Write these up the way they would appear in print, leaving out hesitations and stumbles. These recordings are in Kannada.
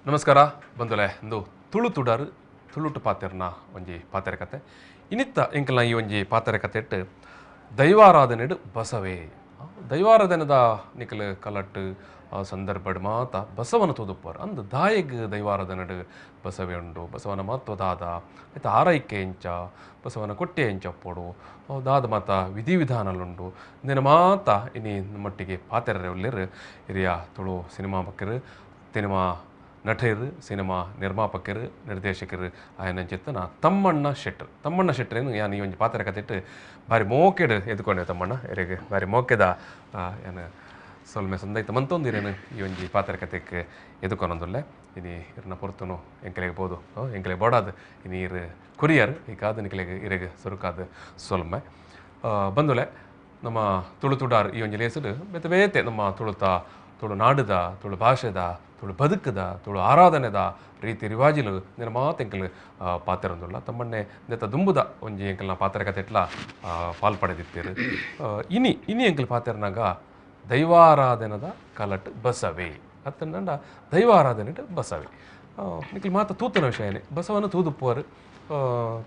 ನಮಸ್ಕಾರ ಬಂದುಲೆ ಒಂದು ತುಳು ತುಡಾರು ತುಳುಟು ಪಾತೆರ್ನ ಒಂಜಿ ಪಾತೆರೆ ಕತೆ ಇನ್ನಿತ್ತ ಎಂಕಲ್ನ ಈ ಒಂಜಿ ಪಾತೆರೆ ಕತೆ ಇಟ್ಟು ದೈವಾರಾಧನೆಡು ಬಸವೇ ದೈವಾರಾಧನೆದ ನಿಕಲು ಕಲಟ್ಟು ಸಂದರ್ಭಡ್ ಮಾತ ಬಸವನ ತೋದುಪ್ಪರು ಅಂದು ದಾಯಗ್ ದೈವಾರಾಧನೆಡು ಬಸವೇ ಉಂಡು ಬಸವನ ಮಹತ್ವದಾದ ಆಯ್ತು ಆರೈಕೆ ಎಂಚ ಬಸವನ ಕೊಟ್ಟೆ ಎಂಚಪ್ಪೋಡು ದಾದ ಮಾತ ವಿಧಿವಿಧಾನಲುಂಡು ಇಂದಿನ ಮಾತ ಇನಿ ನಮ್ಮೊಟ್ಟಿಗೆ ಪಾತೆರೆ ಉಳ್ಳೇರು ಹಿರಿಯ ತುಳು ಸಿನಿಮಾ ಬಕ್ಕರು ಸಿನಿಮಾ ನಟರು ಸಿನಿಮಾ ನಿರ್ಮಾಪಕರು ನಿರ್ದೇಶಕರು ಆಯನ ಚಿತ್ತನ ತಮ್ಮಣ್ಣ ಶೆಟ್ಟರೇನು ಯಾನು ಈ ಒಂದು ಪಾತ್ರ ಕತ್ತಿಟ್ಟು ಬಾರಿ ಮೋಕೆಡು ಎದ್ಕೊಂಡೆ ತಮ್ಮಣ್ಣ ಎರೆಗೆ ಬಾರಿ ಮೋಕೆದ ಏನು ಸೊಲ್ಮೆ ಸಂದೈತ ಮಂತೊಂದಿರೇನು ಈ ಒಂಜಿ ಪಾತ್ರ ಕತೆಗೆ ಎದುಕೊನೊಂದುಲ್ಲೆ ಇನಿ ಇರ್ನ ಪೊರ್ತುನು ಎಂಕಲೆಗೆ ಬೋದು ಎಂಕಲೆಗೆ ಬೋಡಾದು ಇನಿ ಇರು ಕುರಿಯರ್ ಈ ಕಾದು ನಿಕಲೆಗೆ ಇರೆಗೆ ಸುರುಕಾದು ಸೊಲ್ಮೆ ಬಂದುಲೆ ನಮ್ಮ ತುಳು ತುಡಾರು ಈ ಒಂಜಿ ಲೇಸಡು ಬೇತೆ ಬೇತೆ ನಮ್ಮ ತುಳು ನಾಡುದ ತುಳು ಭಾಷೆದ ತುಳು ಬದುಕದ ತುಳು ಆರಾಧನೆದ ರೀತಿ ರಿವಾಜಿಲು ನಿನ್ನ ಮಾತೆಂಕಲು ಪಾತೆರೊಂದುಲ್ಲ ತಮ್ಮನ್ನೇ ನೆತ್ತ ದುಂಬುದ ಒಂಜಿ ಎಂಕಲ್ನ ಪಾತ್ರ ಕತೆಟ್ಲ ಪಾಲ್ಪಡೆದಿತ್ತೇರು ಇನಿ ಎಂಕಲ್ ಪಾತೆರ್ನಾಗ ದೈವಾರಾಧನದ ಕಲಟ್ ಬಸವೇ ಅತ್ತಂಡ ದೈವಾರಾಧನೆ ಬಸವೇ ನಿಕಲ್ ಮಾತ ತೂತನ ವಿಷಯನೇ ಬಸವನ ತೂದುಪ್ಪುವರು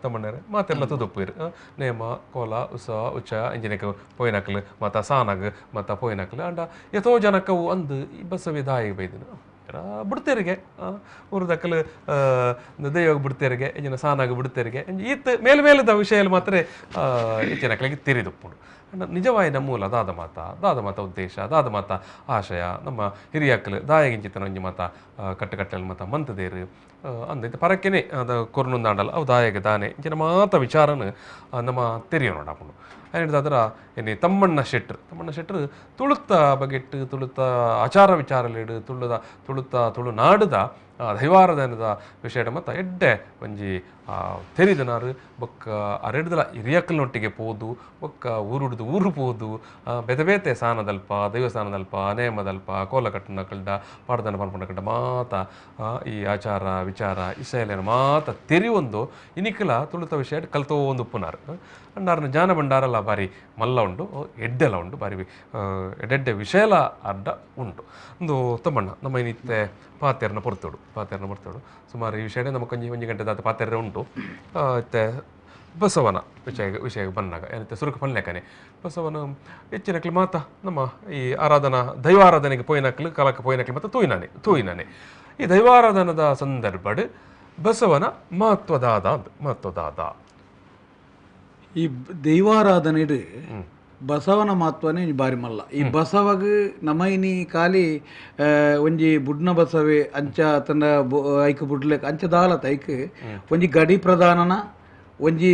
ತಮ್ಮಣ್ಣರೆ ಮಾತೆಲ್ಲ ತುದುಪ್ಪುರು ನೇಮ ಕೋಲ ಉಸ ಉಚ್ಚ ಇಂಜಿನಕ ಪೋಯ್ನಕ್ಲು ಮತ್ತು ಸಾನಾಗ ಮತ್ತು ಪೋಯ್ನಕ್ಲು ಅಂಡ ಎಷ್ಟೋ ಜನಕ್ಕವು ಅಂದು ಈ ಬಸವೇ ದಾಯಿಗೆ ಬೈದಿನ ಬಿಡ್ತೇರಿಗೆ ಊರದಕ್ಕಲು ದೈವಾಗ ಬಿಡ್ತೇರಿಗೆ ಇಂಜಿನ ಸಾನಾಗ ಬಿಡ್ತೇರಿಗೆ ಈತ ಮೇಲ್ಮೇಲದ ವಿಷಯ ಮಾತ್ರ ಹೆಚ್ಚಿನಕ್ಲಿಗೆ ತಿರಿದುಪ್ಪುಡು ನಿಜವಾಯಿನ ಮೂಲ ದಾದ ಮಾತ ಉದ್ದೇಶ ದಾದ ಮಾತ ಆಶಯ ನಮ್ಮ ಹಿರಿಯಕ್ಕಲು ದಾಯಗಿಂಚಿತನ ಒಂಜಿ ಮಾತ ಕಟ್ಟುಕಟ್ಟಲು ಮತ ಮಂತದೇರು ಅಂದೈತೆ ಪರಕ್ಕೆನೆ ಅದು ಕೊರ್ನುಂದಾಂಡಲ್ಲ ಅವು ದಾಯಗೆ ದಾನೆ ಇಂಚಿನ ಮಾತ ವಿಚಾರನ ನಮ್ಮ ತೆರಿಯೋ ನೋಡಾಪುಂಡು ಏನಿದಾದ್ರ ಏನಿ ತಮ್ಮಣ್ಣ ಶೆಟ್ರು ತುಳುತ್ತ ಬಗೆಟ್ಟು ತುಳುತ್ತ ಆಚಾರ ವಿಚಾರಲೇಡು ತುಳು ನಾಡುದ ದೈವಾರಾಧನದ ವಿಷಯ ಮತ್ತು ಎಡ್ಡೆ ಒಂಜಿ ತೆರಿದನಾರು ಬೊಕ್ಕ ಅರೆಡ್ದಲ ಹಿರಿಯಕ್ಕಲ್ನೊಟ್ಟಿಗೆ ಪೋದು ಬೊಕ್ಕ ಊರುಡ್ದು ಊರು ಪೋದು ಬೇತೆ ಬೇತೆ ಸಾನದಲ್ಪ ದೈವಸ್ಥಾನದಲ್ಪ ನೇಮದಲ್ಪ ಕೋಲಕಟ್ಟನಕಲ್ಡ ಪಾಡ್ದನ ಪನ್ಪಂಡಕಲ್ಡ ಮಾತ ಈ ಆಚಾರ ವಿಚಾರ ಇಸೆಯಲೇನು ಮಾತ ತೆರಿವೊಂದು ಇನಿಕಲ ತುಳುತ ವಿಷಯ ಕಲ್ತೋ ಒಂದು ಉಪ್ಪುನಾರು ಅಂಡಾರನ ಜಾನ ಭಂಡಾರಲ್ಲ ಬಾರಿ ಮಲ್ಲ ಉಂಡು ಎಡ್ಡೆಲ್ಲ ಉಂಡು ಬಾರಿ ಎಡ್ಡೆಡ್ಡೆ ವಿಷಯಲ ಅಡ್ಡ ಉಂಟು ಒಂದು ತಮ್ಮಣ್ಣ ನಮ್ಮ ಏನಿತ್ತೆ ಪಾತೆರ್ನ ಪೊರ್ತೋಡು ಸುಮಾರು ಈ ವಿಷಯನೇ ನಮಗೆ ಒಂಜಿ ಗಂಟೆ ದಾತ ಪಾತೆರ್ರೆ ಉಂಟು ಮತ್ತೆ ಬಸವನ ವಿಷಯ ಬಂದಾಗ ಏನಂತೆ ಸುರುಕು ಪಲ್ಲೆಕನೆ ಬಸವನ ಹೆಚ್ಚಿನಕ್ಲು ಮಾತ ನಮ್ಮ ಈ ದೈವಾರಾಧನೆಗೆ ಪೋಯ್ನಕ್ಲು ಕಾಲಕ್ಕೆ ಪೋಯ್ನಕ್ಲು ಮತ್ತು ತೂಯಿನಾನೆ ಈ ದೈವಾರಾಧನದ ಸಂದರ್ಭಡ್ ಬಸವನ ಮಹತ್ವದಾದ ಈ ದೈವಾರಾಧನೆಡು ಬಸವನ ಮಹತ್ವನೇ ಬಾರಿ ಮಲ್ಲ ಈ ಬಸವಗ ನಮೈನಿ ಖಾಲಿ ಒಂಜಿ ಬುಡ್ನ ಬಸವೆ ಅಂಚ ತನ್ನ ಐಕ್ ಬುಡ್ಲೆಕ್ ಅಂಚ ದಾಲತ್ ಐಕ್ ಒಂಜಿ ಗಡಿ ಪ್ರಧಾನನ ಒಂಜಿ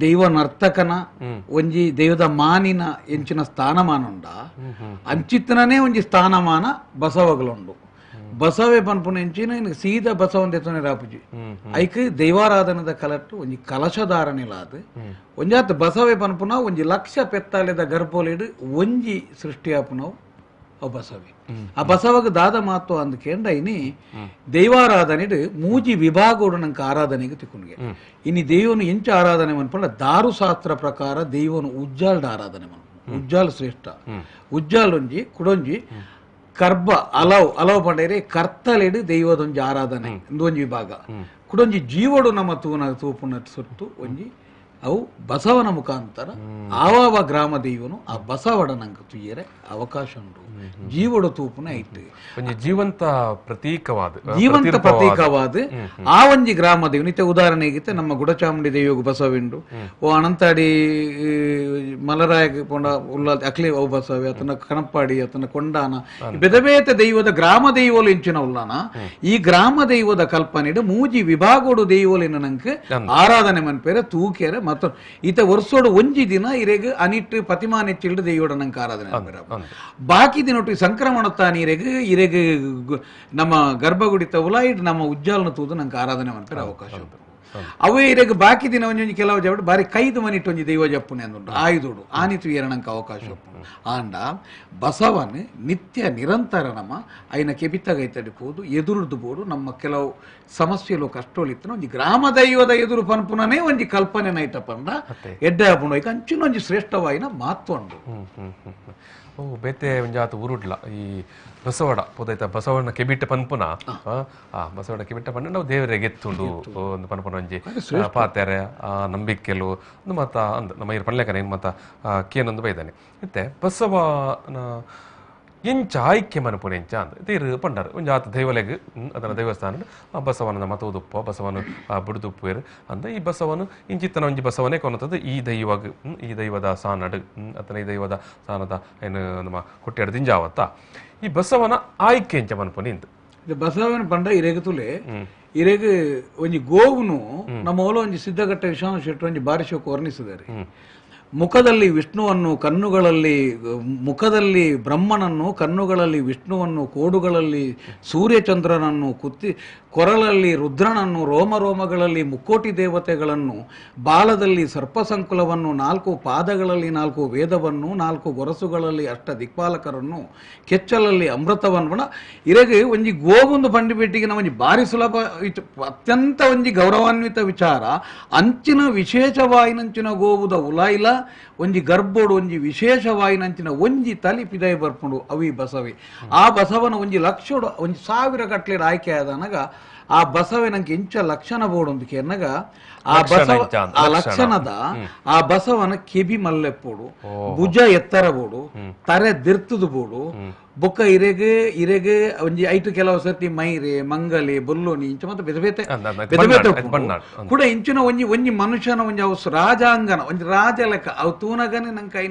ದೈವ ನರ್ತಕನ ಒಂಜಿ ದೈವದ ಮಾನಿನ ಎಂಚಿನ ಸ್ಥಾನಮಾನ ಉಂಡ ಅಂಚಿತ್ತನೇ ಒಂಜಿ ಸ್ಥಾನಮಾನ ಬಸವಗಳುಂಡು ಬಸವೇ ಪನ್ಪುನ ಎಂಚಿನ ಸೀದಾ ಬಸವನ್ ತೆತ್ತನೆ ರಾಪುಜಿ ಐಕ್ ದೈವಾರಾಧನದ ಕಲಟ್ಟು ಒಂಜಿ ಕಲಶಧಾರಣೆಲಾದ ಒಂಜಾತ್ ಬಸವೇ ಪನ್ಪುನ ಒಂಜಿ ಲಕ್ಷ ಪೆತ್ತಾಲೆದ ಗರ್ಭೋಲೆಡು ಒಂಜಿ ಸೃಷ್ಟಿಯಾಪುನವು ಅವು ಬಸವೇ ಆ ಬಸವಗ ದಾದ ಮಹತ್ವ ಅಂದ್ಕೇಂಡ ಇನಿ ದೈವಾರಾಧನೆಡು ಮೂಜಿ ವಿಭಾಗೋಡು ನಂಗೆ ಆರಾಧನೆಗೆ ತಿಕ್ಕುನ್ಗೆ ಇನಿ ದೈವನು ಎಂಚ ಆರಾಧನೆ ಮನ್ಪಂಡ ದಾರುಶಾಸ್ತ್ರ ಪ್ರಕಾರ ದೈವನು ಉಜ್ಜಾಲ್ಡ ಆರಾಧನೆ ಮನ್ಪು ಉಜ್ಜಾಲ್ ಶ್ರೇಷ್ಠ ಉಜ್ಜಾಲ್ ಒಂಜಿ ಕುಡೊಂಜಿ ಕರ್ಬ ಅಲವ್ ಪಂಡೇರೆ ಕರ್ತಲೆಡು ದೈವದೊಂಜಿ ಆರಾಧನೆ ಒಂಜಿ ವಿಭಾಗ ಕುಡೊಂಜಿ ಜೀವಡು ನಮ್ಮ ತೂಪುನ ಸುಟ್ಟು ಒಂಜಿ ಅವು ಬಸವನ ಮುಖಾಂತರ ಆವಾವ ಗ್ರಾಮ ದೈವನು ಆ ಬಸವಡ ನಂಗೆ ತುಯ್ಯರೆ ಅವಕಾಶ ಉಂಟು ಜೀವಡು ತೂಪುನ ಐಟ್ ಜೀವಂತ ಪ್ರತೀಕವಾದ ಆ ಒಂಜಿ ಗ್ರಾಮ ದೈವನು ಇತ್ತೆ ಉದಾಹರಣೆಗೆ ನಮ್ಮ ಗುಡಚಾಮುಂಡಿ ದೈವಗು ಬಸವೆಂಡು ಓ ಅನಂತಾಡಿ ಮಲರಾಯ ಪೊಂಡ ಉಲ್ಲ ಅಕ್ಲಿ ಅವು ಬಸವೆ ಅತನ ಕಣಪ್ಪಾಡಿ ಅತನ ಕೊಂಡಾನ ಬೇತೆ ಬೇತೆ ದೈವದ ಗ್ರಾಮ ದೈವಲು ಎಂಚಿನ ಉಲ್ಲಾನ ಈ ಗ್ರಾಮ ದೈವದ ಕಲ್ಪನೆಡು ಮೂಜಿ ವಿಭಾಗೋಡು ದೈವಲಿನ ನಂಗೆ ಆರಾಧನೆ ಮನ್ಪೇರೆ ತೂಕೆರೆ ಮತ್ತು ಈತ ವರ್ಷೋಡು ಒಂಜಿ ದಿನ ಇರೆಗ್ ಅನಿಟ್ಟು ಪತಿಮಾ ನೆಚ್ಚಿಲ್ಡು ದೈವೋಡ ನಂಗೆ ಆರಾಧನೆ ಬಾಕಿ ದಿನೊಟ್ಟು ಸಂಕ್ರಮಣ ತಾನೀರೆಗ್ ನಮ್ಮ ಗರ್ಭಗುಡಿತ ಉಲಾಯಿಡ್ ನಮ್ಮ ಉಜ್ಜಾಲನ ತೂದು ನಂಗೆ ಆರಾಧನೆ ಮಾಡ್ತಾರೆ ಅವಕಾಶ ಉಂಟು ಅವೇ ಇರೆಗ್ ಬಾಕಿ ದಿನ ಒಂಜೊಂಜಿ ಕೆಲವು ಜಬಡ್ ಬಾರಿ ಕೈದು ಮನಿಟ್ಟು ಒಂಜಿ ದೈವ ಜಪ್ಪುನೆ ಅಂದುಂಡು ಆಯ್ದುಡು ಆನಿತು ಏರಣಂಕ ಅವಕಾಶ ಒಪ್ಪುಂಡು ಆಂಡ ಬಸವನ್ ನಿತ್ಯ ನಿರಂತರ ನಮ್ಮ ಐನ ಕೆಬಿತ್ತಗೈತಡಿ ಪೋದು ಎದುರುದು ಬೋಡು ನಮ್ಮ ಕೆಲವು ಸಮಸ್ಯೆಲು ಕಷ್ಟೋಳಿತ್ತನ ಒಂಜಿ ಗ್ರಾಮ ದೈವದ ಎದುರು ಪನ್ಪುನನೇ ಒಂಜಿ ಕಲ್ಪನೆ ನೈಟ ಪಂಡ ಎಡ್ಡೆ ಆಪುಂಡು ಈಗ ಅಂಚಿನ ಒಂಜಿ ಶ್ರೇಷ್ಠವಾಯಿನ ಮಾತುಂಡು ಓ ಬೇತೆ ಒಂಜಾತ ಊರುಡ್ಲ ಈ ಬಸವಡ ಪೋದೈತ ಬಸವಣ್ಣ ಕೆಬಿಟ್ಟ ಪನ್ಪುನ ಬಸವಣ್ಣ ಕೆಬಿಟ್ಟ ಪಂಡ ನಾವು ದೇವರಿಗೆ ಎತ್ತುಂಡು ಒಂದು ಪನ್ಪುನ ಒಂಜಿ ಪಾತೆರೆ ನಂಬಿಕೆಲು ಒಂದು ಮತ್ತ ಅಂದ್ ನಮ್ಮ ಇರ್ ಪನ್ಲೆಕನೆ ಮತ್ತ ಕೇನೊಂದು ಬೈದಾನೆ ಮತ್ತೆ ಬಸವನ ಎಂಚ ಆಯ್ಕೆ ಮನಪುನ ಎಂಚ ಅಂದ್ ತೀರ್ ಪಂಡರ್ ಒಂಜಾತ ದೈವಲೆಗ್ ಅದನ್ನ ದೇವಸ್ಥಾನ ಬಸವನ ಮತೋದುಪ್ಪ ಬಸವನು ಬುಡುದುಪ್ಪೇರು ಅಂದ ಈ ಬಸವನು ಇಂಚಿತ್ತನ ಒಂಜಿ ಬಸವನೇ ಕೊನತದ ಈ ದೈವಗ್ ಈ ದೈವದ ಸಾನಡ್ ಅತನ ಈ ದೈವದ ಸಾನದ ಏನು ನಮ್ಮ ಕೊಟ್ಟಿಯಾಡ ದಿಂಜಾವತ್ತ ಈ ಬಸವನ ಆಯ್ಕೆ ಎಂಚ ಮನಪುನ ಇಂದು ಇದು ಬಸವನ ಪಂಡ ಇರೆಗತುಲೆ ಇರೆಗ್ ಒಂಜಿ ಗೋವುನು ನಮ್ಮ ಓಲ ಒಂಜಿ ಸಿದ್ಧಘಟ್ಟ ವಿಶ್ವನಾಥ ಶೆಟ್ಟಿ ಒಂಜಿ ಬಾರಿ ಶೋಕ ವರ್ಣಿಸಿದ್ದಾರೆ ಮುಖದಲ್ಲಿ ವಿಷ್ಣುವನ್ನು ಮುಖದಲ್ಲಿ ಬ್ರಹ್ಮನನ್ನು ಕಣ್ಣುಗಳಲ್ಲಿ ವಿಷ್ಣುವನ್ನು ಕೋಡುಗಳಲ್ಲಿ ಸೂರ್ಯಚಂದ್ರನನ್ನು ಕೊರಳಲ್ಲಿ ರುದ್ರನನ್ನು ರೋಮಗಳಲ್ಲಿ ಮುಕ್ಕೋಟಿ ದೇವತೆಗಳನ್ನು ಬಾಲದಲ್ಲಿ ಸರ್ಪಸಂಕುಲವನ್ನು 4 ಪಾದಗಳಲ್ಲಿ 4 ವೇದವನ್ನು 4 ಗೊರಸುಗಳಲ್ಲಿ 8 ದಿಕ್ಪಾಲಕರನ್ನು ಕೆಚ್ಚಲಲ್ಲಿ ಅಮೃತವನ್ನು ಇರೆಗೆ ಒಂಜಿ ಗೋವೊಂದು ಪಂಡಿಪೆಟ್ಟಿಗೆ ಒಂಜಿ ಬಾರಿ ಸುಲಭ ಅತ್ಯಂತ ಒಂಜಿ ಗೌರವಾನ್ವಿತ ವಿಚಾರ ಅಂಚಿನ ವಿಶೇಷವಾಯಿನಂಚಿನ ಗೋವುದ ಉಲಾಯಿಲ ಒಂಜಿ ಗರ್ಭೋಡು ಒಂಜಿ ವಿಶೇಷವಾಯಿನಂಚಿನ ಒಂಜಿ ತಲಿ ಪಿದಯ ಬರ್ಪುಂಡು ಅವಿ ಬಸವಿ ಆ ಬಸವನ ಒಂಜಿ ಲಕ್ಷೋಡು ಒಂಜಿ 1000 ಗಟ್ಲೆ ಆಯ್ಕೆ ಆದನಗ ಆ ಬಸವನಂಗೆ ಎಂಚ ಲಕ್ಷಣ ಬೋಡು ಕೆನ್ನಗ ಆ ಬಸವ ಆ ಲಕ್ಷಣದ ಆ ಬಸವನ ಕೆಬಿ ಮಲ್ಲೆಪ್ಪೋಡು ಭುಜ ಎತ್ತರ ಬೋಡು ತರೆ ದಿರ್ತುದು ಬೋಡು ಬೊಕ್ಕ ಇರೆಗೆ ಒಂಜಿ ಐಟು ಕೆಲವು ಸರ್ತಿ ಮೈರೆ ಮಂಗಲೆ ಬೊಲ್ಲೋನಿ ಇಂಚ ಮತ್ತೆ ಬೆದಬೇತೆ ಕೂಡ ಇಂಚಿನ ಒಂಜಿ ಮನುಷ್ಯನ ಒಂಜಿ ಅವು ರಾಜಾಂಗನ ಒಂಜಿ ರಾಜ ಲೆಕ್ಕ ಅವು ತೂನಗನೆ ನಂಗೆ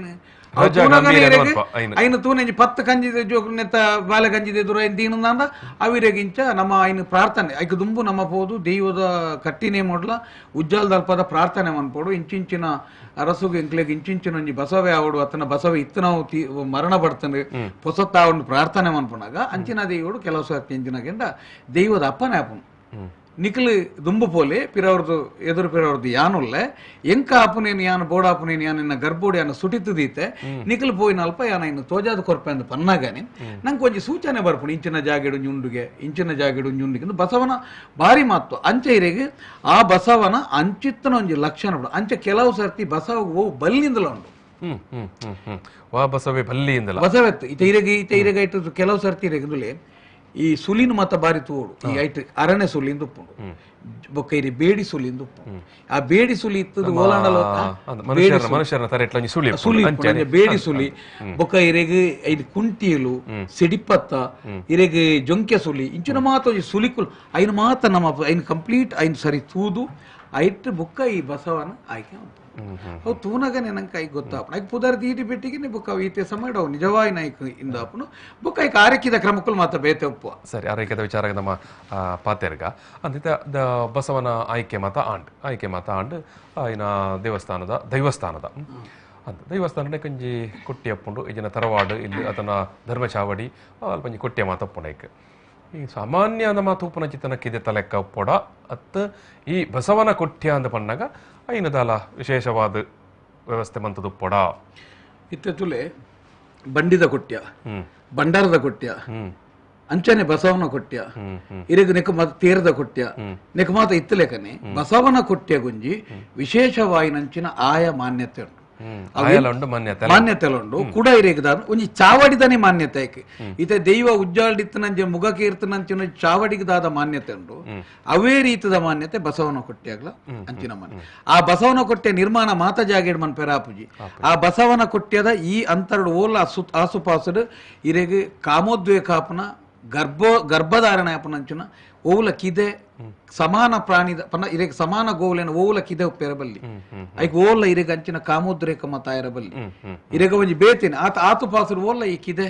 ಐನು ತೂನ 10 ಕಂಜಿದ ಜೋಕ್ನೆತ್ತ ಬಾಲೆ ಕಂಜಿದ ಎದುರು ದೀನಂದ ಅವಿರೆಗಿಂಚ ನಮ್ಮ ಐನು ಪ್ರಾರ್ಥನೆ ಐಕ ದುಂಬು ನಮ್ಮ ಪೋದು ದೈವದ ಕಟ್ಟಿನೇ ಮೊಡ್ಲ ಉಜ್ಜಾಲ ದಲ್ಪದ ಪ್ರಾರ್ಥನೆ ಮನ್ಪೋಡು ಇಂಚಿಂಚಿನ ಅರಸುಗೆ ಎಂಕ್ಲೆಗ್ ಇಂಚಿಂಚಿನ ಒಂಜಿ ಬಸವೆ ಆವಡು ಅತನ ಬಸವೆ ಇತ್ತನ ಮರಣ ಬಡ್ತಾನೆ ಪೊಸತ್ತ ಅವನು ಪ್ರಾರ್ಥನೆ ಮನ್ಪುನಾಗ ಅಂಚಿನ ದೈವಡು ಕೆಲವು ಸರ್ತಿ ಇಂಚಿನಾಗೆಂದ ದೈವದ ಅಪ್ಪನೇ ಅಪ್ಪನು ನಿಖಲ್ ದುಂಬು ಪೋಲೆ ಪಿರವ್ರದು ಎದುರು ಪಿರವ್ರದು ಯಾನುಲ್ಲೆ ಎಂಕ ಆಪುನೇನು ಯಾನು ಬೋಡಾಪುನೇನು ಯಾನ ಗರ್ಭೋಡಿ ಯಾನ ಸುಟಿತದೀತೆ ನಿಖಲ್ ಪೋಯಿನ ಅಲ್ಪ ಯಾನ ಇನ್ನು ತೋಜಾದ ಕೊರ್ಪೆ ಅಂತ ಪನ್ನಾಗಾನೆ ನಂಗೆ ಒಂಜಿ ಸೂಚನೆ ಬರ್ಪುಣು ಇಂಚಿನ ಜಾಗಿಡು ಜುಂಡುಗೆ ಬಸವನ ಭಾರಿ ಮಾತು ಅಂಚೆ ಇರೆಗೆ ಆ ಬಸವನ ಅಂಚಿತ್ತನ ಒಂಜಿ ಲಕ್ಷಣ ಅಂಚೆ ಕೆಲವು ಸರ್ತಿ ಬಸವ ಓ ಬಲ್ಲಿಂದಲ ಉಂಡು ಬಸವೆ ಬಲ್ಲಿಂದಲ ಬಸವೆತ್ತು ಇರೆಗೆ ಇಟ್ಟು ಕೆಲವು ಸರ್ತಿ ಇರೆಗದುಲೆ ಈ ಸುಲಿನ ಮತ ಬಾರಿ ತೋಡು ಈ ಐಟ್ ಅರಣೆ ಸುಲಿಂದ ಉಪ್ಪುಂಡು ಬೊಕ್ಕ ಇರಿ ಬೇಡಿ ಸುಲಿಂದ ಉಪ್ಪುಂಡು ಆ ಬೇಡಿ ಸುಲಿ ಇತ್ತದ ಓಲಾಂಡಲ ಬೇಡಿ ಸುಲಿ ಬೊಕ್ಕ ಇರೆಗೆ ಐದು ಕುಂಟಿಯಲು ಸಿಡಿಪತ್ತ ಇರೆಗೆ ಜೊಂಕೆ ಸುಲಿ ಇಂಚಿನ ಮಾತ ಸುಲಿಕುಲ್ ಐನು ಮಾತ ನಮ್ಮ ಐನು ಕಂಪ್ಲೀಟ್ ಐನು ಸರಿ ತೂದು ಐಟ್ ಬೊಕ್ಕ ಈ ಬಸವನ ಆಯ್ಕೆ ಅವು ತೂನಗನೆ ನಂಗೆ ಐ ಗೊತ್ತಾಪಣ ಐಕ್ ಪುದರ್ ದೀಟಿ ಬೆಟ್ಟಿಗೆ ಬುಕ್ಕ ಈತೆ ಸಮಯ ನಿಜವಾಯಿ ನಾಯ್ಕ ಇಂದ ಆಪನು ಬುಕ್ಕ ಐಕ್ ಆರೈಕೆದ ಕ್ರಮಕ್ಕೂ ಮಾತ್ರ ಬೇತೆ ಒಪ್ಪುವ ಸರಿ ಆರೈಕೆದ ವಿಚಾರ ನಮ್ಮ ಪಾತೆರ್ಗ ಅಂದಿತ ಬಸವನ ಆಯ್ಕೆ ಮಾತ ಆಂಡ್ ಇನ್ನ ದೈವಸ್ಥಾನದ ಅಂತ ದೈವಸ್ಥಾನ ಕಂಜಿ ಕೊಟ್ಟಿ ಅಪ್ಪುಂಡು ಈಜಿನ ತರವಾಡು ಇಲ್ಲಿ ಅದನ್ನ ಧರ್ಮಚಾವಡಿ ಅಲ್ಪಂಜಿ ಕೊಟ್ಟಿಯ ಮಾತ ಅಪ್ಪುಂಡು ಐಕ್ ಈ ಸಾಮಾನ್ಯ ನಮ್ಮ ತೂಪನ ಚಿತ್ತನಕ್ಕಿದೆ ತಲೆಕ್ಕ ಉಪ್ಪೋಡ ಅತ್ತ ಈ ಬಸವನ ಕೊಟ್ಯ ಅಂತ ಪಣ್ಣಾಗ ಐನದಾಲ ವಿಶೇಷವಾದ ವ್ಯವಸ್ಥೆ ಮಂತದು ಪೊಡ ಇತ್ತೆ ಬಂಡಿದ ಕೊಟ್ಯ ಬಂಡಾರದ ಕೊಟ್ಯ ಅಂಚನೆ ಬಸವನ ಕೊಟ್ಯ ಇರೆಗ್ ನೆಕ್ ಮತ ತೇರದ ಕೊಟ್ಯ ನೆಕ್ ಮಾತ ಇತ್ತಲೆಕನೆ ಬಸವನ ಕೊಟ್ಯ ಗುಂಜಿ ವಿಶೇಷವಾಯಿನಂಚಿನ ಆಯ ಮಾನ್ಯತೆ ಉಂಟು ಮಾನ್ಯತೆ ಉಂಡು ಕೂಡ ಇರೆಗದ ಒಂಜಿ ಚಾವಡಿದನೆ ಮಾನ್ಯತೆ ಇತ್ತೆ ದೈವ ಉಜ್ಜಾಲ್ಡಿತ್ತನಂಜೆ ಮುಗಕ್ಕೆ ಇರ್ತನಂಚಿನ ಚಾವಡಿಗದಾದ ಮಾನ್ಯತೆ ಉಂಡು ಅವೇ ರೀತಿದ ಮಾನ್ಯತೆ ಬಸವನ ಕೊಟ್ಟೆಗ್ಲ ಅಂಚಿನ ಮಾನ್ಯ ಆ ಬಸವನ ಕೊಟ್ಟೆ ನಿರ್ಮಾಣ ಮಾತ ಜಾಗೇಡ್ ಮನ್ ಪೆರಾಪುಜಿ ಆ ಬಸವನ ಕೊಟ್ಟೆದ ಈ ಅಂತರಡು ಓಲ ಆಸುಪಾಸುಡು ಇರೆಗೆ ಕಾಮೋದ್ವೇಕಾಪನ ಗರ್ಭಧಾರಣೆ ಆಪನಂಚಿನ ಓಲ ಕಿದೆ ಸಮಾನ ಪ್ರಾಣಿದ ಪನ್ನ ಇರೆಗೆ ಸಮಾನ ಗೋವುಲೇನ ಓಲ ಕಿದೆ ಉಪ್ಪೆರಬಲ್ಲಿ ಐಕ್ ಓಲ ಇರೆಗೆ ಅಂಚಿನ ಕಾಮೋದ್ರೇಕ ಮತ ಇರಬಲ್ಲಿ ಇರೆಗೆ ಒಂಜಿ ಬೇತಿನ ಆತು ಪಾಸುರು ಓಲ ಈ ಕಿದೆ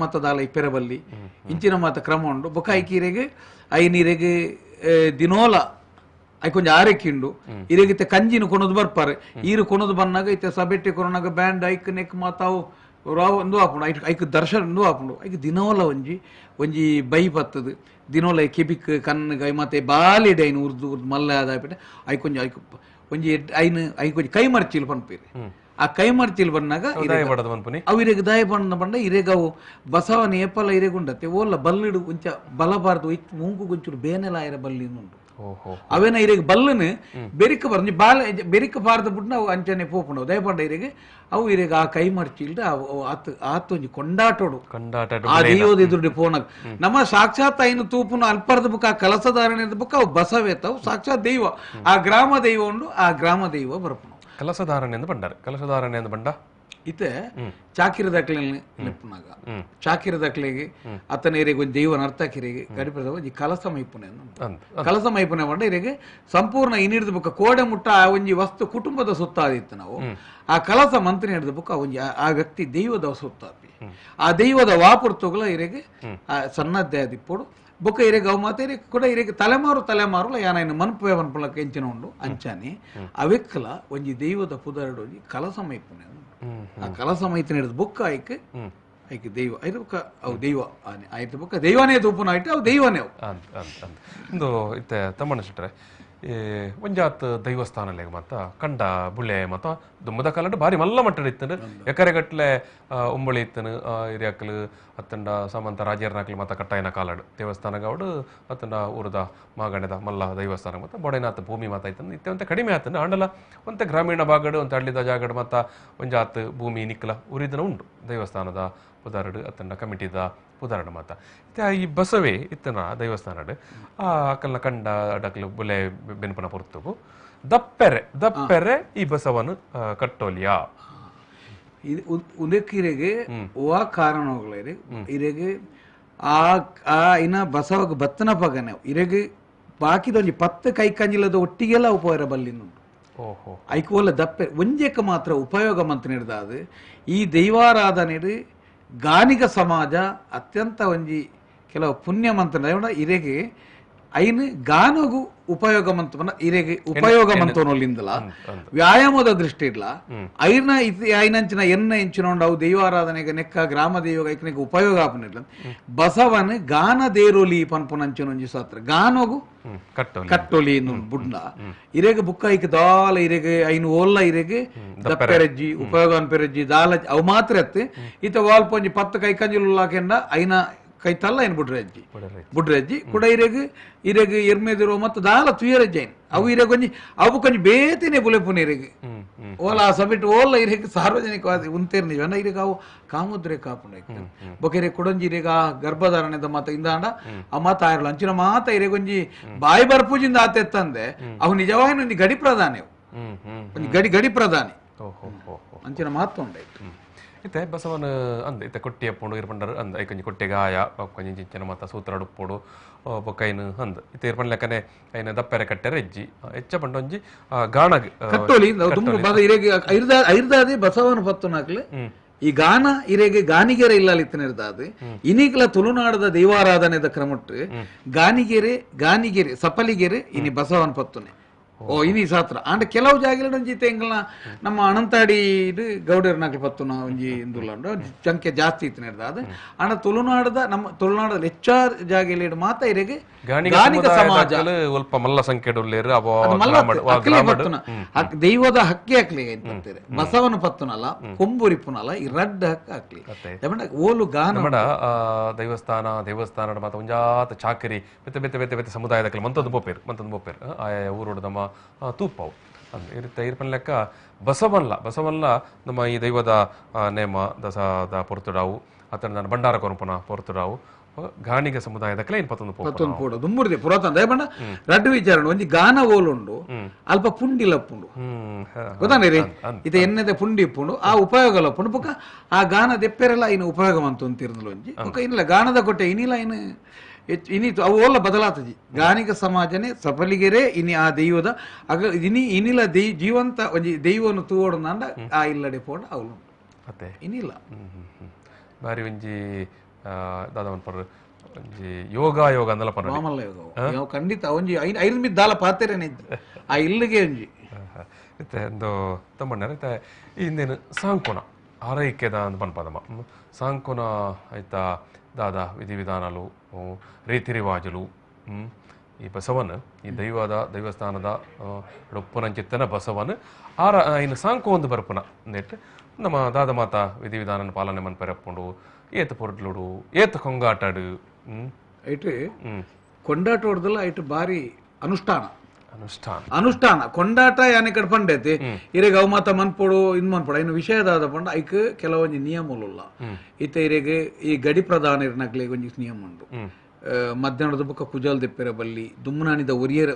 ಮತದಾಲ ಇಪ್ಪೆರಬಲ್ಲಿ ಇಂಚಿನ ಮಾತ ಕ್ರಮ ಉಂಡು ಬೊಕ ಐಕ್ ಇರೆಗೆ ಐನಿರೆಗೆ ದಿನೋಲ ಐಕೊಂಜಿ ಆರೈಕಿಂಡು ಇರೆಗಿತ್ತೆ ಕಂಜಿನ ಕೊನದು ಬರ್ಪಾರೆ ಈರು ಕೊನದು ಬನ್ನಾಗ ಇತ್ತೆ ಸಬೆಟ್ಟೆ ಕೊರೋನಾಗ ಬ್ಯಾಂಡ್ ಐಕ್ ನೆಕ್ ಮಾತಾವು ರಾವ್ ಒಂದು ಆಪುಂಡು ಐಕ್ ದರ್ಶನ ಒಂದು ಆಪುಂಡು ಐಕ್ ದಿನವಲ್ಲ ಒಂಜಿ ಬೈ ಬತ್ತದು ದಿನೋಲ ಕೆಬಿಕ್ ಕಣ್ಣು ಮತ್ತೆ ಬಾಲಿಡೆ ಐನು ಉರ್ದು ಮಲ್ಲ ಆದಾಪಿಟ್ಟೆ ಐಕೊಂಜಿ ಒಂಜಿ ಐಕೊಂಜಿ ಕೈ ಮರ್ಚಿಲ್ ಪನ್ಪೇರಿ ಆ ಕೈ ಮರ್ಚಿಲ್ ಬಂದಾಗ ಅವು ಇರೆಗ್ ದಾಯ ಬಂಡ ಇರೆಗ್ ಅವು ಬಸವನ ಏಪಲ ಇರೆಗುಂಡತ್ತೆ ಓಲ್ಲ ಬಲ್ಲಿಡು ಒಂಚ ಬಲಬಾರ್ದು ಮೂಂಕು ಗೊಂಚೂರು ಬೇನೆಲ ಆಯ್ರ ಬಲ್ಲಿಂದು ಉಂಟು ಅವೇನ ಇರೆಗ್ ಬಲ್ಲನು ಬೆರಿಕ ಬರ್ನಿ ಬಾಲ ಬೆರಿಕ ಬಾರ್ದು ಬಿಟ್ಟು ನಾವು ಅಂಚನೆ ಪೋಪುಂಡು ದಯಪಂಡ ಇರೆಗೆ ಅವು ಇರೆಗ್ ಆ ಕೈ ಮರ್ಚಿಲ್ದ ಆತ ಒಂಜಿ ಕೊಂಡಾಟೋಡು ಆ ದೈವದ ಎದುರುಡೆ ಪೋನಾಗ ನಮ್ಮ ಸಾಕ್ಷಾತ್ ಐನು ತೂಪುನ ಅಲ್ಪರ್ದ ಬುಕ್ ಆ ಕಲಸಧಾರಣೆದ ಬುಕ್ ಅವು ಬಸವೇತಾವು ಸಾಕ್ಷಾತ್ ದೈವ ಆ ಗ್ರಾಮ ದೈವ ಉಂಡು ಆ ಗ್ರಾಮ ದೈವ ಬರ್ಪುನು ಕಲಸಧಾರಣೆ ಬಂಡಾರೆ ಕಲಸಧಾರಣೆ ಬಂಡ ಇತ್ತೆ ಚಾಕಿರ ದಾಖಲೆ ನೆಪ್ಪುನಾಗ ಚಾಕಿರ ದಾಖಲೆಗೆ ಅತನ ಇರೆಗೆ ಒಂದು ದೈವನ ಅರ್ಥಕಿರೆಗೆ ಗಡಿಪದ ಒಂಜಿ ಕಲಸ ಮೈಪುನೆ ಕಲಸ ಮೈಪುನೆ ಬಂಡ ಇರೆಗೆ ಸಂಪೂರ್ಣ ಇನ್ನಿಡ್ದ ಬುಕ್ಕ ಕೋಡೆ ಮುಟ್ಟ ಆ ಒಂಜಿ ವಸ್ತು ಕುಟುಂಬದ ಸುತ್ತಾದಿತ್ತು ನಾವು ಆ ಕಲಸ ಮಂತ್ರಿ ಹಿಡಿದ ಬುಕ್ಕ ಒಂಜಿ ಆ ವ್ಯಕ್ತಿ ದೈವದ ಸುತ್ತಾಪಿ ಆ ದೈವದ ವಾಪುರ್ತುಗಳ ಇರೆಗೆ ಸನ್ನದ್ದೆ ಆದಿಪ್ಪೋಡು ಬೊಕ್ಕ ಇರೆಗೆ ಅವು ಮಾತೆ ಕೂಡ ಇರೆಗೆ ತಲೆಮಾರುಲ ಯಾನ ಮನ್ಪೆ ಮನ್ಪುಲಕ್ಕೆ ಎಂಚಿನ ಉಂಡು ಅಂಚಾನೆ ಅವೆಕ್ಕಲ ಒಂಜಿ ದೈವದ ಪುದರಡು ಒಂಜಿ ಕಲಸ ಮೈಪುನೆ ಆ ಕಲಸ ಮೈತಿನ ಹಿಡಿದ ಬುಕ್ಕ ಐಕೆ ದೈವ ಐದು ಬುಕ್ಕ ಅವು ದೈವ ಆಯ್ತು ಬುಕ್ಕ ದೈವನೇ ತೂಪುನ ಆಯ್ತು ಅವು ದೈವನೇ ಅವು ಒಂದು ಇತ್ತೆ ತಮ್ಮಣ್ಣ ಶೆಟ್ರೆ ಒಂಜಾತ್ ದೈವಸ್ಥಾನ ಮತ್ತ ಕಂಡ ಬುಳ್ಳೆ ಮತ್ತ ದುಮ್ಮದ ಕಾಲಂಡು ಭಾರಿ ಮಲ್ಲ ಮಟ್ಟ ಇತ್ತಂಡು ಎಕರೆಗಟ್ಲೆ ಉಂಬಳಿ ಇತ್ತನು ಹಿರಿಯಕ್ಕಲು ಅತ್ತಂಡ ಸಾಮಂತ ರಾಜೇರ್ನಾಕ್ಲು ಮತ್ತ ಕಟ್ಟಾಯನ ಕಾಲಡು ದೇವಸ್ಥಾನ ಗಾವಡು ಅತ್ತಂಡ ಊರದ ಮಾಗಣದ ಮಲ್ಲ ದೈವಸ್ಥಾನ ಮತ್ತ ಬೊಡೆನಾಥ ಭೂಮಿ ಮಾತ ಇತ್ತಂದು ಇತ್ತೆ ಒಂತೆ ಕಡಿಮೆ ಆತಂಡು ಆಂಡಲ ಒಂತೆ ಗ್ರಾಮೀಣ ಭಾಗಡು ಒಂತೆ ಹಳ್ಳಿದ ಜಾಗಡು ಮತ್ತ ಒಂಜಾತ್ ಭೂಮಿ ನಿಕ್ಕಲ ಉರಿದನ ಉಂಡು ದೇವಸ್ಥಾನದ ಪುದಾರಡು ಅತ್ತಂಡ ಕಮಿಟಿದ ಪುದಾರಡು ಮಾತ ಈ ಬಸವೇ ಇತ್ತನ ದೇವಸ್ಥಾನಡು ಆ ಅಕ್ಕಲ್ನ ಕಂಡ ಅಡಕಲು ಬುಲೆ ಬೆನ್ಪನ ಪೊರ್ತುಗು ದಪ್ಪೆರೆ ಈ ಬಸವನು ಕಟ್ಟೋಲಿಯಾ ಉದಕ್ಕಿರೆಗೆ ಆ ಕಾರಣಗಳೇ ಇರೆಗೆ ಆ ಇನ್ನ ಬಸವಗ ಬತ್ತನ ಪಗನೆ ಇರೆಗೆ ಬಾಕಿದೊಂಜಿ 10 ಕೈ ಕಂಜಿಲದ ಒಟ್ಟಿಗೆಲ್ಲ ಉಪಯೋಗ ಬಲ್ಲಿನುಂಟು ಐಕೋಲ ದಪ್ಪೆ ಒಂಜೆಕ್ಕ ಮಾತ್ರ ಉಪಯೋಗ ಮಂತ್ ನಿರ್ದಾದ ಈ ದೈವಾರಾಧನೆ ಗಾನಿಗ ಸಮಾಜ ಅತ್ಯಂತ ಒಂಜಿ ಕೆಲವು ಪುಣ್ಯ ಮಂತ್ರ ಇರೆಗೆ ಐನು ಗಾನಗು ಉಪಯೋಗ ಮಂತ ಇರೆಗೆ ಉಪಯೋಗ ಮಂತೋನೊಲ್ಲಿಂದಲ ವ್ಯಾಯಾಮದ ದೃಷ್ಟಿ ಇಲ್ಲ ಐನ ಐನಂಚಿನ ಎನ್ನ ಎಂಚಿನೊಂಡು ಅವು ದೈವಾರಾಧನೆಗೆ ನೆಕ್ಕ ಗ್ರಾಮ ದೈವ ಐಕನಿಗೆ ಉಪಯೋಗ ಆಪನಿಲ್ಲ ಬಸವನ್ ಗಾನ ದೇರೋಲಿ ಪನ್ಪುನಂಚಿನೊಂಜಿ ಸಾತ್ರ ಗಾನಗು ಕಟ್ಟೊಲಿ ಬುಡ್ಡ ಇರೆಗೆ ಬುಕ್ಕ ಐಕ ದಾಲ ಇರೆಗೆ ಐನು ಓಲ್ಲ ಇರೆಗೆ ದಪ್ಪೆರಜ್ಜಿ ಉಪಯೋಗ ಅನ್ಪೆರಜ್ಜಿ ದಾಲ ಅವು ಮಾತ್ರ ಎತ್ತು ಈತ ವಾಲ್ಪೊಂಜಿ 10 ಕೈ ಕಂಜಿಲ್ಲಾಕೆಂಡ ಐನ ಕೈ ತಲ್ಲ ಏನು ಬುಡ್ರಜ್ಜಿ ಕೂಡ ಇರೆಗೆ ಎರ್ಮೆದಿರೋ ಮತ್ತು ದಾಲ ತುಯರಜ್ಜಿ ಐನು ಅವು ಇರೆಗೊಂಜಿ ಅವು ಕೊಂಚ ಬೇತಿನೇ ಬುಲೆಪುನ ಇರೆಗೆ ಓಲ ಆ ಸಬಿಟ್ ಓಲ್ಲ ಇರೆಗೆ ಸಾರ್ವಜನಿಕವಾದ ಉಂತೇರ್ ನೀವನ್ನ ಇರೆಗೆ ಅವು ಕಾಮುದ್ರೆ ಕಾಪುಂಡ ಬೊಕೆರೆ ಕೊಡೊಂಜಿ ಇರೆಗ ಗರ್ಭಧಾರಣೆದ ಮಾತ ಇಂದಾಂಡ ಆ ಮಾತ ಆಯ್ರಲ್ಲ ಅಂಚಿನ ಮಾತ ಇರೆಗೊಂಜಿ ಬಾಯಿ ಬರ್ಪೂಜಿಂದ ಆತೆತ್ತಂದೆ ಅವು ನಿಜವಾಗಿ ಒಂಜಿ ಗಡಿ ಪ್ರಧಾನಿ ಅವು ಒಂಜಿ ಗಡಿ ಪ್ರಧಾನಿ ಅಂಚಿನ ಮಾತು ಉಂಡಾಯ್ತು ಇತ್ತೆ ಬಸವನ ಅಂದ ಇತ್ತೆ ಕೊಟ್ಟಿ ಅಪ್ಪುಂಡು ಇರ್ಪಂಡರು ಅಂದ ಐಕೊಂಜಿ ಕೊಟ್ಟೆ ಗಾಯ ಕೊಂಚ ಚಿಂಚನ ಮತ್ತ ಸೂತ್ರ ಉಪ್ಪುಡು ಬೊಕ್ಕೈನು ಅಂದ ಇತ್ತೆ ಇರ್ಪಂಡ್ ಲೆಕ್ಕನೆ ಐನ ದಪ್ಪೆರೆ ಕಟ್ಟೆರೆ ಎಜ್ಜಿ ಹೆಚ್ಚ ಪಂಡೊಂಜಿ ಗಾಣಗ್ ಕಟ್ಟೋಲಿ ಐರ್ದಾದೆ ಬಸವನ ಪತ್ತುನಾಕ್ಲೆ ಈ ಗಾನ ಇರೆಗೆ ಗಾನಿಗೆರೆ ಇಲ್ಲಲಿತ್ತನಿರ್ದಾದ ಇನಿಗ್ಲ ತುಳುನಾಡದ ದೈವಾರಾಧನೆದ ಕ್ರಮಟ್ಟು ಗಾನಿಗೆರೆ ಸಪಲಿಗೆರೆ ಇನಿ ಬಸವನ ಪತ್ತುನೆ ಇನಿ ಸಾತ್ರ ಆಂಡ ಕೆಲವು ಜಾಗ ಜೀತೆ ಎಂಗಲ್ನ ನಮ್ಮ ಅನಂತಾಡಿ ಗೌಡರ್ ನಾಲ್ಕು ಪತ್ತುನ ಒಂಜಿ ಇಂದುಲ್ಲಾಂಡು ಸಂಖ್ಯೆ ಜಾಸ್ತಿ ಇತ್ತು ಆಂಡ ತುಳುನಾಡದ ನಮ್ಮ ತುಳುನಾಡದ ಹೆಚ್ಚಾದ ಜಾಗ ಮಾತ ಇರೆಗೆ ಗಾನಿಗ ಸಮಾಜ ಸ್ವಲ್ಪ ಮಲ್ಲ ಸಂಖ್ಯೆ ದೈವದ ಹಕ್ಕಿ ಹಾಕ್ಲಿ ಅಂತಾರೆ ಬಸವನ ಪತ್ತುನಲ್ಲ ಕೊಂಬುರಿಪುನಲ್ಲ ಈ ರಡ್ಡ ಹಕ್ಕ ಹಾಕ್ಲಿ ಓಲು ಗಾನ ದೇವಸ್ಥಾನ ಮಾತ ಒಂಜಾತ ಚಾಕರಿ ಬೆತ್ತ ಬೆತ್ತ ಬೆತ್ತ ಬೆತ್ತ ಸಮುದಾಯದ ಮಂತೊಂದು ಬೋಪೇರು ಆಯಾ ಊರೋಡು ನಮ್ಮ ತೂಪವು ಅಂದ್ ಇರುತ್ತೆ ಇರ್ಪನ್ ಲೆಕ್ಕ ಬಸವಲ್ಲ ನಮ್ಮ ಈ ದೈವದ ನೇಮ ದಸದ ಪೊರ್ತುಡಾವು ಅತ್ತ ನಾನು ಭಂಡಾರ ಕೊರಪನ ಪೊರ್ತುಡಾವು ಗಾಣಿಗ ಸಮುದಾಯದ ಕ್ಲೈನ್ ಪತ್ತೊಂದು ದುಮ್ಮುರ್ದೆ ಪುರಾತನ ದಯಬಂಡ ರಡ್ಡು ವಿಚಾರ ಒಂಜಿ ಗಾನ ಓಲುಂಡು ಅಲ್ಪ ಪುಂಡಿಲಪ್ಪುಂಡು ಗೊತ್ತಾನೆ ರೀ ಇದು ಎನ್ನದ ಪುಂಡಿ ಇಪ್ಪುಂಡು ಆ ಉಪಯೋಗ ಲಪ್ಪುಂಡು ಬೊಕ್ಕ ಆ ಗಾನ ದೆಪ್ಪೆರೆಲ್ಲ ಇನ್ನು ಉಪಯೋಗ ಮಂತು ಅಂತಿರ್ನಲು ಒಂಜಿ ಬೊಕ್ಕ ಇನ್ನಿಲ್ಲ ಗಾನದ ಕೊಟ್ಟೆ ಇನ್ನಿಲ್ಲ ಇನ್ನು ಇನಿತು ಅವು ಓಲ್ಲ ಬದಲಾತಜಿ ಗಾನಿಗ ಸಮಾಜನೆ ಸಫಲಿಗೆರೆ ಇನಿ ಆ ದೈವದ ಆಗ ಇನಿಲ ಜೀವಂತ ಒಂಜಿ ದೈವವನ್ನು ತೂವೋಡು ನಂಡ ಆ ಇಲ್ಲಡೆ ಪೋಂಡ ಅವಳು ಮತ್ತೆ ಇನ್ನಿಲ್ಲ ಬಾರಿ ಒಂಜಿ ದಾದವನ್ಪರ್ ಒಂಜಿ ಯೋಗ ಅಂದಲ ಪರ ಮಾಮಲ್ಲ ಯೋಗ ಖಂಡಿತ ಒಂಜಿ ಐದು ಮಿದ್ ದಾಲ ಪಾತೆರೇನೆ ಆ ಇಲ್ಲಿಗೆ ಒಂಜಿ ಇತ್ತೆ ಒಂದು ತಮ್ಮಣ್ಣ ಇತ್ತೆ ಇಂದೇನು ಸಾಂಕೋಣ ఆరైక్యದ ಅಂತ పనపదమ సాంకున ಐತ ದಾದ ವಿಧಿವಿಧಾನಾಲು ರೀತಿ ರಿವಾಜುಲು ಈ ಬಸವನ ಈ ದೈವಸ್ಥಾನದ ಒಪ್ಪುನಂಚಿತ್ತನ ಬಸವನ ಆರ ಇನ್ನು ಸಾಂಕು ಒಂದು ಬರ್ಪುನ ನೆಟ್ ನಮ್ಮ ದಾದ ಮಾತ ವಿಧಿವಿಧಾನ ಪಾಲನೆ ಮನ್ಪೆರಪ್ಪುಂಡು ಏತ ಪೊರ್ಡ್ಲುಡು ಏತ ಕೊಂಗಾಟಾಡು ಐಟು ಕೊಂಡಾಟೋಡ್ದಲ್ಲ ಐಟು ಬಾರಿ ಅನುಷ್ಠಾನ ಅನುಷ್ಠಾನ ಅನುಷ್ಠಾನ ಕೊಂಡಾಟ ಯಾನೆ ಕಡೆ ಪಂಡೈತಿ ಇರೆಗ ಅವು ಮಾತ ಮನ್ಪೊಡು ಇನ್ ಮನ್ಪೊಡು ಇನ್ನು ವಿಷಯದಾದ ಪಂಡ ಐಕ್ ಕೆಲವೊಂದು ನಿಯಮಲುಲ್ಲ ಇತ್ತ ಇರೆಗೆ ಈ ಗಡಿ ಪ್ರಧಾನ ಇರ್ನಕ್ಲೆ ಒಂಜಿ ನಿಯಮ ಉಂಡು ಮಧ್ಯಾಹ್ನದ ಬುಕ್ಕ ಕುಜಲ್ ದೆಪ್ಪೆರ ಬಲ್ಲಿ ದುಮ್ಮನಾನಿದ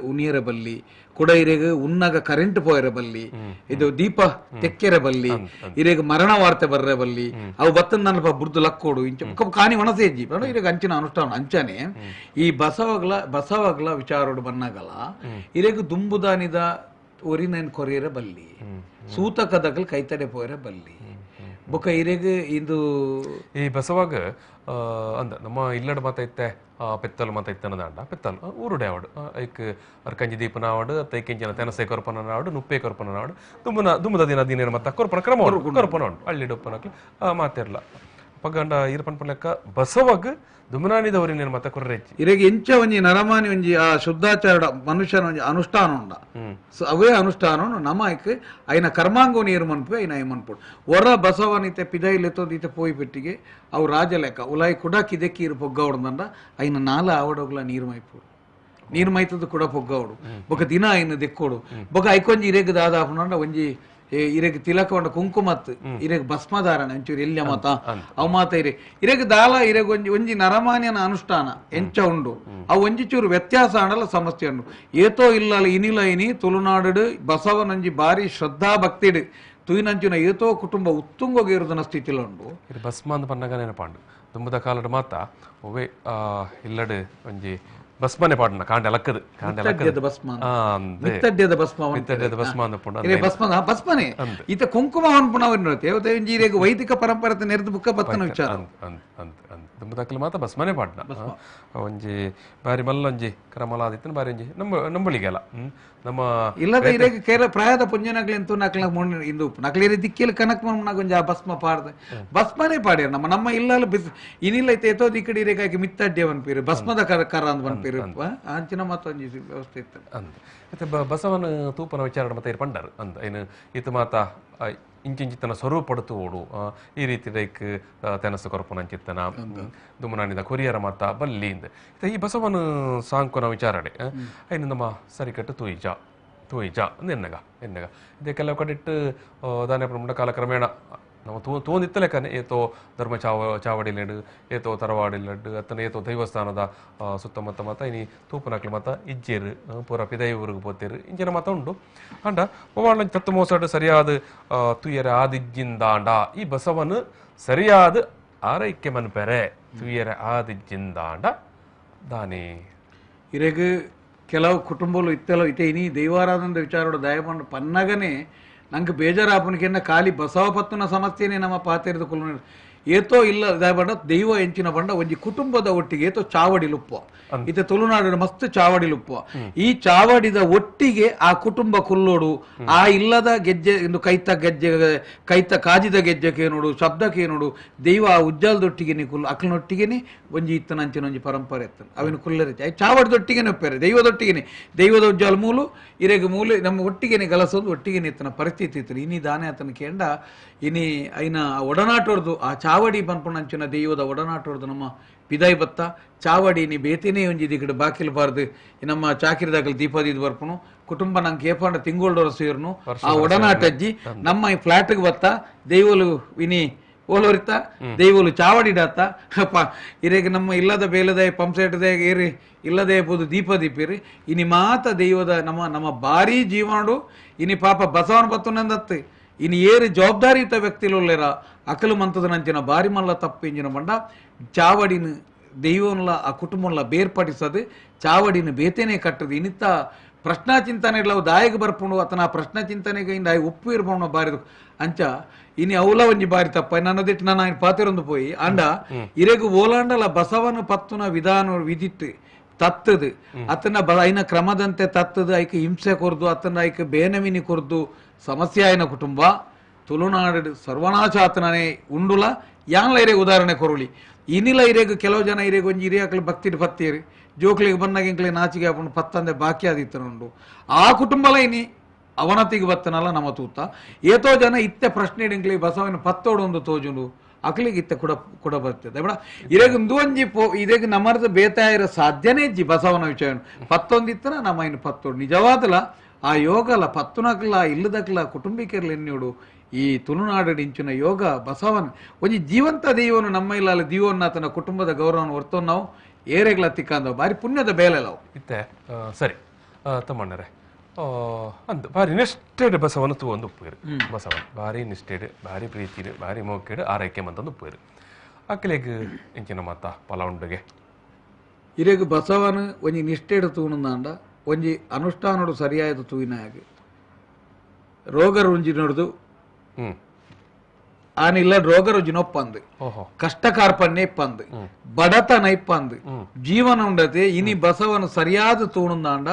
ಉನಿಯರ ಬಲ್ಲಿ ಕೊಡ ಇರೆಗ ಉನ್ನಗ ಕರೆಂಟ್ ಪೋಯರ ಬಲ್ಲಿ ಇದು ದೀಪ ತೆಕ್ಕೆರ ಬಲ್ಲಿ ಇರೆಗ ಮರಣ ವಾರ್ತೆ ಬರ್ರೆ ಬಲ್ಲಿ ಅವು ಬತ್ತನ್ ನಲ್ಪ ಬುರ್ದು ಲಕ್ಕೋಡು ಇಂಚ ಕಾನಿ ಒಣಸೇಜಿ ಇರೆಗ ಅಂಚಿನ ಅನುಷ್ಠಾನ ಅಂಚನೆ ಈ ಬಸವಗ್ಲ ವಿಚಾರೋಡು ಬನ್ನಗಲ ಇರೆಗ ದುಂಬುದಾನಿದ ಒರಿನೈನ್ ಕೊರಿಯರ ಬಲ್ಲಿ ಸೂತಕದಗಲ್ ಕೈತಡೆ ಪೋಯರ ಬಲ್ಲಿ ಬೊಕ ಇರೆಗ ಇಂದು ಈ ಬಸವಾಗ ಅಂದ ನಮ್ಮ ಇಲ್ಲಡ ಮಾತೈತೆ ಪೆತ್ತಲು ಮಾತೈತೆ ಅನ್ನೋದಾಂಡ ಪೆತ್ತಲು ಊರುಡೆ ಆವಡು ಐಕ್ ಅರ್ಕಂಜಿ ದೀಪನ ಆವಡು ತೈಕೆಂಚಿನ ತೆನಸೆ ಕೊರ್ಪನ ಆವಡು ನುಪ್ಪೆ ಕೊರ್ಪನ ಆವಡು ದುಮ್ಮದ ದಿನ ದಿನ ಮತ್ತ ಕೊರ್ಪನ ಕ್ರಮ ಕೊರ್ಪನ ಉಂಟು ಹಳ್ಳಿಡೊಪ್ಪನಕ್ಲಿ ಮಾತಿರ್ಲ ಪಗಂಡ ಇರ್ಪನ್ ಲೆಕ್ಕ ಬಸವಾಗ ದುಮನಾನಿದವರಿ నేను ಮತ್ತ ಕೊರ್ರೆಚ್ಚಿ ಇರೆಗೆ ಎಂಚ ಒಂಜಿ ನರಮಾನಿ ಒಂಜಿ ಆ ಶುದ್ಧಾಚಾರ ಮನುಷ್ಯನ ಒಂಜಿ ಅನುಷ್ಠಾನ ಉಂಡ ಅವೇ ಅನುಷ್ಠಾನ ನಮಕ್ ಐನ ಕರ್ಮಾಂಗೋ ನೀರು ಮನ್ಪು ಐನ ಐ ಮನ್ಪುಡು ಒರ ಬಸವನಿತೆ ಪಿದೈಲೆತ್ತೋದಿತೆ ಪೋಯಿ ಪೆಟ್ಟಿಗೆ ಅವು ರಾಜ ಲೆಕ್ಕ ಉಲಾಯಿ ಕುಡಾಕಿ ದೆಕ್ಕಿ ಇರು ಪೊಗ್ಗ ಹೊಡ್ದಂಡ ಐನ ನಾಲ ಆವಡೋಗ್ಲ ನೀರು ಮೈಪುಡು ನೀರು ಮೈತದ್ದು ಕೂಡ ಪೊಗ್ಗ ಹೊಡು ಬೊಕ ದಿನ ಐನ ದೆಕ್ಕೋಡು ಬೊಕ ಐಕೊಂಜಿ ಇರೆಗ್ ದಾದಾಪುನಂಡ ಒಂಜಿ ಇರೆಗ್ ತಿಲಕವಂಡ ಕುಂಕುಮತ್ ಇರೆಗ್ ಭಸ್ಮಧಾರಣ ಒಂಚೂರು ಎಲ್ಯ ಮಾತ ಅವು ಮಾತ ಇರೆಗ್ ದಾಲ ಇರೆಗ್ ಒಂಜಿ ನರಮಾನ್ಯನ ಅನುಷ್ಠಾನ ಎಂಚ ಉಂಡು ಅವು ಒಂಜಿ ಚೂರು ವ್ಯತ್ಯಾಸ ಅಂಡಲ್ಲ ಸಮಸ್ಯೆ ಉಂಡು ಏತೋ ಇಲ್ಲ ಇನಿಲ ಇನಿ ತುಳುನಾಡು ಬಸವನಂಜಿ ಬಾರಿ ಶ್ರದ್ಧಾ ಭಕ್ತಿಡ್ ತುಯಿನಂಚಿನ ಏತೋ ಕುಟುಂಬ ಉತ್ತುಂಗೋಗಿರುದನ ಸ್ಥಿತಿಲ ಉಂಡು ಭಸ್ಮ ಅಂತ ಪನ್ನಗ ನೆನಪಾಂಡು ದುಂಬದ ಕಾಲದ ಮಾತ ಒವ್ವೆ ಇಲ್ಲಡ್ ಒಂಜಿ ಬಸ್ಮನೆ ಪಾಡ್ನ ಕಾಂಡೆ ಲಕ್ಕದು ಬಸ್ಮನೆ ಈತ ಕುಂಕುಮ ಅನ್ಪುಣವನ್ನುರೇಗ ವೈದಿಕ ಪರಂಪರೆ ನೆರೆದು ಬುಕ್ಕ ಬತ್ತನ ವಿಚಾರ ದುಂಬದಕ್ಕಲು ಮಾತ ಬಸ್ಮನೆ ಪಾಡ್ನ ಒಂಜಿ ಬಾರಿ ಮಲ್ಲೊಂಜಿ ಕ್ರಮಲಾದಿತ್ತನ ಬಾರಿ ಒಂಜಿ ನಂಬಳಿಗೆಲ್ಲ ನಮ್ಮ ಇಲ್ಲದ ಇರೇಗ ಕೇರ ಪ್ರಾಯದ ಪುಂಜನಕ್ಲೆ ಎಂತೂ ನಕ್ಲ ಇಂದು ನಕ್ಲೇರಿ ದಿಕ್ಕಿಲ್ ಕನಕ್ ಮನ್ಕೊಂಜ ಬಸ್ಮ ಪಾಡ್ದೆ ಬಸ್ಮನೆ ಪಾಡ್ಯಾರ ನಮ್ಮ ಇಲ್ಲಲ್ಲ ಇನಿಲ್ಲ ಐತೆ ಎತ್ತೋ ದಿಕ್ಕಡಿ ಇರೇಗಾಕಿ ಮಿತ್ತಡ್ಡೆ ಅನ್ಪೀರು ಭಸ್ಮದ ಕರ ಅಂತ ಅನ್ಪೀರು ಅಂಚಿನ ಮತ್ತೊಂಜಿ ವ್ಯವಸ್ಥೆ ಇತ್ತು ಮತ್ತೆ ಬಸವನ ತೂಪನ ವಿಚಾರ ಮತ್ತೆ ಪಂಡರು ಅಂದ ಏನು ಈತ ಮಾತ ಇಂಚಿಂಚಿತ್ತನ ಸ್ವರೂಪಡುತ್ತು ಓಡು ಈ ರೀತಿ ಲೈಕ್ ತೆನಸು ಕೊರಪುನಂಚಿತ್ತನ ದುಮನಾನಿದ ಕೊರಿಯರ ಮಾತ ಬಲ್ಲಿಂದ ಈ ಬಸವನ ಸಾಂಕೊನ ವಿಚಾರಡೆ ಐನು ನಮ್ಮ ಸರಿಕಟ್ಟು ತೂಯಿಜ ಎನ್ನಗ ಇದೇ ಕೆಲವು ಕಡಿಟ್ಟು ದಾನ ಪ್ರಮುಖ ಕಾಲಕ್ರಮೇಣ ನಾವು ತೋಂದಿತ್ತ ಲೆಕ್ಕನೆ ಏತೋ ಧರ್ಮ ಚಾವಡಿಲೆಡು ಏತೋ ತರವಾಡಿಲೆಡು ಅತ್ತನ ಏತೋ ದೈವಸ್ಥಾನದ ಸುತ್ತಮುತ್ತ ಮತ ಇನಿ ತೂಪನಕ್ಲು ಮತ ಇಜ್ಜೇರು ಪೂರ ಪಿದೈ ಊರಿಗೆ ಪೋತೇರು ಇಂಚಿನ ಮತ ಉಂಡು ಅಂಡ ಒವಾಳ ತತ್ತು ಮೋಸಡು ಸರಿಯಾದ ತುಯ್ಯರ ಆದಿಜ್ಜಿಂದಾಂಡ ಈ ಬಸವನು ಸರಿಯಾದ ಆರೈಕೆ ಮನ್ಪೆರೆ ತುಯ್ಯರ ಆದಿಜ್ಜಿಂದಾಂಡ ದಾನಿ ಇರೆಗ್ ಕೆಲವು ಕುಟುಂಬಗಳು ಇತ್ತೆಲ್ಲ ಇತ್ತೆ ಇನಿ ದೈವಾರಾಧನ ವಿಚಾರೋಡ ದಯಪಂಡು ಪನ್ನಗನೆ ನಂಗೆ ಬೇಜಾರಾಪನಿಕೆನ್ನ ಖಾಲಿ ಬಸವ ಪತ್ತನ ಸಮಸ್ಯೆನೇ ನಮ್ಮ ಪಾತೆರಿದ ಕುಲ ಏತೋ ಇಲ್ಲ ದಯಪಂಡ ದೈವ ಎಂಚಿನ ಪಂಡ ಒಂಜಿ ಕುಟುಂಬದ ಒಟ್ಟಿಗೆ ಏತೋ ಚಾವಡಿಲುಪ್ಪ ಇತ್ತೆ ತುಳುನಾಡಿನ ಮಸ್ತ್ ಚಾವಡಿಲುಪ್ಪ ಈ ಚಾವಡಿದ ಒಟ್ಟಿಗೆ ಆ ಕುಟುಂಬ ಕುಲ್ಲೋಡು ಆ ಇಲ್ಲದ ಗೆಜ್ಜೆ ಇಂದು ಕೈತ ಕಾಜಿದ ಗೆಜ್ಜೆಗೆ ನೋಡು ಶಬ್ದಕ್ಕೆ ನೋಡು ದೈವ ಆ ಉಜ್ಜಾಲದೊಟ್ಟಿಗೆ ಕುಲ್ ಅಕ್ಲನೊಟ್ಟಿಗೆನೆ ಒಂಜಿ ಇತ್ತನಂಚಿನ ಒಂಜಿ ಪರಂಪರೆ ಇತ್ತು ಅವಿನ ಕುಲ್ಲರಿತಿ ಆ ಚಾವಡಿದೊಟ್ಟಿಗೆನೆ ಒಪ್ಪಾರೆ ದೈವದೊಟ್ಟಿಗೆನೆ ದೈವದ ಉಜ್ಜಾಲ ಮೂಲು ಇರೆಗೆ ಮೂಲೆ ನಮ್ಮ ಒಟ್ಟಿಗೆನೆ ಗಲಸೋದು ಒಟ್ಟಿಗೆನೆ ಇತ್ತನ ಪರಿಸ್ಥಿತಿ ಇತ್ತು ಇನಿ ದಾನೆ ಆತನ ಕೇಂಡ ಇನಿ ಐನ ಒಡನಾಟೋರ್ದು ಆ ಚಾವಡಿ ಪನ್ಪುಣಂಚಿನ ದೈವದ ಒಡನಾಟೋರ್ದು ನಮ್ಮ ಪಿದಾಯಿ ಬತ್ತ ಚಾವಡಿ ನೀ ಬೇತೇನೆ ಒಂಜಿದ ಈ ಕಡೆ ಬಾಕಿಲ್ ಬಾರ್ದು ನಮ್ಮ ಚಾಕಿರಿದಾಗಲಿ ದೀಪದಿದ್ದು ಬರ್ಪುನು ಕುಟುಂಬ ನಂಗೆ ಏಪಂಡ ತಿಂಗೋಲ್ಡೋರ ಸೇರ್ನು ಆ ಒಡನಾಟಜ್ಜಿ ನಮ್ಮ ಈ ಫ್ಲಾಟ್ಗೆ ಬತ್ತ ದೈವಲು ವಿನಿ ಓಲೋರಿತ ದೈವಲು ಚಾವಡಿ ಡಾತ ಇರೇಗ ನಮ್ಮ ಇಲ್ಲದ ಬೇಲದ ಪಂಪ್ಸೆಟ್ದಾಗ ಏರಿ ಇಲ್ಲದೆ ಬೋದು ದೀಪ ದೀಪಿರಿ ಇನಿ ಮಾತ ದೈವದ ನಮ್ಮ ಭಾರಿ ಜೀವನಡು ಇನಿ ಪಾಪ ಬಸವನ ಬತ್ತುನಂದತ್ತು ಇನಿ ಏರಿ ಜವಾಬ್ದಾರಿಯುತ ವ್ಯಕ್ತಿಲೊಲ್ಲೆರ ಅಕಲು ಮಂತದ ನಂಚಿನ ಬಾರಿ ಮಲ್ಲ ತಪ್ಪು ಇಂಜಿನ ಬಂಡ ಚಾವಡಿನ ದೈವನ್ಲ ಆ ಕುಟುಂಬನ್ಲ ಬೇರ್ಪಡಿಸದು ಚಾವಡಿನ ಬೇತೇನೆ ಕಟ್ಟದು ಇನಿತ್ತ ಪ್ರಶ್ನಾ ಚಿಂತನೆಗಳು ದಾಯಿಗೆ ಬರ್ಪುಂಡು ಅತನ ಆ ಪ್ರಶ್ನಾ ಚಿಂತನೆಗೆ ಇಂದ ಉಪ್ಪು ಇರ್ಪುಂಡು ಬಾರಿದು ಅಂಚ ಇನಿ ಅವಲ ಒಂಜಿ ಬಾರಿ ತಪ್ಪ ನನ್ನದಿಟ್ಟು ನಾನು ಪಾತಿರೊಂದು ಪೋಯಿ ಅಂಡ ಇರೆಗು ಓಲಾಂಡಲ ಬಸವನ ಪತ್ತುನ ವಿಧಾನ ವಿಧಿತ್ತು ತತ್ತದು ಅತನ ಐನ ಕ್ರಮದಂತೆ ತತ್ತದು ಐಕೆ ಹಿಂಸೆ ಕೊರ್ದು ಅತನ ಐಕೆ ಬೇನವಿನಿ ಕೊರ್ದು ಸಮಸ್ಯೆ ಆಯ್ನ ಕುಟುಂಬ ತುಳುನಾಡು ಸರ್ವನಾಶಾತನೇ ಉಂಡುಲ ಯಾನ್ಲ ಇರೇಗ ಉದಾಹರಣೆ ಕೊರುಳಿ ಇನಿಲ ಇರೇಗ ಕೆಲವು ಜನ ಇರೇಗ ಒಂಜಿ ಇರಿಯಾಕಲು ಭಕ್ತಿ ಪತ್ತೀರಿ ಜೋಕ್ಲಿಗೆ ಬಂದಾಗ ಇಂಕ್ಲೆ ನಾಚಿಗೆ ಹಾಕೊಂಡು ಪತ್ತಂದೆ ಬಾಕಿ ಆದಿತ್ತನುಂಡು ಆ ಕುಟುಂಬಲ ಇನಿ ಅವನತಿಗೆ ಬತ್ತನಲ್ಲ ನಮ್ಮ ತೂತ ಏತೋ ಜನ ಇತ್ತೆ ಪ್ರಶ್ನೆ ಇಂಕ್ಲಿ ಬಸವನ ಪತ್ತೋಡು ಒಂದು ತೋಜುಂಡು ಅಕ್ಲಿಗೆ ಇತ್ತೆ ಕೂಡ ಬರ್ತದೆ ಬೇಡ ಇರೇಗ ಒಂಜಿ ಇರೇಗ ನಮ್ಮರದ ಬೇತಾಯಿರ ಸಾಧ್ಯನೇ ಇಜ್ಜಿ ಬಸವನ ವಿಷಯ ಪತ್ತೊಂದಿತ್ತನ ನಮ್ಮ ಇನ್ನು ಪತ್ತೋಡು ನಿಜವಾದಲ ಆ ಯೋಗಲ ಪತ್ತುನಕ್ಲ ಇಲ್ಲದಕ್ಲ ಕುಟುಂಬಿಕರ್ಲ ಎನ್ನಿಯೋಡು ಈ ತುಳುನಾಡಿಂಚಿನ ಯೋಗ ಬಸವನ ಒಂಜಿ ಜೀವಂತ ದೈವನು ನಮ್ಮ ಇಲ್ಲ ದೀವನ್ನ ತನ್ನ ಕುಟುಂಬದ ಗೌರವವನ್ನು ಹೊರ್ತೋ ನಾವು ಏರೆಗ್ಲ ತಿಕ್ಕಂದವು ಬಾರಿ ಪುಣ್ಯದ ಬೇಲೆಲ್ಲವು ಇತ್ತೆ ಸರಿ ತಮ್ಮಣ್ಣರೇ ಅಂದ್ ಬಾರಿ ನಿಷ್ಠೆಡ್ ಬಸವನ ತೂ ಒಂದು ಉಪ್ಪುಗಿರು ಬಸವನ್ ಭಾರಿ ನಿಷ್ಠೆಡ್ ಭಾರಿ ಪ್ರೀತಿಡು ಭಾರಿ ಮೋಕೆಡು ಆರೈಕೆ ಮಂತಂದು ಉಪ್ಪುಗಿರು ಅಕ್ಕಲೆಗ್ ಇಂಚಿನ ಮಾತ ಪಲಾವುಂಡುಗೆ ಇರೇಗ ಬಸವನ ಒಂಜಿ ನಿಷ್ಠೆಡ್ ತೂಣಂದಾಂಡ ಒಂಜಿ ಅನುಷ್ಠಾನೋಡು ಸರಿಯಾದ ತೂಯಿನಾಗಿ ರೋಗ ರುಂಜಿ ನೋಡುದು ಆನಿಲ್ಲ ರೋಗ ರುಜಿ ನೊಪ್ಪಂದು ಕಷ್ಟ ಕಾರ್ಪಣ್ಯ ಇಪ್ಪಂದು ಬಡತನ ಇಪ್ಪಂದು ಜೀವನ ಉಂಡತೆ ಇನಿ ಬಸವನ ಸರಿಯಾದ ತೂಣಂದಾಂಡ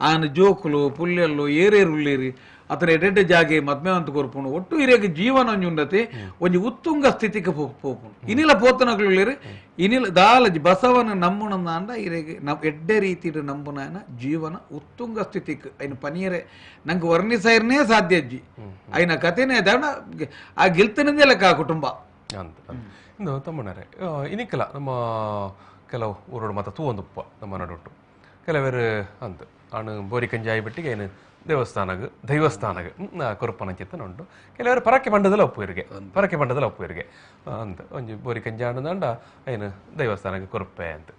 ಆನ ಜೋಕುಲು ಪುಲ್ಲೆಲ್ಲು ಏರೇರು ಉಳ್ಳೇರಿ ಅತನ ಎಡೆಡ್ಡೆ ಜಾಗೆ ಮದ್ಮೆವಂತ ಕೊರ್ಪುಂಡು ಒಟ್ಟು ಇರೇಗ ಜೀವನ ಒಂಜಿ ಉಂಡತೆ ಒಂಜಿ ಉತ್ತುಂಗ ಸ್ಥಿತಿಗೆ ಪೋಪುಂಡು ಇನಿಲ ಪೋತನಗಳು ಇನಿಲ ದಾಲ ಬಸವನ ನಂಬುಣಂದಾಂಡ ಇರೇಗ ಎಡ್ಡೆ ರೀತಿಡ್ ನಂಬುನಾಯನ ಜೀವನ ಉತ್ತುಂಗ ಸ್ಥಿತಿಗೆ ಐನ ಪನಿಯರೆ ನಂಗೆ ವರ್ಣಿಸೈರ್ನೇ ಸಾಧ್ಯ ಅಜ್ಜಿ ಐನ ಕಥೆನೇ ಅದಾಣ ಆ ಗೆಲ್ತನದೇ ಲೆಕ್ಕ ಆ ಕುಟುಂಬ ಅಂತ ಇಂದು ತಮ್ಮಣ್ಣರೇ ಇನಿಕ್ಕಲ ನಮ್ಮ ಕೆಲವು ಊರೋಡು ಮಾತ ತೂ ಒಂದು ಉಪ್ಪ ನಮ್ಮ ನಡುಟ್ಟು ಕೆಲವರು ಅಂತ ಅಣ್ಣ ಬೋರಿ ಕಂಜಾಯಿ ಬಿಟ್ಟಿಗೆ ಏನು ದೈವಸ್ಥಾನಗ ಕೊರಪನ ಚಿತ್ತನ ಉಂಟು ಕೆಲವರು ಪರಕ್ಕೆ ಪಂಡದಲ್ಲ ಒಪ್ಪುವರಿಗೆ ಅಂತ ಒಂಜಿ ಬೋರಿ ಕಂಜಾಂಡ ಏನು ದೈವಸ್ಥಾನಗ ಕೊರಪೆ ಅಂತ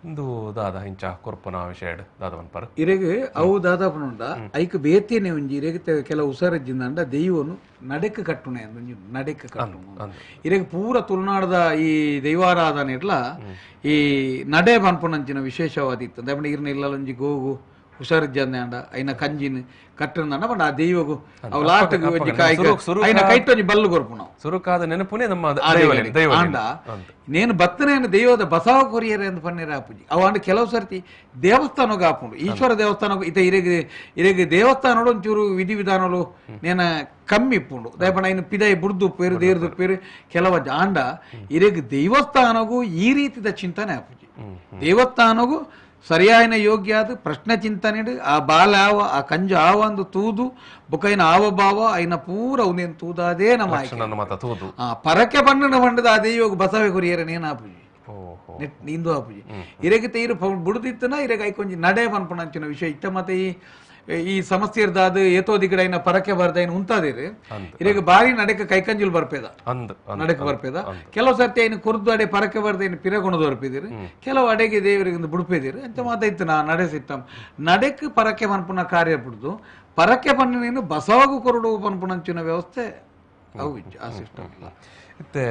ಇಂದು ದಾದ ಇಂಚ ಕೊರಪನ ವಿಷಯ ದಾದವನ್ ಪರ ಇರೆಗೆ ಅವು ದಾದಾಪನುಂಡ ಐಕ್ ಬೇತೇನೆ ಒಂಜಿ ಇರೆಗೆ ಕೆಲವು ಉಸಾರಜ್ಜಿಂದಂಡ ದೈವನು ನಡೆಕ್ ಕಟ್ಟುನೆ ಅಂದ ನಡೆಕ್ ಕಟ್ಟು ಇರೆಗೆ ಪೂರ ತುಳುನಾಡದ ಈ ದೈವಾರಾಧನೆ ಇರ್ಲ ಈ ನಡೆ ಪನ್ಪುನಂಚಿನ ವಿಶೇಷವಾದಿತ್ತು ಅಂದ್ರೆ ಇರ್ನ ಇಲ್ಲೊಂಜಿ ಗೋಗು ಹುಷಾರಿದ್ದಂದೆ ಅಂಡ ಐನ ಕಂಜಿನ ಕಟ್ಟಂದ ಬಂಡ ಆ ದೈವಗು ಅವು ಲಾಸ್ಟ್ ಐನ ಕೈಟೊಂಜಿ ಬಲ್ಲು ಕೊರ್ಪು ನಾವು ಸುರುಕಾದ ನೆನಪುನೇ ನಮ್ಮ ಆಂಡ ನೇನು ಬತ್ತನೇನು ದೈವದ ಬಸವ ಕೊರಿಯರೆ ಅಂತ ಪನ್ನೇರ ಆಪುಜಿ ಅವು ಅಂಡ ಕೆಲವು ಸರ್ತಿ ದೇವಸ್ಥಾನಗ ಆಪುಂಡು ಈಶ್ವರ ದೇವಸ್ಥಾನ ಇತ ಇರೆಗೆ ದೇವಸ್ಥಾನ ಒಂಚೂರು ವಿಧಿ ವಿಧಾನಗಳು ನೇನ ಕಮ್ಮಿ ಇಪ್ಪುಂಡು ದಯಪಂಡ ಇನ್ನು ಪಿದಾಯಿ ಬುಡ್ದು ಉಪ್ಪೇರು ದೇರ್ದು ಉಪ್ಪೇರು ಕೆಲವ ಆಂಡ ಇರೆಗೆ ದೇವಸ್ಥಾನಗೂ ಈ ರೀತಿದ ಚಿಂತನೆ ಆಪುಜಿ ದೇವಸ್ಥಾನಗೂ ಸರಿಯಾಯಿನ ಯೋಗ್ಯ ಅದು ಪ್ರಶ್ನೆ ಚಿಂತನೆ ಆ ಬಾಲ ಆವ ಆ ಕಂಜ ಆವ ಅಂದು ತೂದು ಬುಕೈನ ಆವ ಭಾವ ಐನ ಪೂರ ಅವನೇನು ತೂದಾದೇ ನಮ್ಮ ಪರಕೆ ಬಣ್ಣನ ಬಂಡದ ಅದೇ ಯೋಗ ಬಸವೆ ಕೊರಿಯರ ನೇನು ಆಪುಜಿ ನಿಂದು ಆಪುಜಿ ಇರೆಗೆ ಇರು ಬುಡುದಿತ್ತನ ಇರೆಗೆ ಐಕೊಂಜಿ ನಡೆ ಪನ್ಪುಣಂಚಿನ ವಿಷಯ ಇತ್ತ ಮತ್ತೆ ಈ ಸಮಸ್ಯೆ ಇರ್ದಾದ ಏತೋದಿ ಕಡೆ ಐನ ಪರಕೆ ಬರ್ದ ಉಂತಾದಿರಿ ಇರೆಗೆ ಬಾರಿ ನಡೆಕ ಕೈಕಂಜುಲ್ ಬರ್ಪೇದ ನಡಕ ಬರ್ಪೇದ ಕೆಲವು ಸರ್ತಿ ಐನು ಕುರ್ದು ಅಡೆ ಪರಕೆ ಬರ್ದ ಪಿರಗುಣದ ಬರ್ಪಿದಿರಿ ಕೆಲವು ಅಡೆಗೆ ದೇವರಿಗೆ ಬುಡ್ಪೇದಿರಿ ಅಂತ ಮಾತಾಯ್ತು ನಾ ನಡೆ ಸಿಟ್ಟಂ ನಡೆಕ್ ಪರಕೆ ಪನ್ಪುನ ಕಾರ್ಯ ಬಿಡುದು ಪರಕೆ ಪನ್ನೇನು ಬಸವಗು ಕೊರಡು ಪನ್ಪುಣಂಚಿನ ವ್ಯವಸ್ಥೆ ಅವು ಆ ಸಿಸ್ಟಮ್ ಇಲ್ಲ ಇತ್ತೆ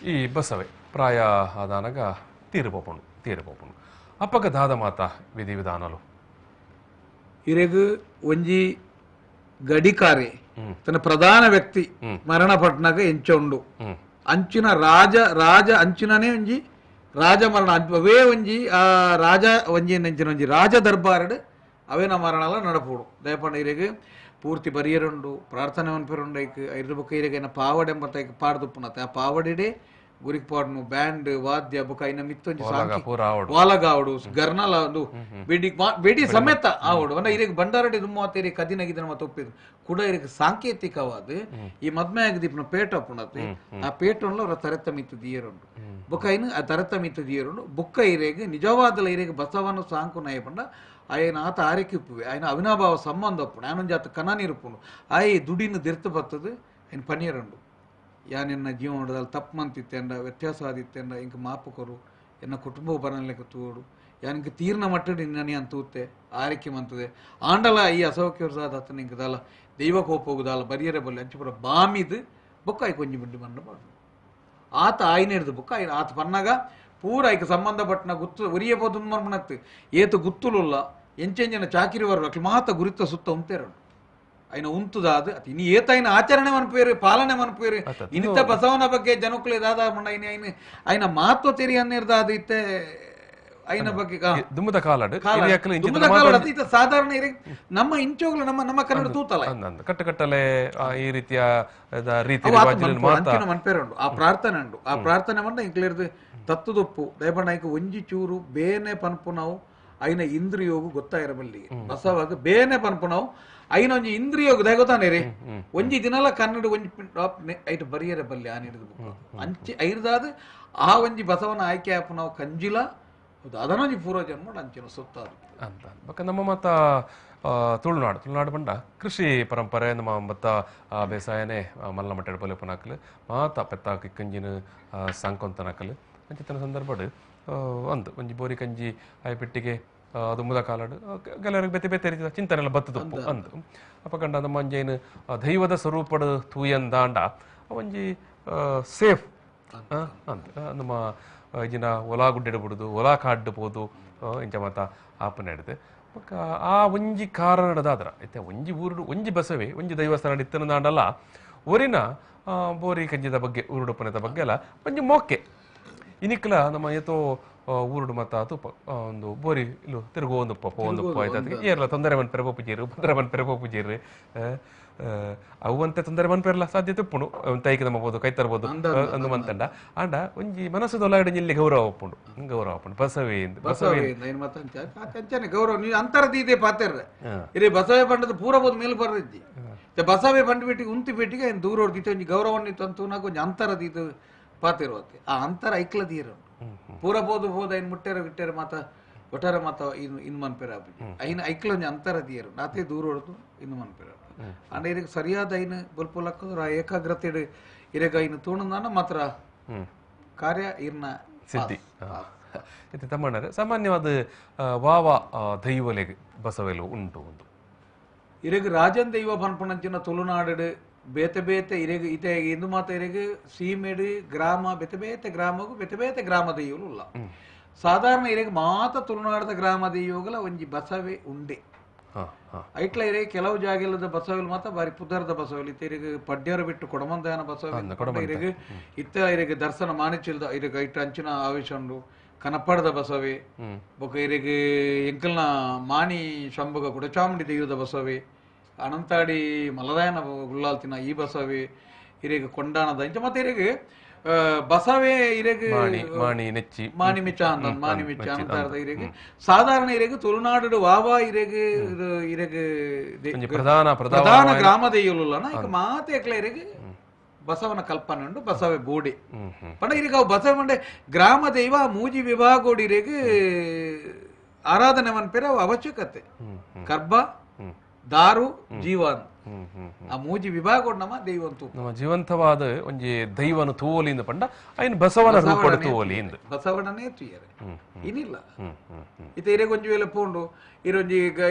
ಈ ಬಸವೆ ಪ್ರಾಯ ಆದಾನಾಗ ತೀರುಪೋಪುಂಡು ಅಪ್ಪಗ ದಾದ ಮಾತ ವಿಧಿ ವಿಧಾನಲು ಇರೆಗು ಒಂಜಿ ಗಡಿಕಾರೆ ತನ್ನ ಪ್ರಧಾನ ವ್ಯಕ್ತಿ ಮರಣಪಟ್ನಾಗ ಎಂಚ ಉಂಡು ಅಂಚಿನ ರಾಜ ಅಂಚಿನನೇ ಒಂಜಿ ರಾಜ ಮರಣ ಅವೇ ಒಂಜಿ ಆ ರಾಜ ಒಂಜಿ ನೆಂಚಿನ ಒಂಜಿ ರಾಜ ದರ್ಬಾರಡ್ ಅವೇನ ಮರಣಲ ನಡಪೋಡು ದಯಪಂಡ ಇರೆಗೆ ಪೂರ್ತಿ ಬರಿಯರುಂಡು ಪ್ರಾರ್ಥನೆ ಅನ್ಪರುಂಡು ಐಕ್ ಐದು ಬುಕ್ಕ ಇರೆಗೆ ಪಾವಡೆ ಎಂಬತ್ತ ಐಕ್ ಪಾಡ್ದುಪ್ಪುನತ್ತೆ ಆ ಪಾವಡಿಡೆ ಗುರಿಕ್ ಪಾಡ್ನು ಬ್ಯಾಂಡ್ ವಾದ್ಯ ಬುಕ ಐನ ಮಿತ್ತೊಂಜಿ ವಾಲಗಾವಡು ಗರ್ನಲ ಒಂದು ಬೆಡಿ ಸಮೇತ ಆವಡು ಅಂಡ ಇರೆಗೆ ಬಂಡಾರಡಿ ದುಮ್ಮತ್ತೇರಿ ಕದಿನಗಿದನ ಮತ್ತೆ ಒಪ್ಪಿದ್ರು ಕೂಡ ಇರೆಗೆ ಸಾಂಕೇತಿಕವಾದ ಈ ಮದ್ಮೆ ಆಗದಿಪ್ನ ಪೇಟ ಪುಣತೆ ಆ ಪೇಟೊಂಡ್ಲ ಅವರ ತರತ ಮಿತ್ತು ದಿಯರುಂಡು ಬುಕ ಐನು ಆ ತರತ ಮಿತ್ತು ದಿಯರುಂಡು ಬುಕ್ಕ ಇರೆಗೆ ನಿಜವಾದಲ ಇರೆಗೆ ಬಸವನ ಸಾಂಕು ನಯ ಪಂಡ ఆయన ఆత ఆరెక్కిప్పువి ఆయన అవినాభావ సంబంధం అప్పుడు ఆయన జాత కన్నానిరుపును ఆయి ದುಡಿನ ದಿರ್ತು ಬರ್ತದೆ ఆయన ಪನೀರಂಡು ಯಾನೆನ್ನ ಜೀವನದಲ್ಲಿ ತಪ್ಪು ಮಂತಿತ್ತೆಂಡ ವ್ಯತ್ಯಾಸ ಆದಿತ್ತೆಂಡ ಇಂಕ ಮಾಪಕರು ಎನ್ನ ಕುಟುಂಬ ಬರಲೆಕ್ಕ ತೂಡು ಯಾನಿಗೆ ತೀರ್ನ ಮಟ್ಟಡಿ ನನಿ ಅಂತೂತ್ತೆ ಆರೈಕೆ ಮಂತದೆ ಆಂಡಲ ಈ ಅಸೌಖ್ಯವ್ರದಾದ ಅತನ ಇಂಕದಲ್ಲ ದೈವ ಕೋಪೋಗುದಲ್ಲ ಬರಿಯರೆ ಬಲ್ಲೆ ಅಂಚಪುರ ಬಾಮಿದು ಬೊಕ್ಕ ಆಯ್ಕೆ ಕೊಂಚಿ ಬಿಟ್ಟು ಬಂಡ ಬಾಡು ಆತ ಆಯ್ನೆಡ್ದು ಬೊಕ್ಕ ಆತ ಪನ್ನಾಗ ಪೂರ ಐಕ ಸಂಬಂಧಪಟ್ಟನ ಗುತ್ತು ಒರಿಯಬಹುದು ಮರ್ಮಣತ್ತು ಏತು ಗುತ್ತುಲುಲ್ಲ ಎಂಚೆಂಜನ ಚಾಕಿರಿ ಬರುವ ಮಾತ ಗುರಿತ ಸುತ್ತ ಉಂತೆರಡು ఆయన ఉంతుదాదు అది ఇని ఏతైన ఆచరణ మనిపోయారు పాలన మనిపోయారు ఇంత బసవన ಬಗ್ಗೆ ಜನಕ್ಕಲೆ ದಾದ ಮಣ್ಣ ఆయన ಮಾತು ತೆರಿ ಅನ್ನಿರ್ದಾದ ಇತ್ತೆ ಐನ ಬಗ್ಗೆ ದುಮ್ಮದ ಕಾಲಾಡು ದುಮ್ಮದ ಕಾಲಾಡು ಈತ ಸಾಧಾರಣ ನಮ್ಮ ಇಂಚೋಗ್ಲು ನಮ್ಮ ಕನ್ನಡ ತೂತಲ್ಲ ಕಟ್ಟುಕಟ್ಟಲೆ ಈ ರೀತಿಯ ರೀತಿ ಮನ್ಪೇರ ಉಂಡು ಆ ಪ್ರಾರ್ಥನೆ ಉಂಡು ಆ ಪ್ರಾರ್ಥನೆ ಮಂಡ ಇಂಕ್ಲೇರ್ದು ತತ್ತುದೊಪ್ಪು ದಯಪಂಡ ಐಕ ಒಂಜಿ ಚೂರು ಬೇನೆ ಪನ್ಪು ನಾವು ಐನ ಇಂದ್ರಿಯೋಗು ಗೊತ್ತಾಯಿರಬಲ್ಲಿ ಬಸವಾಗ ಬೇನೆ ಪನ್ಪು ನಾವು ಐನ ಒಂಜಿ ಇಂದ್ರಿಯೋಗು ದಯ ಗೊತ್ತಾನೆ ರೀ ಒಂಜಿ ದಿನಲ ಕನ್ನಡ ಒಂಜಿ ಐಟ್ ಬರಿಯರ ಬಲ್ಲಿ ಆನ್ ಹಿಡಿದು ಅಂಚಿ ಐರ್ದಾದ ಆ ಒಂಜಿ ಬಸವನ ಆಯ್ಕೆ ಆಪು ನಾವು ಕಂಜಿಲ ಅದನೊಂಜಿ ಪೂರ್ವ ಜನ್ಮ ಅಂಚಿನ ಸುತ್ತಾದ ಅಂತ ಬಕ್ಕ ನಮ್ಮ ಮತ್ತ ತುಳುನಾಡು ಬಂಡ ಕೃಷಿ ಪರಂಪರೆ ನಮ್ಮ ಬತ್ತ ಬೇಸಾಯನೇ ಮಲ್ಲ ಮಟ್ಟೆಡ್ ಪೊಲೆ ಪುನಾಕಲು ಮಾತ ಪೆತ್ತಾಕಿ ಕಂಜಿನ ಸಂಕೊಂತನಕಲು ಅಂಚಿತನ ಸಂದರ್ಭಡ್ ಒಂದು ಒಂಜಿ ಬೋರಿ ಕಂಜಿ ಆಯ್ ಪೆಟ್ಟಿಗೆ ದುಮ್ಮದ ಕಾಲಾಡು ಕೆಲವರಿಗೆ ಬೆತ್ತೆ ಬೆತ್ತೆ ರೀತಿಯ ಚಿಂತನೆ ಎಲ್ಲ ಬತ್ತದಪ್ಪು ಅಂದು ಅಪಕಂಡ ನಮ್ಮ ಅಂಜೇನು ದೈವದ ಸ್ವರೂಪಡು ತೂಯಂದಾಂಡ ಒಂಜಿ ಸೇಫ್ ಅಂತ ನಮ್ಮ ಇಜಿನ ಹೊಲ ಗುಡ್ಡೆಡ್ಬಿಡುದು ಹೊಲ ಕಾಡ್ಬೋದು ಇಂಚ ಮಾತ ಆಪನ ಹಿಡಿದು ಬೊಕ್ಕ ಆ ಒಂಜಿ ಕಾರಣದಾದ್ರ ಐತೆ ಒಂಜಿ ಊರುಡು ಒಂಜಿ ಬಸವೆ ಒಂಜಿ ದೈವಸ್ಥಾನ ಇತ್ತನದಾಂಡಲ್ಲ ಊರಿನ ಬೋರಿ ಕಂಜಿದ ಬಗ್ಗೆ ಊರುಡುಪನದ ಬಗ್ಗೆ ಎಲ್ಲ ಒಂಜಿ ಮೊಕ್ಕೆ ಇನಿಕ್ಲ ನಮ್ಮ ಏತೋ ಊರುಡು ಮತ್ತ ತುಪ್ಪ ಒಂದು ಬೋರಿ ಇಲ್ಲು ತಿರುಗು ಒಂದುಪ್ಪ ಒಂದುಪ್ಪ ಆಯ್ತು ಏರ್ಲ ತೊಂದರೆ ಮನ್ ಪೆರಪು ಪೂಜೇರು ತೊಂದರೆ ಮನ್ ಪೆರಪು ಪೂಜೇರು ಅವಂತೆ ತೊಂದರೆ ಮನ್ ಪೆರ್ಲ ಸಾಧ್ಯತೆ ಉಪ್ಪುಂಡು ತೈಕ ನಮ್ಮಬಹುದು ಕೈ ತರ್ಬೋದು ಅಂದು ಮಂತಂಡ ಆಂಡ ಒಂಜಿ ಮನಸ್ಸು ದೊಲಾಗಡೆ ಇಲ್ಲಿ ಗೌರವ ಒಪ್ಪುಂಡು ಬಸವೇ ಕಂಚನೆ ಗೌರವ ನೀವು ಅಂತರದ ಇದೆ ಪಾತೆರ್ರೆ ಇರೇ ಬಸವೇ ಬಂಡದ ಪೂರ ಬೋದು ಮೇಲೆ ಬರ್ರಿದ್ದಿ ಬಸವೇ ಬಂಡು ಬಿಟ್ಟಿಗೆ ಉಂತಿ ಬಿಟ್ಟಿಗೆ ದೂರ ಹೊಡ್ದಿತ್ತು ಒಂಜಿ ಗೌರವನ್ನ ತಂತು ನಾಗ ಒಂಜಿ ಅಂತರದ ಇದು ಪಾತಿರುವತ್ತೆ ಆ ಅಂತರ ಐಕ್ಲದೀರ ಪೂರ ಬೋದು ಐನ್ ಮುಟ್ಟೆರ ಬಿಟ್ಟೆರ ಮಾತ ಒಟ್ಟಾರೆ ಮಾತ ಇನ್ ಮನ್ಪೆರ ಐನ್ ಐಕ್ಲ ಒಂಜಿ ಅಂತರ ದೀರು ನಾತೆ ದೂರ ಹೊಡೆದು ಇನ್ನು ಮನ್ಪೆರ ಅಂಡ ಇದಕ್ಕೆ ಸರಿಯಾದ ಐನು ಬಲ್ಪು ಲಕ್ಕದ್ರ ಏಕಾಗ್ರತೆ ಇರಗ ಐನು ತೂಣದಾನ ಮಾತ್ರ ಕಾರ್ಯ ಇರ್ನ ಸಿದ್ಧಿ ಇದು ತಮ್ಮಣ್ಣರೆ ಸಾಮಾನ್ಯವಾದ ವಾವ ದೈವಲೆಗೆ ಬಸವೆಲು ಉಂಟು ಒಂದು ಇರಗ ರಾಜನ್ ದೈವ ಪನ್ಪುಣಂಚಿನ ತುಳುನಾಡು ಬೇತೆ ಬೇತೆ ಇರೆಗ್ ಇತೆ ಇಂದು ಮಾತ ಇರೆಗ್ ಸೀಮೆಡು ಗ್ರಾಮ ಬೆತೆ ಬೇತೆ ಗ್ರಾಮಗು ಬೆತೆ ಬೇತೆ ಗ್ರಾಮ ದೈವಲು ಉಲ್ಲ ಸಾಧಾರಣ ಇರೆಗ್ ಮಾತ ತುಳುನಾಡದ ಗ್ರಾಮ ದೈವಗಳ ಒಂಜಿ ಬಸವೆ ಉಂಡೆ ಐಟ್ಲ ಇರೆ ಕೆಲವು ಜಾಗೆಲ್ಲದ ಬಸವೆಲ್ ಮಾತ ಬಾರಿ ಪುದರದ ಬಸವೆಲ್ ಇತ್ತ ಇರೆಗ್ ಪಡ್ಯರ ಬಿಟ್ಟು ಕೊಡಮಂದಯನ ಬಸವೆ ಇರೆಗ್ ಇತ್ತ ಇರೆಗ್ ದರ್ಶನ ಮಾಣಿಚಿಲ್ದ ಇರೆಗ್ ಐಟ್ ಅಂಚಿನ ಆವೇಶ ಉಂಡು ಕನಪಡದ ಬಸವೆ ಬೊಕ ಇರೆಗ್ ಎಂಕಲ್ನ ಮಾಣಿ ಶಂಭುಗ ಕುಡಚಾಮುಂಡಿ ದೈವದ ಬಸವೆ ಅನಂತಾಡಿ ಮಲದಾಯನ ಗುಳ್ಳಾಲ್ತಿನ ಈ ಬಸವೆ ಇರೆಗ್ ಕೊಂಡಾಣದ ಇಂಚ ಮತ್ತೆ ಇರೆಗ್ ಬಸವೆ ಇರೆಗ್ ಮಾಣಿ ಮಿಚ್ಚ ಅಂತ ಮಾಣಿ ಮಿಚ್ಚ ಅನಂತಾರದ ಇರೆಗ್ ಸಾಧಾರಣ ಇರೆಗ್ ತುಳುನಾಡು ವಾವ ಇರೆಗ್ ಇರೆಗ್ ಪ್ರಧಾನ ಗ್ರಾಮ ದೈವಲುಲ್ಲನ ಈಗ ಮಾತೆಕ್ಲ ಇರೆಗ್ ಬಸವನ ಕಲ್ಪನೆ ಉಂಡು ಬಸವೆ ಬೋಡೆ ಪಂಡ ಇರೆಗ್ ಅವು ಬಸವ ಮಂಡೆ ಗ್ರಾಮ ದೈವ ಮೂಜಿ ವಿಭಾಗೋಡಿರೆಗ್ ಆರಾಧನೆ ಮನ್ಪೆರ ಅವಶ್ಯಕತೆ ಕರ್ಬ ದಾರು ಜೀವನ್ ಆ ಮೂಜಿ ವಿಭಾಗ ನಮ್ಮ ದೈವಂತು ನಮ್ಮ ಜೀವಂತವಾದ ಒಂಜಿ ದೈವನ ತೂವಲಿಂದ ಪಂಡ ಐನ್ ಬಸವನ ರೂಪಡ ತೂವಲಿಂದ ಬಸವನನೇ ತುಯ್ಯರೆ ಇನಿಲ್ಲ ಇತ ಇರೆಗ್ ಒಂಜಿ ವೇಳೆ ಪೋಂಡು ಇರೊಂಜಿ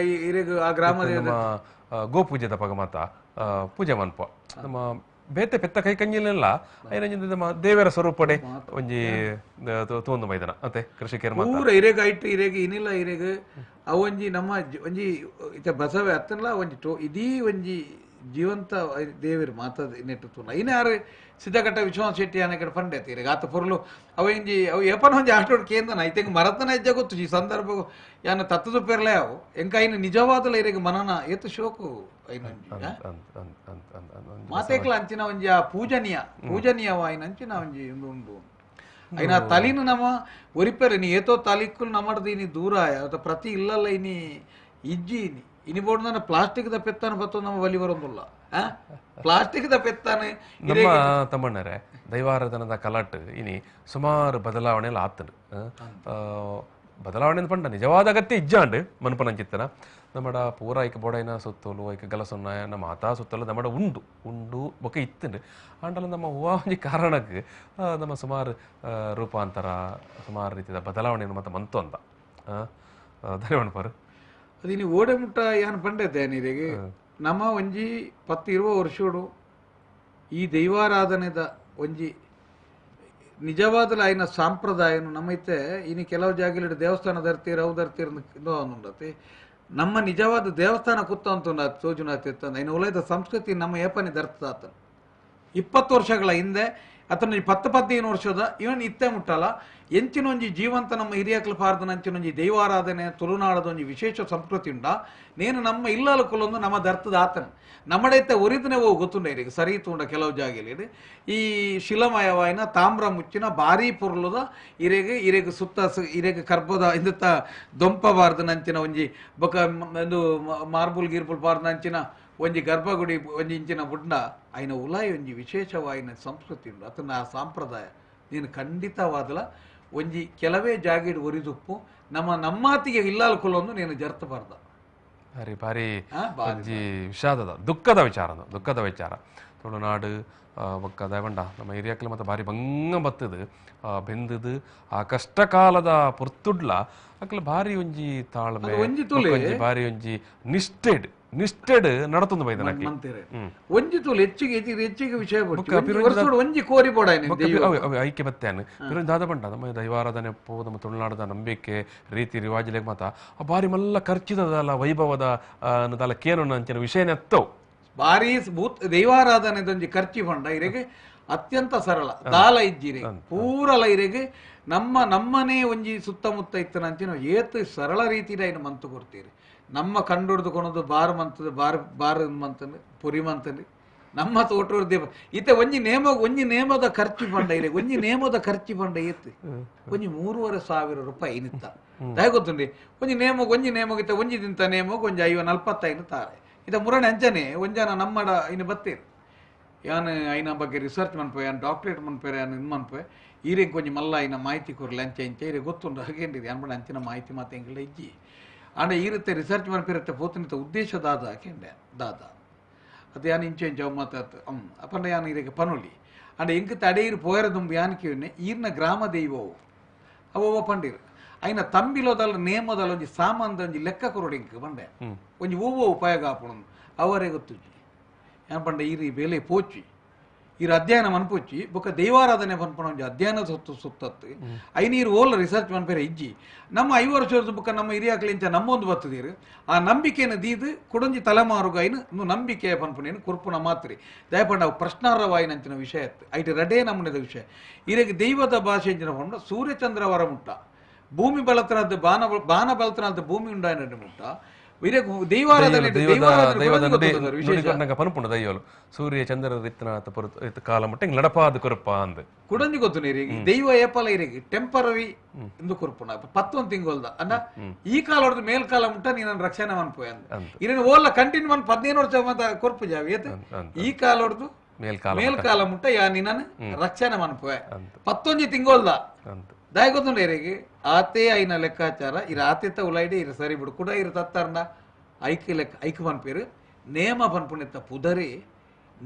ಇರೆಗ್ ಆ ಗ್ರಾಮದ ಗೋಪೂಜೆದ ಪಗ ಮಾತ ಪೂಜೆ ಮನ್ಪ ನಮ್ಮ ಬೇತೆ ಪೆತ್ತ ಕೈ ಕಂಜಿಲೆಲ್ಲ ಐನಂಜಿ ನಮ್ಮ ದೇವರ ಸ್ವರೂಪಡೆ ಒಂಜಿ ತೋಂದು ಮೈದಾನ ಅತೆ ಕೃಷಿಕರ ಪೂರ ಇರೆಗ್ ಐಟ್ ಇರೆಗ್ ಇನಿಲ್ಲ ಇರೆಗ್ ಅವೊಂಜಿ ನಮ್ಮ ಒಂಜಿ ಇತ ಬಸವೆ ಅತ್ತನಲ ಒಂಜಿ ಇದೀ ಒಂಜಿ ಜೀವಂತ ದೇವರು ಮಾತದ ನೆಟ್ಟು ತೂನ ಐನ ಯಾರು ಸಿದ್ದಗಟ್ಟ ವಿಶ್ವನಾಥ ಶೆಟ್ಟಿ ಅನ್ನ ಪಂಡೆ ಇರೆಗ್ ಆತ ಪೊರ್ಲು ಅವಂಜಿ ಅವು ಏಪನ ಒಂಜಿ ಆಟೋಡ್ ಕೇಂದ್ರ ಐತೆಂಗ ಮರತನ ಹೆಜ್ಜೆ ಗೊತ್ತು ಈ ಸಂದರ್ಭ ಯಾನ ತತ್ತದು ಪೆರ್ಲೆ ಅವು ಎಂಕ ಐನು ನಿಜವಾದಲ ಇರೆಗ್ ಮನನ ಏತು ಶೋಕು ಮಾತೇಕ್ಲ ಅಂಚಿನ ಒಂಜಿ ಆ ಪೂಜನೀಯವ ಐನ ಅಂಚಿನ ಒಂಜಿ ಉಂಡು ಐನ ತಲಿನ ನಮ್ಮ ಒರಿಪೆರೆ ನೀ ಏತೋ ತಲಿಕ್ಕುಲು ನಮ್ಮಡ್ದು ಇನಿ ದೂರ ಅದ ಪ್ರತಿ ಇಲ್ಲಲ್ಲ ಇನಿ ಇಜ್ಜಿ ಇನಿ ಬೋಡ್ನ ಪ್ಲಾಸ್ಟಿಕ್ ದ ಪೆತ್ತಾನ ಬತ್ತ ನಮ್ಮ ಬಲಿ ಬರೋದಿಲ್ಲ ಪ್ಲಾಸ್ಟಿಕ್ ದ ಪೆತ್ತಾನೆ ನಮ್ಮ ತಮ್ಮಣ್ಣರೆ ದೈವಾರಾಧನದ ಕಲಾಟ್ ಇನಿ ಸುಮಾರು ಬದಲಾವಣೆ ಎಲ್ಲ ಆತನು ಬದಲಾವಣೆ ಪಂಡ ನಿಜವಾದ ಅಗತ್ಯ ಇಜ್ಜಾಂಡ್ ಮನ್ಪನಂಚಿತ್ತನ ನಮ್ಮಡ ಪೂರ ಐಕ ಬೋಡೈನ ಸುತ್ತಲು ಐಕ ಗಲಸೊನ್ನಾಯ ನಮ್ಮ ಮಾತಾ ಸುತ್ತಲು ನಮ್ಮಡ ಉಂಡು ಬೊಕ ಇತ್ತಂಡು ಆಂಡಲ ನಮ್ಮ ಒಂಜಿ ಕಾರಣಕ್ಕೆ ನಮ್ಮ ಸುಮಾರು ರೂಪಾಂತರ ಸುಮಾರು ರೀತಿಯ ಬದಲಾವಣೆಯನ್ನು ಮತ್ತೆ ಮಂತು ಅಂತ ಧನ್ಯವಾದ ಅದು ನೀವು ಓಡೆ ಮುಟ್ಟ ಏನು ಪಂಡೈತೆ ನೀರಿಗೆ ನಮ್ಮ ಒಂಜಿ 10-20 ವರ್ಷೋಡು ಈ ದೈವಾರಾಧನೆದ ಒಂಜಿ ನಿಜವಾದ ಆಯ್ನ ಸಾಂಪ್ರದಾಯನು ನಮ್ಮೈತೆ ಇನ್ನು ಕೆಲವು ಜಾಗಲಿ ದೇವಸ್ಥಾನ ಧರ್ತೀರ ಅವು ಧರ್ತೀರ ಉಂಡತಿ ನಮ್ಮ ನಿಜವಾದ ದೇವಸ್ಥಾನ ಕುತ್ತ ಅಂತ ಸೋಜುನಾಥ್ ಇತ್ತ ಇನ್ನು ಉಲಯದ ಸಂಸ್ಕೃತಿ ನಮ್ಮ ಏಪನಿ ಧರ್ತದಾತ 20 ವರ್ಷಗಳ ಹಿಂದೆ ಅತನ 10-15 ವರ್ಷದ ಇವನ್ ಇತ್ತೆ ಮುಟ್ಟಲ್ಲ ಎಂಚಿನೊಂಜಿ ಜೀವಂತ ನಮ್ಮ ಹಿರಿಯಕಲು ಪಾರ್ದನ ಅಂಚಿನೊಂಜಿ ದೈವಾರಾಧನೆ ತುಳುನಾಡದ ಒಂಜಿ ವಿಶೇಷ ಸಂಸ್ಕೃತಿ ಉಂಡ ನೇನು ನಮ್ಮ ಇಲ್ಲಲು ಕುಲೊಂದು ನಮ್ಮ ದರ್ತದ ಆತನ ನಮ್ಮಡೈತೆ ಒರಿದನೆ ಹೋಗಿ ಗೊತ್ತುಂಡ ಇರಿಗೆ ಸರಿತು ಉಂಡ ಕೆಲವು ಜಾಗೆಲಿ ಈ ಶಿಲಮಯವಾಯಿನ ತಾಮ್ರ ಮುಚ್ಚಿನ ಭಾರಿ ಪೊರ್ಲುದ ಇರೆಗೆ ಸುತ್ತ ಇರೆಗೆ ಕರ್ಬದ ಇಂದತ್ತ ದೊಂಪ ಬಾರ್ದನಂಚಿನ ಒಂಜಿ ಬೊಕ ಒಂದು ಮಾರ್ಬುಲ್ ಗಿರ್ಬುಲ್ ಬಾರ್ದನಂಚಿನ ಒಂಜಿ ಗರ್ಭಗುಡಿ ಒಂಜಿ ಇಂಚಿನ ಬುಡ್ಡ ಆಯ್ನ ಉಲಾಯಿ ಒಂಜಿ ವಿಶೇಷವಾಯಿನ ಸಂಸ್ಕೃತಿ ಉಂಡು ಅತನ ಆ ಸಂಪ್ರದಾಯ ನೀನು ಖಂಡಿತವಾದಲ ಒಂಜಿ ಕೆಲವೇ ಜಾಗಿಡ್ ಒರಿದುಪ್ಪು ನಮ್ಮಾತಿಗೆ ಇಲ್ಲಾಲ್ ಕುಲೊಂದು ನೀನು ಜರ್ತಬಾರ್ದ ಭಾರಿ ಭಾರಿ ಒಂಜಿ ವಿಷಾದದ ದುಃಖದ ವಿಚಾರ ತುಳುನಾಡು ಬೊಕ್ಕ ದಯವಂಡ ನಮ್ಮ ಹಿರಿಯಕ್ಕಲು ಮತ್ತು ಭಾರಿ ಭಂಗ ಬತ್ತದು ಬೆಂದದು ಆ ಕಷ್ಟ ಕಾಲದ ಪುರ್ತುಡ್ಲ ಅಕ್ಕಲು ಭಾರಿ ಒಂಜಿ ತಾಳ್ಮೆ ಭಾರಿ ಒಂಜಿ ನಿಷ್ಠೆಡ್ ನಡತೊಂದು ಬೈದನ ಒಂಜಿ ತೂಲು ಹೆಚ್ಚಿಗೆ ವಿಷಯ ಒಂಜಿ ಕೋರಿ ಐಕ್ಯ ಬತ್ತೇನು ದಾದ ಬಂಡ ನಮ್ಮ ದೈವಾರಾಧನೆ ಪೋ ನಮ್ಮ ತುಳುನಾಡದ ನಂಬಿಕೆ ರೀತಿ ರಿವಾಜ್ಲೆಗ್ ಮಾತ ಭಾರಿ ಮಲ್ಲ ಖರ್ಚಿದಲ್ಲ ವೈಭವದ ಅನ್ನದಲ್ಲ ಕೇನು ಅಂಚಿನ ವಿಷಯನೇ ಎತ್ತವು ಭಾರಿ ದೈವಾರಾಧನೆದೊಂಜಿ ಖರ್ಚಿ ಬಂಡ ಇರೆಗೆ ಅತ್ಯಂತ ಸರಳ ದಾಲ ಇಜ್ಜಿರೆ ಪೂರಲ ಇರೆಗೆ ನಮ್ಮನೇ ಒಂಜಿ ಸುತ್ತಮುತ್ತ ಇತ್ತನಂಚಿನ ಏತ್ ಸರಳ ರೀತಿದ ಇನ್ನು ಮಂತು ಕೊಡ್ತೀರಿ ನಮ್ಮ ಕಂಡುಡ್ದು ಕೊನದು ಬಾರ್ ಮಂತದ ಬಾರ್ ಮಂತಂದು ಪುರಿ ಮಂತಂದು ನಮ್ಮ ತೋಟದ ಇತ್ತೆ ಒಂಜಿ ನೇಮದ ಖರ್ಚು ಬಂಡ ಇರೆ ಒಂಜಿ ನೇಮದ ಖರ್ಚು ಬಂಡ ಏತ್ ಒಂಜಿ 3,500 ರೂಪಾಯಿ ನಿತ್ತ ದಯ ಗೊತ್ತುಂಡಿ ಒಂಜಿ ನೇಮಗಿತ್ತ ಒಂಜಿ ದಿಂತ ನೇಮಗ ಒಂಜಿ 40 ತಾರೆ ಇತ ಮುರಣೆ ಅಂಚನೆ ಒಂಜನ ನಮ್ಮಡ ಇನ್ನು ಬತ್ತೇರು ಯಾನ್ ಐನ ಬಗ್ಗೆ ರಿಸರ್ಚ್ ಮನ್ಪೆ ಯಾನ್ ಡಾಕ್ಟರೇಟ್ ಮನ್ಪೇರೆ ಯಾನ್ ಇದು ಮನ್ಪೆ ಈರೆಗ್ ಕೊಂಚ ಮಲ್ಲ ಐನ ಮಾಹಿತಿ ಕೊರ್ಲಿ ಅಂಚೆ ಇಂಚೆ ಇರೆ ಗೊತ್ತುಂಡು ಹಾಗೇಂಡಿದೆ ಅನ್ಬಡ ಅಂಚಿನ ಮಾಹಿತಿ ಮಾತು ಹೆಂಗಿಲ್ಲ ಇಜ್ಜಿ ಆಂಡ ಈರತ್ತೆ ರಿಸರ್ಚ್ ಮನ್ಪಿರತ್ತೆ ಪೋತನಿತ ಉದ್ದೇಶ ದಾದ ಹಾಕೆಂಡೆ ದಾದ ಅದು ಯಾನ್ ಇಂಚೆ ಇಂಚೆ ಮಾತಾಡ್ತು ಅಪ್ಪಂಡ ಯಾನ್ ಇರೆಗೆ ಪನುಲಿ ಆಂಡ ಎಂಕ್ ತಡೆಯಿರು ಪೋಯರ ದುಂಬು ಯಾನಿಕೆ ಈರ್ನ ಗ್ರಾಮ ದೈವವು ಅವ ಪಂಡಿರು ಐನ ತಂಬಿಲೋದಲ್ಲ ನೇಮದಲ್ಲ ಒಂಜಿ ಸಾಮಾನ್ದ ಒಂಜಿ ಲೆಕ್ಕ ಕೊರೋಡು ಇಂಕ್ ಬಂಡೆ ಒಂಜಿ ಉಪಯೋಗ ಆಪುಣು ಅವರೇ ಗೊತ್ತುಜಿ ಯಾನ್ ಪಂಡ ಈರಿ ಬೇಲೆ ಪೋಚಿ ಈರು ಅಧ್ಯಯನ ಮನ್ಪೋಚಿ ಬೊಕ್ಕ ದೈವಾರಾಧನೆ ಪನ್ಪಣ ಒಂಜಿ ಅಧ್ಯಯನ ಸುತ್ತತ್ತು ಐನೀರು ಓಲ್ ರಿಸರ್ಚ್ ಮನ್ಪೇರೆ ಇಜ್ಜಿ ನಮ್ಮ 5 ವರ್ಷದ ಬುಕ್ಕ ನಮ್ಮ ಹಿರಿಯಾಕ್ಲಿಂಚ ನಮ್ಮೊಂದು ಬತ್ತದೀರು ಆ ನಂಬಿಕೆನ ದೀದು ಕುಡಂಜಿ ತಲೆಮಾರುಗ ಐನು ನಂಬಿಕೆ ಪನ್ಪುನೇನು ಕುರ್ಪುನ ಮಾತ್ರಿ ದಯಪಂಡ ಅವು ಪ್ರಶ್ನಾರ್ಹವಾಯಿನಂಚಿನ ವಿಷಯ ಇತ್ತು ಐಟಿ ರಡೇ ನಮ್ಮನೆದ ವಿಷಯ ಇರೆಗೆ ದೈವದ ಭಾಷೆ ಇಂಚಿನ ಪಂಡ ಸೂರ್ಯಚಂದ್ರ ವರ ಮುಟ್ಟ ಭೂಮಿ ಬಲತನದ ಬಾನ ಬಲತನದ ಭೂಮಿ ಉಂಡಾಯನ ಮುಟ್ಟ ಪನ್ಪುಂಡು ದೈವಲು ಸೂರ್ಯ ಚಂದ್ರ ರಿತ್ತನಾಥ ಪುರತ ಕಾಲ ಮುಟ್ಟ ನಡಪಾದ ಕೊರಪ ಅಂದ್ ಕುಡಂಜಿ ಗೊತ್ತು ನೀರಿಗೆ ದೈವ ಏಪಲ ಇರಿಗೆ ಟೆಂಪರರಿ ಎಂದು ಕೊರ್ಪುಣ 11 ತಿಂಗಳದ ಅನ್ನ ಈ ಕಾಲ ಹೊಡೆದು ಮೇಲ್ಕಾಲ ಮುಟ್ಟ ನೀನು ರಕ್ಷಣೆ ಮನ್ಪೋಯ ಅಂದ ಇರೇನು ಓಲ್ಲ ಕಂಟಿನ್ಯೂ ಮನ್ 15 ವರ್ಷ ಮತ ಕೊರ್ಪು ಜಾವಿ ಈ ಕಾಲ ಹೊಡೆದು ಮೇಲ್ಕಾಲ ಮುಟ್ಟ ಯಾ ನೀನು ರಕ್ಷಣೆ ಮನ್ಪೋಯ 11 ತಿಂಗಳದ ದಯ ಗೊತ್ತುಂಡು ಇರಿಗೆ ಆತೆ ಐನ ಲೆಕ್ಕಾಚಾರ ಇರ ಆತೆತ್ತ ಉಲೈಡೆ ಇರ ಸರಿ ಬಿಡು ಕೂಡ ಇರ ತತ್ತಾರ್ನ ಐಕ್ ಪನ್ಪೇರು ನೇಮ ಪನ್ಪುಣಿತ್ತ ಪುದರಿ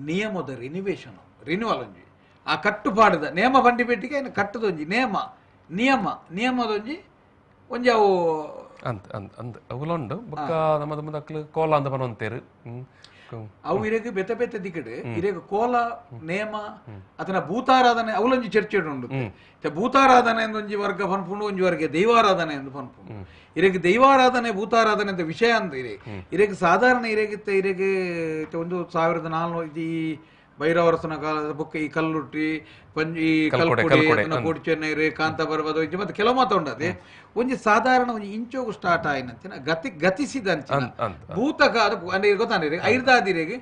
ನಿಯಮದ ರಿನ್ಯೂವಲ್ ಒಂಜಿ ಆ ಕಟ್ಟುಪಾಡದ ನೇಮ ಬಂಡಿ ಬೆಟ್ಟಿಗೆ ಐನ ಕಟ್ಟದೊಂಜಿ ನಿಯಮದೊಂಜಿ ಒಂಜಿ ಅವು ಅವಲುಂಡು ಬೊಕ್ಕ ನಮ್ಮದ ಮುಂದಕ್ಲು ಕೋಲ ಅಂತ ಪನ್ವಂತೇರು ಅವು ಇರೆಗೆ ಬೆತ್ತ ದಿಕ್ಕಡೆ ಇರೆಗೆ ಕೋಲ ನೇಮ ಅತನ ಭೂತಾರಾಧನೆ ಅವಲೊಂಜಿ ಚರ್ಚೆ ಉಂಡು ಭೂತಾರಾಧನೆ ಒಂಜಿ ವರ್ಗ ಪನ್ಪುಂಡು ಒಂಜಿ ವರ್ಗ ದೈವಾರಾಧನೆ ಎಂದು ಪನ್ಪುಂಡು ಇರೆಗೆ ದೈವಾರಾಧನೆ ಭೂತಾರಾಧನೆ ಅಂತ ವಿಷಯ ಅಂತ ಇರೆಗೆ ಸಾಧಾರಣ ಇರೆಗೆ ಒಂದು 1400 ಈ ಭೈರವರಸನ ಕಾಲದ ಬುಕ್ಕ ಈ ಕಲ್ಲುಟ್ಟಿ ಪಂಜಿ ಕೋಟಿ ಚೆನ್ನೈರೆ ಕಾಂತ ಬರ್ಬದು ಮತ್ತೆ ಕೆಲವು ಮಾತ ಉಂಡದೆ ಒಂಜಿ ಸಾಧಾರಣ ಒಂಜಿ ಇಂಚೋಗು ಸ್ಟಾರ್ಟ್ ಆಯ್ನಂಚಿನ ಗತಿಸಿದಂಚಿನ ಭೂತಕಾಲ ಗೊತ್ತಾಂಡ್ರೆ ಐರ್ದಾದಿರೆಗೆ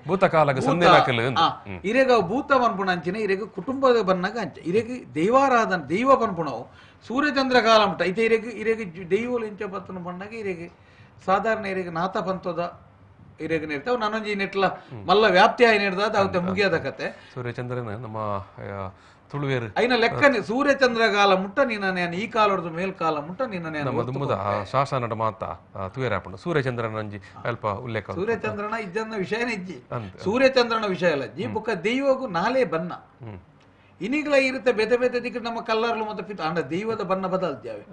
ಇರೆಗ ಭೂತ ಪನ್ಪುಣ ಅಂಚಿನ ಇರೆಗೆ ಕುಟುಂಬದ ಬನ್ನಗ ಅಂಚ ಇರೆಗೆ ದೈವಾರಾಧನ ದೈವ ಪನ್ಪುಣವು ಸೂರ್ಯಚಂದ್ರ ಕಾಲ ಮುಟ್ಟ ಐತೆ ಇರೆಗೆ ದೈವಲು ಇಂಚ ಬತ್ತನ ಬಣ್ಣಗ ಇರೆಗೆ ಸಾಧಾರಣ ಇರೆಗೆ ನಾಥ ಪಂಥದ ಇರೆಗೆ ಇರ್ತಾವ ನಾನೊಂಜಿ ನೆಟ್ಲ ಮಲ್ಲ ವ್ಯಾಪ್ತಿ ಆಯ್ನ ಹಿಡ್ದಾದ ಅವತ್ತೆ ಮುಗಿಯದ ಕತೆ ಸೂರ್ಯಚಂದ್ರನ ನಮ್ಮ ತುಳುವೇರು ಐನ ಲೆಕ್ಕನೆ ಸೂರ್ಯಚಂದ್ರ ಕಾಲ ಮುಟ್ಟ ನೀನ ಈ ಕಾಲ ಹೊಡೆದು ಮೇಲ್ಕಾಲ ಮುಟ್ಟ ನೀನ ಶಾಸನದ ಮಾತ ತುವೇರಾಪುಂಡು ಸೂರ್ಯಚಂದ್ರನ ಒಂಜಿ ಅಲ್ಪ ಉಲ್ಲೇಖ ಸೂರ್ಯಚಂದ್ರನ ಇಜ್ಜನ ವಿಷಯನೇ ಇಜ್ಜಿ ಸೂರ್ಯಚಂದ್ರನ ವಿಷಯ ಅಲ್ಲ ಜಿ ಬುಕ್ಕ ದೈವಗೂ ನಾಲೇ ಬನ್ನ ಇನಿಗ್ಲ ಇರುತ್ತೆ ಬೇತೆ ದಿಕ್ಕ ನಮ್ಮ ಕಲ್ಲರ್ಲು ಮತ್ತೆ ಪಿತ ಅಂಡ ದೈವದ ಬಣ್ಣ ಬದಲ್ತೇವೆ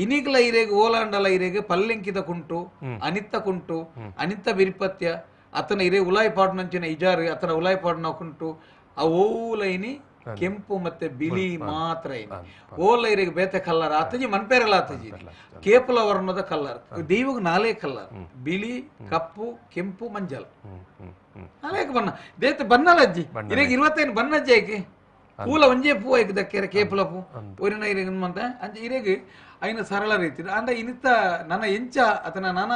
ಇನಿಗ್ಲ ಇರೆಗೆ ಓಲಾಂಡಲ ಇರೆಗೆ ಪಲ್ಲೆಂಕಿದ ಕುಂಟು ಅನಿತ್ತ ಬಿರಿಪತ್ಯ ಅತನ ಇರೆ ಉಲಾಯಿ ಪಾಡ್ನಂಚಿನ ಇಜಾರು ಅತನ ಉಲಾಯಿ ಪಾಡ್ನ ಕುಂಟು ಆ ಓಲೈನಿ ಕೆಂಪು ಮತ್ತೆ ಬಿಳಿ ಮಾತ್ರ ಓಲ ಇರೆಗೆ ಬೇತೆ ಕಲ್ಲರ್ ಆತಜಿ ಮನ್ಪೇರಲ್ಲ ಆತಜಿ ಕೇಪಲ ವರ್ಣದ ಕಲ್ಲರ್ ದೈವಗ್ ನಾಲೇ ಕಲ್ಲರ್ ಬಿಳಿ ಕಪ್ಪು ಕೆಂಪು ಮಂಜಲ್ ನಾಲೇಕ ಬಣ್ಣ ದೇತ ಬನ್ನಲ್ಲ ಅಜ್ಜಿ ಇರೆಗೆ 25 ಬಣ್ಣ ಅಜ್ಜಿ పూల ಒಂಜೇ ಪೂ ಐಕ್ ದಕ್ಕೆರೆ ಕೇಪಲ ಪೂ ಒರಿನ ಇರೆಗ್ ಮಂತ ಅಂಚ ಇರೆಗ್ ಐನ ಸರಳ ರೀತಿ ಅಂಡ ಇನಿತ್ತ ನನ್ನ ಎಂಚ ಅತನ ನಾನ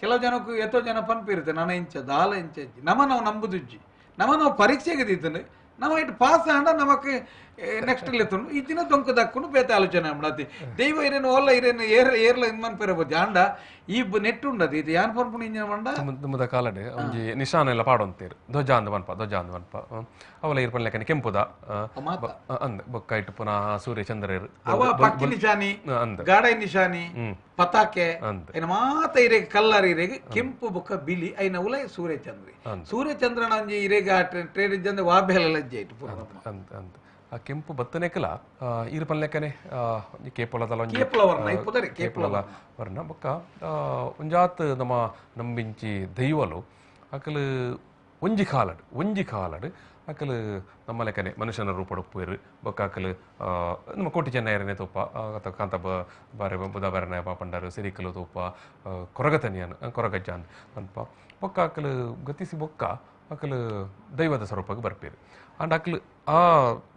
ಕೆಲವು ಜನಕ್ಕೂ ಎಷ್ಟೋ ಜನ ಪನ್ಪಿರುತ್ತೆ ನನ್ನ ಇಂಚ ದಾಲ ಇಂಚ ನಮ್ಮ ನಾವು ನಂಬುದುಜ್ಜಿ ನಮ್ಮ ನಾವು ಪರೀಕ್ಷೆಗೆ ದಿತ್ತನು ನಮ್ಮ ಇಟ್ಟು ಪಾಸ್ ಆಂಡ ನಮಕ್ ನೆಕ್ಸ್ಟ್ ಲೆತ್ತನು ಈ ದಿನ ದೊಂಕ ದಕ್ಕನು ಬೇತ ಆಲೋಚನೆ ಮಾಡತಿ ದೈವ ಇರೇನು ಓಲ್ಲ ಇರೇನು ಏರ್ಲ ಇನ್ಮನ್ ಪೆರಬಹುದು ಆಂಡ ಈ ನೆಟ್ ಉಂಡದು ಇದು ಯಾನ್ ಪನ್ಪುಣ ಇಂಜಿನ ಮಂಡ ತುಮದ ಕಾಲಡೆ ಒಂಜಿ ನಿಶಾನ ಎಲ್ಲ ಪಾಡೊಂತೇರು ಧ್ವಜ ಅಂದ್ ಮನ್ಪ ಅವಲ ಇರ್ಪನ್ ಲೆಕ್ಕನೆ ಕೆಂಪುದ ಅಂದ್ ಬೊಕ್ಕ ಇಟ್ಟು ಪುನಃ ಸೂರ್ಯ ಚಂದ್ರರು ಅವ ಪಕ್ಕಿ ನಿಶಾನಿ ಗಾಡೈ ನಿಶಾನಿ ಪತಾಕೆ ಐನ ಮಾತ ಇರೇಗ ಕಲ್ಲರ್ ಇರೇಗ ಕೆಂಪು ಬೊಕ್ಕ ಬಿಲಿ ಐನ ಉಲ ಸೂರ್ಯ ಚಂದ್ರನ ಒಂಜಿ ಇರೇಗ ಟ್ರೇಡ್ ಇದ್ದಂದ್ರೆ ವಾಬೆಲ್ಲ ಲಜ್ಜೆ ಇಟ್ಟು ಅಂತ ಆ ಕೆಂಪು ಬತ್ತನೆಕಲ ಇರ್ಪನ್ ಲೆಕ್ಕನೆ ಕೇಪಲದಲ ಕೇಪಲ ವರ್ಣ ಬೊಕ್ಕ ಒಂಜಾತ್ ನಮ್ಮ ನಂಬಿಂಚಿ ದೈವಲು ಅಕಲು ಒಂಜಿ ಕಾಲಡ್ ಅಕಲು ನಮ್ಮ ಲೆಕ್ಕನೆ ಮನುಷ್ಯನ ರೂಪಡಪ್ಪುವೆರು ಬೊಕ್ಕ ಅಕಲು ನಮ್ಮ ಕೋಟಿ ಚೆನ್ನೈರನೆ ತೋಪ ಅಥವಾ ಕಾಂತ ಬಾರೆ ಬುಧ ಬಾರನೆ ಪಾಪಂಡರು ಸಿರಿಕಲು ತೋಪ ಕೊರಗತನಿಯನ್ ಕೊರಗಜ್ಜಾನ್ ಅನ್ಪ ಬೊಕ್ಕ ಅಕಲು ಗತಿಸಿ ಬೊಕ್ಕ ಅಕಲು ದೈವದ ಸ್ವರೂಪಕ್ಕೆ ಬರ್ಪೇರು ಅಂಡ್ ಅಕ್ಲು ಆ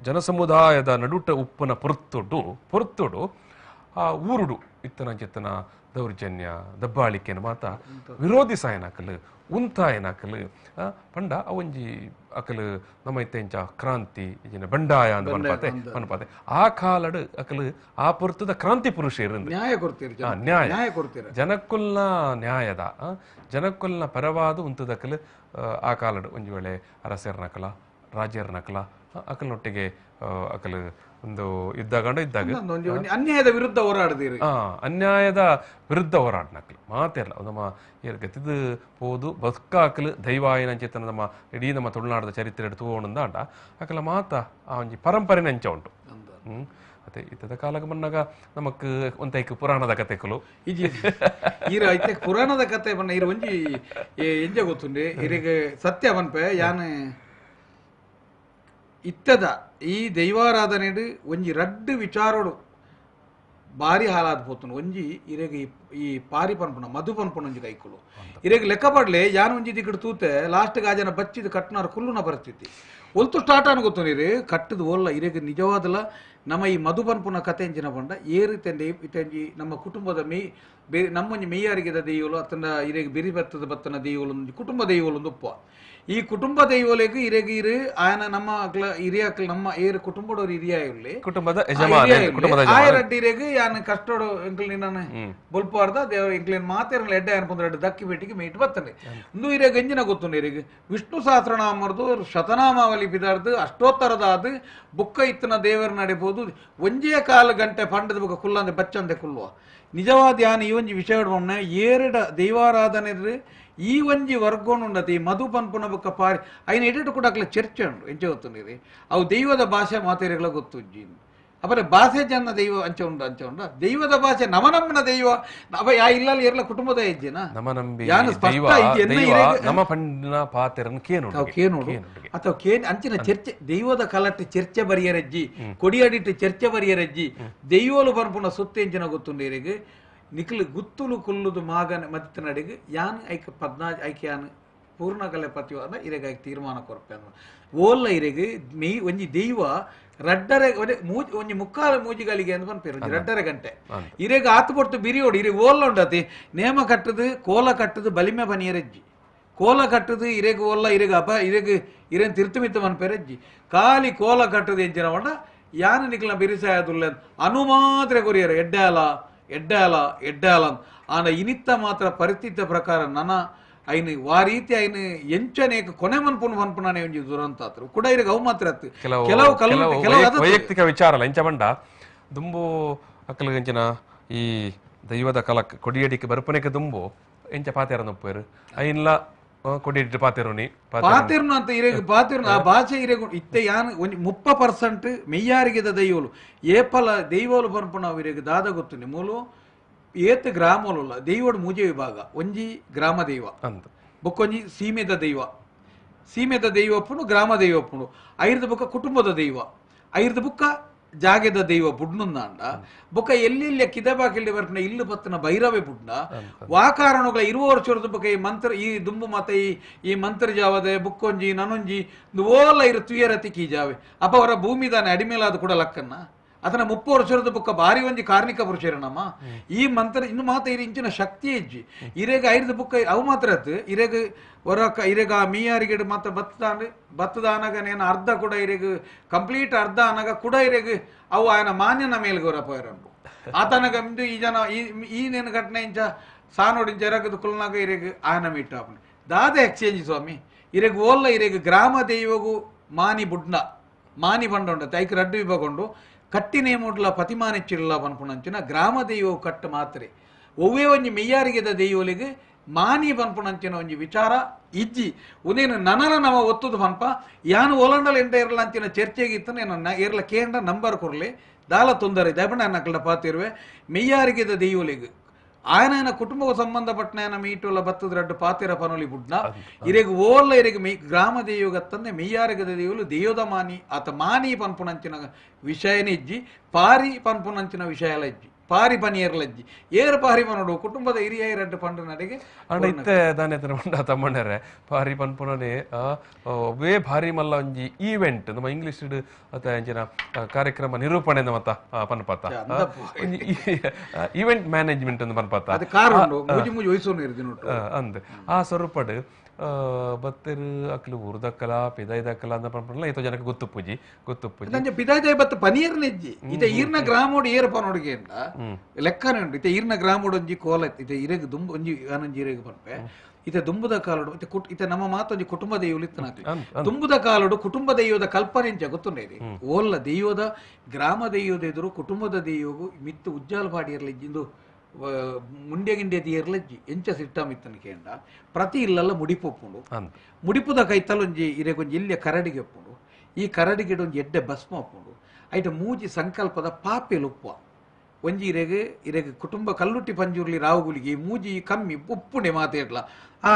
ಜನಸಮುದಾಯದ ನಡುಟ ಉಪ್ಪನ ಪೊರ್ತುಡು ಆ ಊರುಡು ಇತ್ತನ ಚಿತ್ತನ ದೌರ್ಜನ್ಯ ದಬ್ಬಾಳಿಕೆನ ಮಾತ ವಿರೋಧಿ ಸಾಯನಕಲು ಉಂತಾಯನಕಲು ಪಂಡ ಅವೊಂಜಿ ಅಕಲು ನಮ್ಮ ಇತ್ತೆಂಚ ಕ್ರಾಂತಿ ಇಜಿನ ಬಂಡಾಯ ಅಂತ ಪನ್ಪಾತೆ ಆ ಕಾಲಡ್ ಅಕಲು ಆ ಪೊರ್ತದ ಕ್ರಾಂತಿ ಪುರುಷ ನ್ಯಾಯ ಜನಕ್ಕುಲ್ನ ನ್ಯಾಯದ ಜನಕ್ಕುಲ್ನ ಪರವಾದ ಉಂತದಕಲು ಆ ಕಾಲಡ್ ಒಂಜಿ ವೇಳೆ ಅರಸೇರ್ನಕಲ ರಾಜ್ಯರ್ನಕಲ ಅಕಲ್ನೊಟ್ಟಿಗೆ ಅಕಲ್ ಒಂದು ಇದ್ದಾಗ ಅನ್ಯಾಯದ ವಿರುದ್ಧ ಹೋರಾಡದಿರಿ ಅನ್ಯಾಯದ ವಿರುದ್ಧ ಹೋರಾಡ್ನಕಲ್ ಮಾತೆಲ್ಲ ನಮ್ಮ ಗತಿದು ಹೋದು ಬದುಕಾಕಲು ದೈವಾಯನ ಚೇತನ ನಮ್ಮ ಇಡೀ ನಮ್ಮ ತುಳುನಾಡದ ಚರಿತ್ರೆ ತಗೊಂಡಾಂಡ ಅಕಲ ಮಾತ ಆ ಒಂಜಿ ಪರಂಪರೆ ನಂಚ ಉಂಟು ಅದೇ ಇತ್ತದ ಕಾಲಕ್ಕೆ ಬಂದಾಗ ನಮಕ್ ಒಂತೈಕ್ ಪುರಾಣದ ಕತೆಕಲು ಐತೆ ಪುರಾಣದ ಕತೆ ಬಣ್ಣ ಇರ ಒಂಜಿ ಎಂಜ ಗೊತ್ತುಂಡೆ ಇರಿಗೆ ಸತ್ಯ ಬನ್ಪೆ ಯಾನ್ ಇತ್ತದ ಈ ದೈವಾರಾಧನೆಡು ಒಂಜಿ ರಡ್ಡು ವಿಚಾರೋಡು ಭಾರಿ ಹಾಲಾದ್ ಪೋತುಂಡು ಒಂಜಿ ಇರೆಗ್ ಈ ಪಾರಿ ಪನ್ಪುಣ ಮಧು ಪನ್ಪುಣ ಒಂಜಿ ಕೈಕುಲು ಇರೆಗ್ ಲೆಕ್ಕ ಪಡ್ಲೆ ಯಾನ್ ಒಂಜಿ ದಿಕ್ಕಡು ತೂತೆ ಲಾಸ್ಟ್ ಗಾಜನ ಬಚ್ಚಿದ ಕಟ್ನಾರ ಕುಲ್ಲುನ ಪರಿಸ್ಥಿತಿ ಒಲ್ತು ಸ್ಟಾರ್ಟ್ ಅನ್ ಗೊತ್ತುಂಡು ಕಟ್ಟದು ಓಲ್ಲ ಇರೆಗ್ ನಿಜವಾದಲ ನಮ್ಮ ಈ ಮಧು ಪನ್ಪುನ ಕತೆ ಎಂಚಿನ ಪಂಡ ಏರು ತಂದೆ ಇತ್ತಂಜಿ ನಮ್ಮ ಕುಟುಂಬದ ನಮ್ಮೊಂಜಿ ಮೇಯ್ಯಾರಿಗೆದ ದೈವಲು ಅತ್ತನ ಇರೆಗ್ ಬಿರಿ ಬತ್ತನ ದೈವಲು ಕುಟುಂಬ ದೈವಲು ಉಪ್ಪ ಈ ಕುಟುಂಬ ದೈವಲೆಗ್ ಇರೆಗಿರು ಆಯನ ನಮ್ಮ ಹಿರಿಯ ನಮ್ಮ ಏರು ಕುಟುಂಬದವ್ರು ಹಿರಿಯ ಇರ್ಲಿ ಕುಟುಂಬದ ಆಯರಡ್ಡಿ ಇರೆಗ್ ಯಾನ್ ಕಷ್ಟೋಡು ಎಂಕ್ಲಿ ನಾನು ಬೊಲ್ಪಾರ್ದ ದೇವ್ರ ಎಂಕ್ಲಿನ ಮಾತೇರಲ್ಲ ಎಡ್ಡೆ ಅನ್ಕೊಂಡ್ರೆ ದಕ್ಕಿ ಬೇಟಿಗೆ ಮೇಟ್ ಬರ್ತದೆ ಇಂದು ಇರೆಗ್ ಎಂಜಿನ ಗೊತ್ತು ಇರೆಗ್ ವಿಷ್ಣು ಸಹಸ್ರನಾಮರ್ದು ಶತನಾಮಾವಲಿ ಬಿದಾರ್ದು ಅಷ್ಟೋತ್ತರದ ಅದು ಬುಕ್ಕ ಇತ್ತನ ದೇವರ ನಡೆಬಹುದು ಒಂಜೇ ಕಾಲು ಗಂಟೆ ಪಂಡದ ಬುಕ್ಕ ಕುಲ್ಲಂದೆ ಬಚ್ಚಂದೆ ಕುಲ್ಲುವ ನಿಜವಾದ ಯಾನ್ ಈ ಒಂಜಿ ವಿಷಯ ಏರಡ ದೈವಾರಾಧನೆ ಈ ಒಂಜಿ ವರ್ಗೋನುಂಡತಿ ಮಧು ಪನ್ಪುನ ಬುಕ್ಕ ಪಾರಿ ಐನ ಎಡೆಟು ಕೂಡ ಅಕ್ಲ ಚರ್ಚೆ ಉಂಡು ಎಂಚ ಗೊತ್ತುಂಡಿರಿ ಅವು ದೈವದ ಭಾಷೆ ಮಾತೇರಿಗಳ ಗೊತ್ತುಜ್ಜಿ ಅಪರ ಭಾಷೆ ಜನ ದೈವ ಅಂಚ ಉಂಡ ದೈವದ ಭಾಷೆ ನಮನಮ್ಮನ ದೈವ ಅವ ಯಾ ಇಲ್ಲ ಏರ್ಲ ಕುಟುಂಬದ ಹೆಜ್ಜೆನ ಅಥವಾ ಅಂಚಿನ ಚರ್ಚೆ ದೈವದ ಕಲಟ್ಟು ಚರ್ಚೆ ಬರಿಯರಜ್ಜಿ ಕೊಡಿಯಡಿಟ್ಟು ಚರ್ಚೆ ಬರಿಯರಜ್ಜಿ ದೈವಲು ಪನ್ಪುನ ಸುತ್ತೆಂಚಿನ ಗೊತ್ತುಂಡೇರಿಗೆ ನಿಖಿಲ್ ಗುತ್ತುಲು ಕುಲ್ಲುದು ಮಾಗನ ಮತ್ತ ನಡಿಗೆ ಯಾನ್ ಐಕ 14 ಐಕ ಯಾನ್ ಪೂರ್ಣಕಲೆ ಪತಿವಾದ ಇರೆಗ ಐಕ ತೀರ್ಮಾನ ಕೊರ್ಪೆ ಓಲ್ಲ ಇರೆಗೆ ಮೇ ಒಂಜಿ ದೈವ ರಡ್ಡರೆ ಒಂಜಿ ಮುಕ್ಕಾಲ ಮೂಜಿಗಳಿಗೆ ಅಂತ ಪನ್ಪೇರು ಒಂಜಿ ರಡ್ಡರೆ ಗಂಟೆ ಇರೆಗ ಆತು ಪೊರ್ತು ಬಿರಿಯೋಡು ಇರೆ ಓಲ್ಲ ಉಂಡತಿ ನೇಮ ಕಟ್ಟದು ಕೋಲ ಕಟ್ಟದು ಬಲಿಮೆ ಬನಿಯರಜ್ಜಿ ಕೋಲ ಕಟ್ಟದು ಇರೆಗ ಓಲ್ಲ ಇರೆಗ ಅಪ ಇರೆಗ ಇರೇನ್ ತಿರ್ತುಮಿತ್ತ ಮನ್ಪೇರಜ್ಜಿ ಖಾಲಿ ಕೋಲ ಕಟ್ಟದು ಎಂಚಿನ ಹೊಂಡ ಯಾನ್ ನಿಖಿಲ್ನ ಬಿರಿಸಾಯದುಲ್ಲ ಅನುಮಾತ್ರೆ ಕೊರಿಯರು ಎಡ್ಡಾಲ ಆನ ಇನಿತ್ತ ಮಾತ್ರ ಪರಿಸ್ಥಿತಿ ಪ್ರಕಾರ ನನ್ನ ಐನು ವಾ ರೀತಿ ಐನು ಎಂಚನೇಕ ಕೊನೆ ಮನ್ಪುಣನೆ ಒಂಜಿ ದುರಂತ ಆತರು ಕೂಡ ಇರಿಗೆ ಅವು ಮಾತ್ರ ಕೆಲವು ವೈಯಕ್ತಿಕ ವಿಚಾರ ಎಂಚ ಬಂಡ ದುಂಬು ಅಕ್ಕಲಿಗಂಚಿನ ಈ ದೈವದ ಕಲಕ್ ಕೊಡಿಯಡಿಕೆ ಬರ್ಪನೆಗೆ ದುಂಬು ಎಂಚ ಪಾತೆರ ನೊಪ್ಪೇರು ಐನ್ಲ ಕೊಡಿಯಡಿ ಪಾತೆರುನಿ ಪಾತೆರ್ನು ಅಂತ ಇರೆಗ್ ಪಾತೆರ್ನು ಆ ಭಾಷೆ ಇರೆಗ್ ಇತ್ತೆ ಯಾನ್ ಒಂಜಿ 30% ಮೆಯ್ಯಾರಿಗೆದ ದೈವಲು ಏಪಲ ದೈವಲು ಪನ್ಪುಣ ಇರೆಗ್ ದಾದ ಗೊತ್ತುಂಡಿ ಮೂಲು ಏತ್ ಗ್ರಾಮೋಲ್ಲ ದೈವಡು ಮೂಜೆ ವಿಭಾಗ ಒಂಜಿ ಗ್ರಾಮ ದೈವ ಬೊಕ್ಕೊಂಜಿ ಸೀಮೆದ ದೈವ ಅಪ್ಪುಂಡು ಗ್ರಾಮ ದೈವ ಅಪ್ಪುಂಡು ಐರ್ದ ಬುಕ್ಕ ಕುಟುಂಬದ ದೈವ ಐರ್ದ ಬುಕ್ಕ ಜಾಗೆದ ದೈವ ಬುಡ್ನುಂದಾಂಡ ಬೊಕ ಎಲ್ಲಿ ಕಿದಬಾಕಿಲ್ಲಿ ಬರ್ಪನ ಇಲ್ಲು ಪತ್ತನ ಭೈರವೆ ಬುಡ್ನ ವಾಕಾರಣಗಳ 20 ವರ್ಷದ ಬೊಕ ಈ ಮಂತ್ರ ಈ ದುಂಬು ಮತ ಈ ಮಂತ್ರ ಜಾವದೆ ಬುಕ್ಕೊಂಜಿ ನನೊಂಜಿ ಓಲ ಇರು ತುಯರತಿ ಕೀ ಜಾವೆ ಅಪ್ಪ ಅವರ ಭೂಮಿದಾನೆ ಅಡಿಮೇಲಾದ ಕೂಡ ಲಕ್ಕನ್ನ ಅದನ್ನ 30 ವರ್ಷದ ಬುಕ್ಕ ಭಾರಿ ಒಂಜಿ ಕಾರ್ಣಿಕ ಪುರುಷರನಮ್ಮ ಈ ಮಂತ್ರ ಇನ್ನು ಮಾತ ಇಂಚಿನ ಶಕ್ತಿ ಇಜ್ಜಿ ಇರೇಗ ಐದು ಬುಕ್ಕ ಅವು ಮಾತ್ರ ಇರೇಗ ಹೊರಕ ಇರೇಗ ಮೀಯಾರಿಗೆ ಮಾತ್ರ ಬತ್ತದ ಅನಗ ನೇನು ಅರ್ಧ ಕೂಡ ಇರೇಗ ಕಂಪ್ಲೀಟ್ ಅರ್ಧ ಅನಗ ಕೂಡ ಇರೇಗ ಅವು ಆಯನ ಮಾನ್ಯನ ಮೇಲ್ಗೆ ಹೊರಪೋಯರಂಬು ಆತನಗ ಇಂದು ಈ ಜನ ಈ ನೇನು ಘಟನೆ ಇಂಚ ಸಾನೋಡಿ ಜರಗದ ಕುಲ್ನಾಗ ಇರೇಗ ಆಯನ ಮೀಟ್ ಆಪನೆ ದಾದ ಎಕ್ಸ್ಚೇಂಜ್ ಸ್ವಾಮಿ ಇರೇಗ ಓಲ್ಲ ಇರೇಗ ಗ್ರಾಮ ದೈವಗು ಮಾನಿ ಬುಡ್ನ ಮಾನಿ ಬಂಡ ಐಕ್ ರಡ್ಡು ವಿಭಗೊಂಡು ಕಟ್ಟಿನೇಮುಡ್ಲ ಪತಿಮಾನೆಚ್ಚಿರಲ್ಲ ಪನ್ಪುಣಂಚಿನ ಗ್ರಾಮ ದೈವವು ಕಟ್ಟು ಮಾತ್ರೆ ಒವ್ವೇ ಒಂಜಿ ಮೆಯ್ಯಾರಿಗೆದ ದೈವಲಿಗೆ ಮಾನಿ ಪನ್ಪುಣಂಚಿನ ಒಂಜಿ ವಿಚಾರ ಇಜ್ಜಿ ಉನೇನು ನನನ ನಮ ಒತ್ತುದು ಪನ್ಪ ಯಾನು ಒಲಂಡಲ್ ಎಂಟ ಇರಲ್ಲ ಅಂಚಿನ ಚರ್ಚೆಗೆ ಇತ್ತು ನಾನು ಇರಲ ಕೇಂದ್ರ ನಂಬರ್ ಕೊರ್ಲಿ ದಾಲ ತೊಂದರೆ ದಯಪಂಡ ಅನ್ನಕಲ್ಡ ಪಾತಿರುವೆ ಮೆಯ್ಯಾರಿಗೆದ ದೈವಲಿಗೆ ఆయన కుటుంబకు సంబంధపట్టిన మీటోల బత్తు రెడ్డు పాతిర పనులు బుడ్న ఇరేగు ఓళ్ళ ఇరేగు గ్రామ దేయుగತ್ತಂದೆ ಮೆಯ್ಯಾರಗದ ದೇಯುಲು ದೇಯೋದ ಮಾನಿ ಆತ ಮಾನಿ ಪನ್ಪುನಂಚಿನ ವಿಷಯನ ಇಜ್ಜಿ ಪಾರಿ ಪನ್ಪುನಂಚಿನ ವಿಷಯಲ ಇಜ್ಜಿ ಪಾರಿ ಪನಿಯರ್ಲಜ್ಜಿ ಏರು ಪಾರಿ ಪನೋಡು ಕುಟುಂಬದ ಹಿರಿಯ ರಡ್ಡು ಪಂಡು ನಡೆಗೆ ಅಂಡ ಇತ್ತೆ ದಾನೆ ತರಮಂಡ ತಮ್ಮಣ್ಣರೆ ಪಾರಿ ಪನ್ಪುನನೆ ವೇ ಭಾರಿ ಮಲ್ಲ ಒಂಜಿ ಈವೆಂಟ್ ನಮ್ಮ ಇಂಗ್ಲಿಷ್ ಅತ ಅಂಚಿನ ಕಾರ್ಯಕ್ರಮ ನಿರೂಪಣೆ ಮತ್ತ ಪನ್ಪತ್ತ ಈವೆಂಟ್ ಮ್ಯಾನೇಜ್ಮೆಂಟ್ ಅಂತ ಪನ್ಪತ್ತ ಅದು ಕಾರಣು ಮುಜಿ ಮುಜಿ ವಯಸ್ಸು ಇರ್ದಿನ ಅಂದ್ ಆ ಸ್ವರೂಪಡ್ ಬತ್ತರು ಅಕ್ಲು ಊರ್ದಕ್ಕಲ ಪಿದಾಯ್ದಕ್ಕಲ ಅಂತ ಪನ್ಪಲ್ಲ ಈತ ಜನಕ್ಕೆ ಗೊತ್ತುಪ್ಪುಜಿ ನಂಜ ಪಿದಾಯ್ದ ಬತ್ತ ಪನೀರ್ನೆಜ್ಜಿ ಇತ ಈರ್ನ ಗ್ರಾಮೋಡು ಏರು ಪನೋಡಿಗೆ ಅಂತ ಲೆಕ್ಕನೆ ಉಂಟು ಇತ ಈರ್ನ ಗ್ರಾಮೋಡು ಒಂಜಿ ಕೋಲ ಇತ ಇರೆಗ್ ದುಂಬು ಒಂಜಿ ಆನಂಜಿ ಇರೆಗ್ ಪನ್ಪೆ ಇತ ದುಂಬುದ ಕಾಲಡು ಇತ ನಮ್ಮ ಮಾತೊಂಜಿ ಕುಟುಂಬ ದೈವಲು ಇತ್ತನಾಗ್ಲಿ ದುಂಬುದ ಕಾಲಡು ಕುಟುಂಬ ದೈವದ ಕಲ್ಪನೆ ಇಂಚ ಗೊತ್ತುಂಡೇರಿ ಓಲ್ಲ ದೈವದ ಗ್ರಾಮ ದೈವದ ಎದುರು ಕುಟುಂಬದ ದೈವಗು ಮಿತ್ತು ಉಜ್ಜಾಲ ಪಾಡಿ ಇರಲಿ ಇಂದು ಮುಂಡೆ ಗಿಂಡೆ ತೀರ್ಲಜ್ಜಿ ಎಂಚ ಸಿಟ್ಟಮಿತ್ತನಿಕೆ ಅಂಡ ಪ್ರತಿ ಇಲ್ಲೆಲ್ಲ ಮುಡಿಪೊಪ್ಪುಂಡು ಮುಡಿಪುದ ಕೈತಲೊಂಜಿ ಇರೆಗೊಂಜಿ ಇಲ್ಲಿಯ ಕರಡಿಗೆ ಒಪ್ಪುಂಡು ಈ ಕರಡಿಗೆ ಒಂಜಿ ಎಡ್ಡೆ ಭಸ್ಮ ಒಪ್ಪುಂಡು ಐಟ ಮೂಜಿ ಸಂಕಲ್ಪದ ಪಾಪೆಲು ಉಪ್ಪುವ ಒಂಜಿ ಇರೆಗೆ ಕುಟುಂಬ ಕಲ್ಲುಟ್ಟಿ ಪಂಜೂರ್ಲಿ ರಾವುಗುಲಿಗೆ ಈ ಮೂಜಿ ಕಮ್ಮಿ ಉಪ್ಪುಂಡೆ ಮಾತೇಡ್ಲ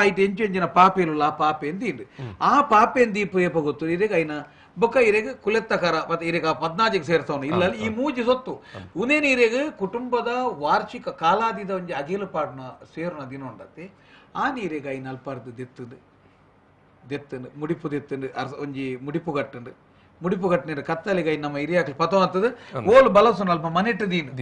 ಐಟು ಎಂಚು ಎಂಚಿನ ಪಾಪೆಲು ಆ ಪಾಪೆ ಎಂದೀಂಡು ಆ ಪಾಪೆ ಎಂದೀಪ ಏಪ ಗೊತ್ತು ಇರೆಗೆ ಐನ ಬೊಕ್ಕ ಇರೆಗೆ ಕುಲೆತ್ತಕರ ಮತ್ತೆ ಇರೆಗ 14ಗೆ ಸೇರ್ಸವನು ಇಲ್ಲ ಈ ಮೂಜಿ ಸೊತ್ತು ಉನೇನು ಇರೆಗೆ ಕುಟುಂಬದ ವಾರ್ಷಿಕ ಕಾಲಾದಿದ ಒಂಜಿ ಅಗಿಲು ಪಾಡ್ನ ಸೇರ್ನ ದಿನ ಉಂಡತ್ತೆ ಆ ನೀರೆಗ ಐನ ಅಲ್ಪಾರ್ದು ದೆತ್ತುಂಡು ಮುಡಿಪು ದೆತ್ತುಂಡು ಒಂಜಿ ಮುಡಿಪು ಗಟ್ಟುಂಡು ಮುಡಿಪು ಗಟ್ಟಿನ ಕತ್ತಲಿಗೆ ನಮ್ಮ ಹಿರಿಯಾಕ್ಲಿ ಪತವಂತದ್ದು ಓಲು ಬಲಸನು ಅಲ್ಪ ಮನೆಟ್ಟು ದೀನು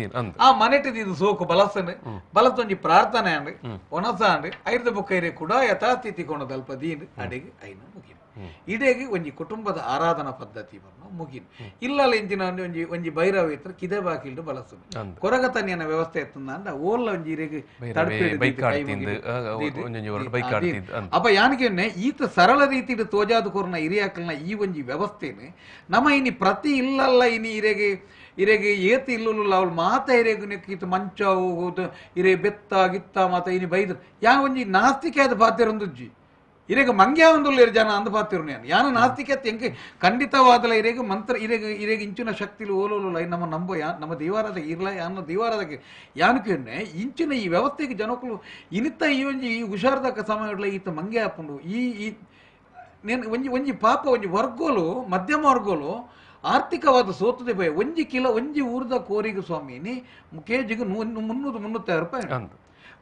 ಆ ಮನೆಟ್ಟು ದೀದು ಸೋಕು ಬಲಸನು ಬಲಸೊಂಜಿ ಪ್ರಾರ್ಥನೆ ಅಂಡು ಒಣಸ ಅಂಡು ಐರ್ದ ಬೊಕ್ಕ ಇರೆ ಕೂಡ ಯಥಾಸ್ಥಿತಿ ಕೊಣದ ಅಲ್ಪ ದೀನು ಅಡೆಗೆ ಐನ ಮುಗಿನು ಇಡೆಗೆ ಒಂಜಿ ಕುಟುಂಬದ ಆರಾಧನಾ ಪದ್ಧತಿ ಬನ್ನು ಮುಗಿನು ಇಲ್ಲಲ್ಲ ಇಂಚಿನ ಒಂಜಿ ಭೈರವ ಇತ್ರ ಕಿದೆ ಬಾಕಿಲ್ಡು ಬಲಸನು ಕೊರಗ ತನ್ನಿಯನ ವ್ಯವಸ್ಥೆ ಎತ್ತಂದ ಅಂಡ ಓಲ್ಲ ಒಂಜಿ ಇರೆಗೆ ಅಪ್ಪ ಯಾನಿಗೆ ಈತ ಸರಳ ರೀತಿ ತೋಜಾದು ಕೊರ್ನ ಹಿರಿಯಾಕಲ್ನ ಈ ಒಂಜಿ ವ್ಯವಸ್ಥೆನೆ ನಮ್ಮ ಇನಿ ಪ್ರತಿ ಇಲ್ಲಲ್ಲ ಇನಿ ಇರೆಗೆ ಏತಿ ಇಲ್ಲಲ್ಲ ಅವಳು ಮಾತ ಇರೆಗೆ ಈತ ಮಂಚ ಹೋಗೋದು ಇರೆ ಬೆತ್ತ ಗಿತ್ತ ಮಾತ ಇನಿ ಬೈದ್ರು ಯಾ ಒಂಜಿ ನಾಸ್ತಿಕೆ ಆದ ಪಾತಿರೊಂದುಜ್ಜಿ ಇರೆಗೆ ಮಂಗ್ಯ ಒಂದುಲ್ಲ ಜನ ಅಂದು ಪಾತಿರು ಯಾನು ನಾಸ್ತಿಕೆ ಎಂಗೆ ಖಂಡಿತವಾದಲ ಇರೆಗೆ ಮಂತ್ರ ಇರೆಗೆ ಇಂಚಿನ ಶಕ್ತಿಲು ಓಲೋಲ್ಲ ನಮ್ಮ ನಂಬ ನಮ್ಮ ದೇವಾರದ ಇರ್ಲ ಯಾನ ದೇವಾರದಕ್ಕೆ ಯಾನಕ್ಕೆ ಇಂಚಿನ ಈ ವ್ಯವಸ್ಥೆಗೆ ಜನಕ್ಕಳು ಇನಿತ್ತ ಈ ಒಂಜಿ ಈ ಹುಷಾರ್ದಕ್ಕ ಸಮಯ ಈತ ಮಂಗ್ಯ ಹಾಕೊಂಡು ಈ ಒಂಜಿ ಪಾಪ ಒಂಜಿ ವರ್ಗೋಲು ಮಧ್ಯಮ ವರ್ಗೋಲು ಆರ್ಥಿಕವಾದ ಸೋತದೆ ಭಯ ಒಂಜಿ ಊರ್ದ ಕೋರಿಗೆ ಸ್ವಾಮಿನಿ ಕೆಜಿಗೆ 300-350 ರೂಪಾಯಿ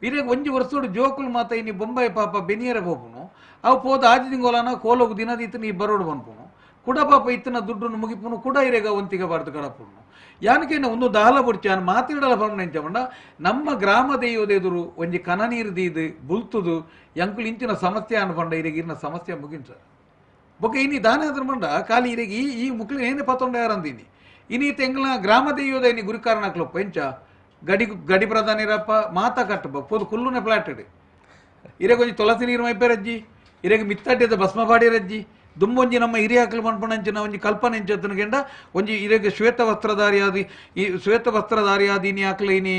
ಇರೆಗೆ ಒಂಜಿ ವರ್ಷೋಡು ಜೋಕುಲು ಮಾತ ಇನಿ ಬೊಂಬಾಯಿ ಪಾಪ ಬೆನಿಯರ ಹೋಗುನು ಅವು ಪೋದ ಆಜಿದಿಂಗೋಲನ ಕೋಲೋಗು ದಿನದ ಇತ್ತನ ಈ ಬರೋಡು ಬಂದ್ಪುನು ಕುಡ ಪಾಪ ಇತ್ತನ ದುಡ್ಡನ್ನು ಮುಗಿಪುನು ಕುಡ ಇರೆಗ ಒಂತಿಗೆ ಬಾರ್ದು ಕಡಪುನು ಯಾನಕೇನ ಒಂದು ದಾಲ ಬುಡ್ಚಿ ನಾನು ಮಾತಿಡಲ ಪರ್ಮನೆಂಚ ನಮ್ಮ ಗ್ರಾಮ ದೈವದೆದುರು ಒಂಜಿ ಕನ ನೀರು ದೀದು ಬುಲ್ತುದು ಎಂಕುಲು ಇಂಚಿನ ಸಮಸ್ಯೆ ಅನ್ಪಂಡ ಇರೆಗೆ ಇನ್ನ ಸಮಸ್ಯೆ ಮುಗಿನ್ ಸರ್ ಬೊಕ್ಕ ಇನಿ ದಾನ ಅದ್ರ ಮಂಡ ಖಾಲಿ ಇರೆಗೆ ಈ ಮುಕ್ಳು ಏನೇ ಪತ್ತೊಂಡ ಯಾರಂದೀನಿ ಇನಿ ತೆಂಗ್ಲ ಗ್ರಾಮ ದೈವದ ಇನಿ ಗುರಿ ಕಾರಣಕ್ಲಪ್ಪ ಎಂಚ ಗಡಿ ಪ್ರಧಾನಿರಪ್ಪ ಮಾತಾ ಕಟ್ಟಬ ಪೋದು ಕುಲ್ಲುನೆ ಪ್ಲಾಟ್ ಇರೆಗೆ ಒಂಜಿ ತುಳಸಿ ನೀರು ಮೈಪೇರಜ್ಜಿ ಇರೆಗೆ ಮಿತ್ತಡ್ಡೆದ ಭಸ್ಮ ಪಾಡಿರಜ್ಜಿ ದುಂಬೊಂಜಿ ನಮ್ಮ ಹಿರಿಯಾಕಲು ಮನ್ಪಣಂಚಿನ ಒಂಜಿ ಕಲ್ಪನೆ ಎಂಚತ್ತನಗೆಂಡ ಒಂಜಿ ಇರೆಗೆ ಶ್ವೇತ ವಸ್ತ್ರಧಾರಿಯಾದಿ ಇನಿ ಆಕಲ ಇನಿ